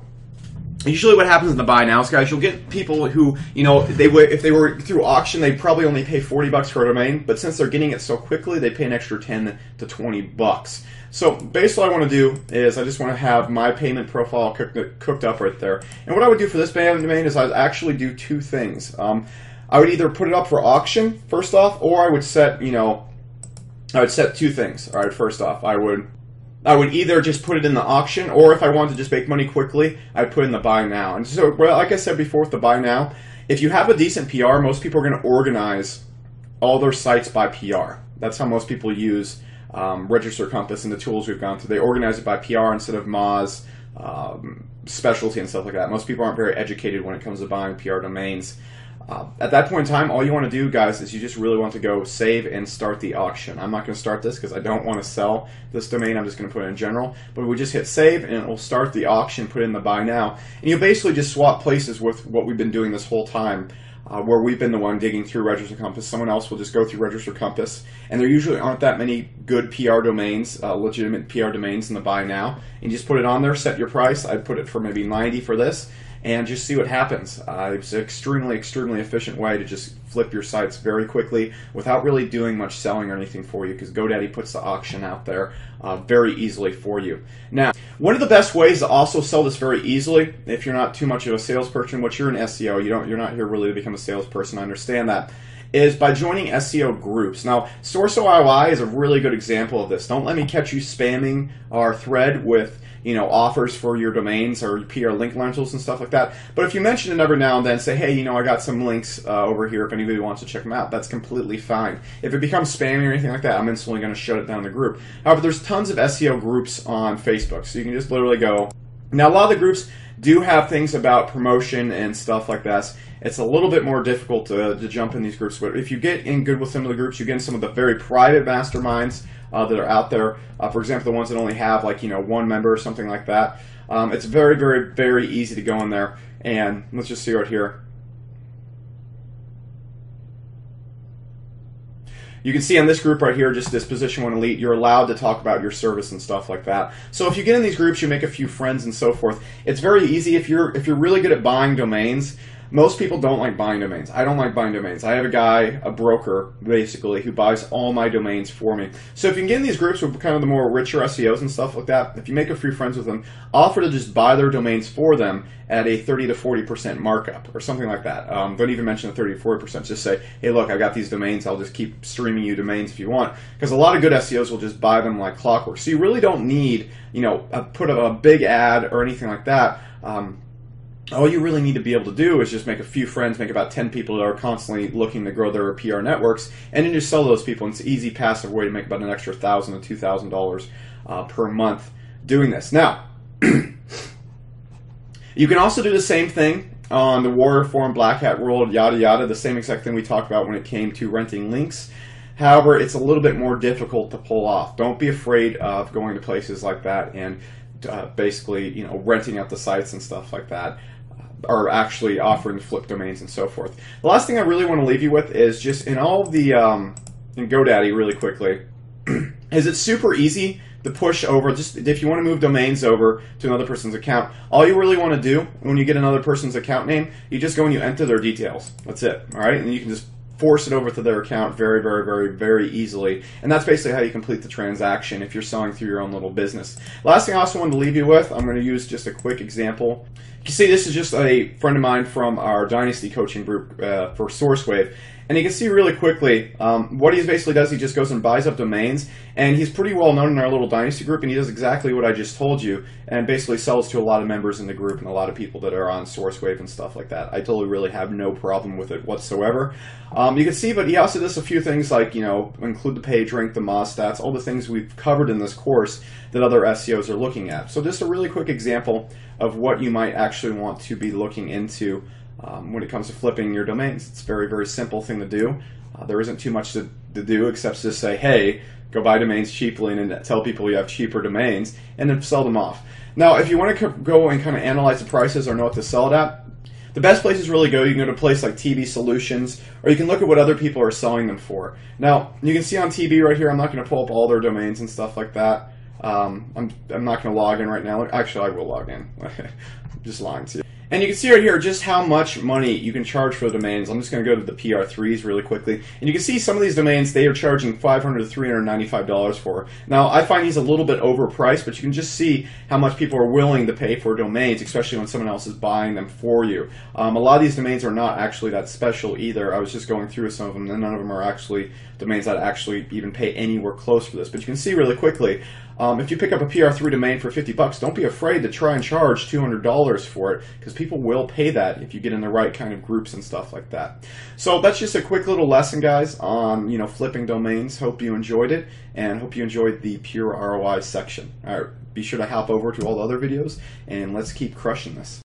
usually what happens in the buy nows, guys, you'll get people who, you know, if they were through auction, they'd probably only pay $40 for a domain, but since they're getting it so quickly, they pay an extra 10 to $20. So basically what I want to do is I just want to have my payment profile cooked up right there. And what I would do for this domain is I'd actually do two things. I would either put it up for auction, first off, or I would set, you know, I would set two things. All right, first off, I would either just put it in the auction, or if I wanted to just make money quickly, I'd put it in the buy now. And so, well, like I said before with the buy now, if you have a decent PR, most people are going to organize all their sites by PR. That's how most people use Register Compass and the tools we've gone through. They organize it by PR instead of Moz, specialty and stuff like that. Most people aren't very educated when it comes to buying PR domains. At that point in time, all you want to do, guys, is you just really want to go save and start the auction. I'm not going to start this because I don't want to sell this domain. I'm just going to put it in general. But we just hit save and it will start the auction, put it in the buy now. And you basically just swap places with what we've been doing this whole time, where we've been the one digging through Register Compass. Someone else will just go through Register Compass. And there usually aren't that many good PR domains, legitimate PR domains in the buy now. And you just put it on there, set your price. I'd put it for maybe 90 for this. And just see what happens. It's an extremely efficient way to just flip your sites very quickly without really doing much selling or anything for you, because GoDaddy puts the auction out there very easily for you. Now, one of the best ways to also sell this very easily, if you're not too much of a salesperson, which you're an SEO, you're not here really to become a salesperson, I understand that, is by joining SEO groups. Now, Source OIY is a really good example of this. Don't let me catch you spamming our thread with, you know, offers for your domains or PR link rentals and stuff like that. But if you mention it every now and then, say, hey, you know, I got some links over here if anybody wants to check them out, that's completely fine. If it becomes spammy or anything like that, I'm instantly going to shut it down the group. However, there's tons of SEO groups on Facebook, so you can just literally go. Now, a lot of the groups do have things about promotion and stuff like that. It's a little bit more difficult to jump in these groups, but if you get in good with some of the groups, you get in some of the very private masterminds that are out there. For example, the ones that only have, like, you know, one member or something like that. It's very easy to go in there. And let's just see right here. You can see on this group right here, just this Position 1 Elite, you're allowed to talk about your service and stuff like that. So if you get in these groups, you make a few friends and so forth. It's very easy if you're really good at buying domains. Most people don't like buying domains. I don't like buying domains. I have a guy, a broker, basically, who buys all my domains for me. So if you can get in these groups with kind of the more richer SEOs and stuff like that, if you make a few friends with them, offer to just buy their domains for them at a 30 to 40% markup or something like that. Don't even mention the 30 to 40%. Just say, hey, look, I got these domains. I'll just keep streaming you domains if you want. Because a lot of good SEOs will just buy them like clockwork. So you really don't need, you know, put a big ad or anything like that. All you really need to be able to do is just make a few friends, make about 10 people that are constantly looking to grow their PR networks, and then just sell those people. And it's an easy passive way to make about an extra $1,000 to $2,000 per month doing this. Now, you can also do the same thing on the Warrior Forum, Black Hat World, yada yada, the same exact thing we talked about when it came to renting links. However, it's a little bit more difficult to pull off. Don't be afraid of going to places like that and basically, you know, renting out the sites and stuff like that. Are actually offering to flip domains and so forth. The last thing I really want to leave you with is just in all of the, in GoDaddy really quickly, is it's super easy to push over, just if you want to move domains over to another person's account, all you really want to do when you get another person's account name, you just go and you enter their details. That's it, all right? And you can just force it over to their account very easily. And that's basically how you complete the transaction if you're selling through your own little business. Last thing I also wanted to leave you with, I'm going to use just a quick example. You can see this is just a friend of mine from our Dynasty coaching group for SourceWave. And you can see really quickly what he basically does, he just goes and buys up domains, and he's pretty well known in our little Dynasty group, and he does exactly what I just told you, and basically sells to a lot of members in the group and a lot of people that are on SourceWave and stuff like that. I totally really have no problem with it whatsoever. You can see, but he also does a few things like, you know, include the page rank, the Moz stats, all the things we've covered in this course that other SEOs are looking at. So just a really quick example of what you might actually want to be looking into when it comes to flipping your domains. It's a very simple thing to do. There isn't too much to do except to just say, hey, go buy domains cheaply and tell people you have cheaper domains and then sell them off. Now, if you want to go and kind of analyze the prices or know what to sell it at, the best places really go, you can go to a place like TB Solutions, or you can look at what other people are selling them for. Now, you can see on TB right here, I'm not going to pull up all their domains and stuff like that. I'm not going to log in right now. Actually, I will log in. I'm just lying to you. And you can see right here just how much money you can charge for the domains. I'm just going to go to the PR3s really quickly. And you can see some of these domains they are charging $500 to $395 for. Now, I find these a little bit overpriced, but you can just see how much people are willing to pay for domains, especially when someone else is buying them for you. A lot of these domains are not actually that special either. I was just going through some of them, and none of them are actually domains that actually even pay anywhere close for this. But you can see really quickly, if you pick up a PR3 domain for $50, don't be afraid to try and charge $200 for it, because people will pay that if you get in the right kind of groups and stuff like that. So that's just a quick little lesson, guys, on flipping domains. Hope you enjoyed it, and hope you enjoyed the pure ROI section. All right, be sure to hop over to all the other videos, and let's keep crushing this.